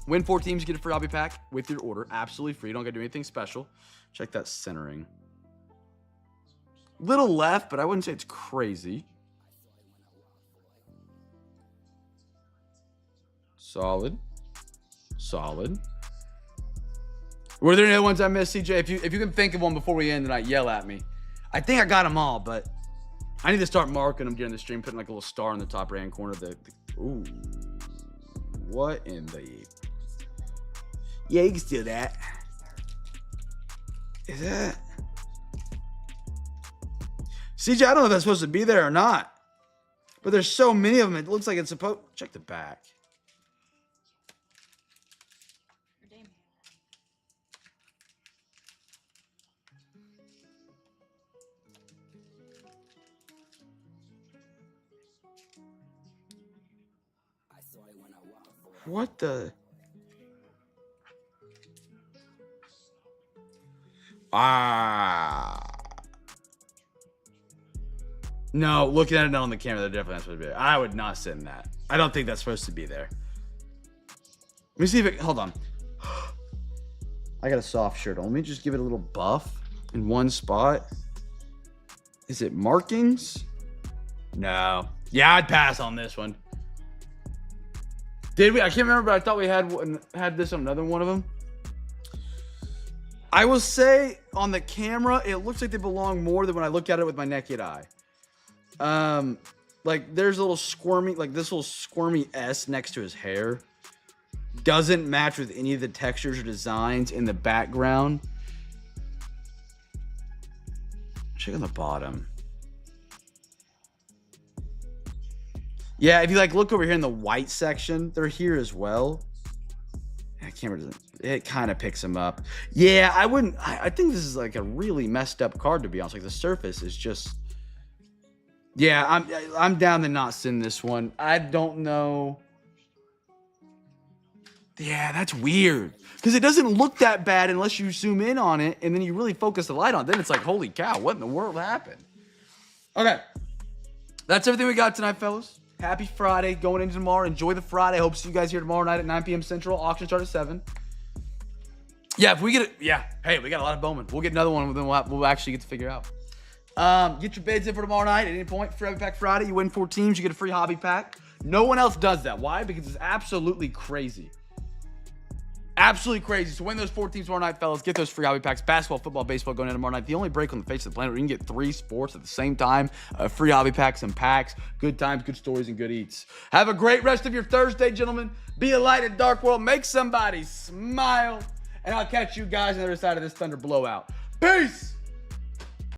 [SPEAKER 2] Win 4 teams, get a free hobby pack with your order. Absolutely free. You don't got to do anything special. Check that centering. Little left, but I wouldn't say it's crazy. Solid. Solid. Were there any other ones I missed, CJ? If you can think of one before we end tonight, yell at me. I think I got them all, but I need to start marking them during the stream, putting like a little star in the top right-hand corner. Ooh. What in the... Yeah, you can steal that. Is that... CJ, I don't know if that's supposed to be there or not. But there's so many of them, it looks like it's supposed... Check the back. What the... No, looking at it now on the camera, they're definitely not supposed to be there. I would not sit in that. I don't think that's supposed to be there. Let me see if it... Hold on. I got a soft shirt on. Let me just give it a little buff in one spot. Is it markings? No. Yeah, I'd pass on this one. Did we? I can't remember, but I thought we had this on another one of them. I will say on the camera, it looks like they belong more than when I look at it with my naked eye. Like there's a little squirmy, like this little squirmy S next to his hair. Doesn't match with any of the textures or designs in the background. Check on the bottom. Yeah, if you like look over here in the white section, they're here as well. Camera doesn't, it kind of picks them up. Yeah, I think this is like a really messed up card, to be honest. Like the surface is just, yeah, I'm down to not send this one. I don't know. Yeah, that's weird. Because it doesn't look that bad unless you zoom in on it and then you really focus the light on it. Then it's like, holy cow, what in the world happened? Okay. That's everything we got tonight, fellas. Happy Friday going into tomorrow. Enjoy the Friday. Hope to see you guys here tomorrow night at 9 p.m. Central. Auction starts at 7. Yeah, if we get it, yeah. Hey, we got a lot of Bowman. We'll get another one, then we'll actually get to figure out. Get your bids in for tomorrow night at any point. Free Hobby Pack Friday. You win 4 teams, you get a free hobby pack. No one else does that. Why? Because it's absolutely crazy. Absolutely crazy. So win those 4 teams tomorrow night, fellas. Get those free hobby packs. Basketball, football, baseball going in tomorrow night. The only break on the face of the planet where you can get 3 sports at the same time. Free hobby packs and packs. Good times, good stories, and good eats. Have a great rest of your Thursday, gentlemen. Be a light in a dark world. Make somebody smile. And I'll catch you guys on the other side of this Thunder blowout. Peace!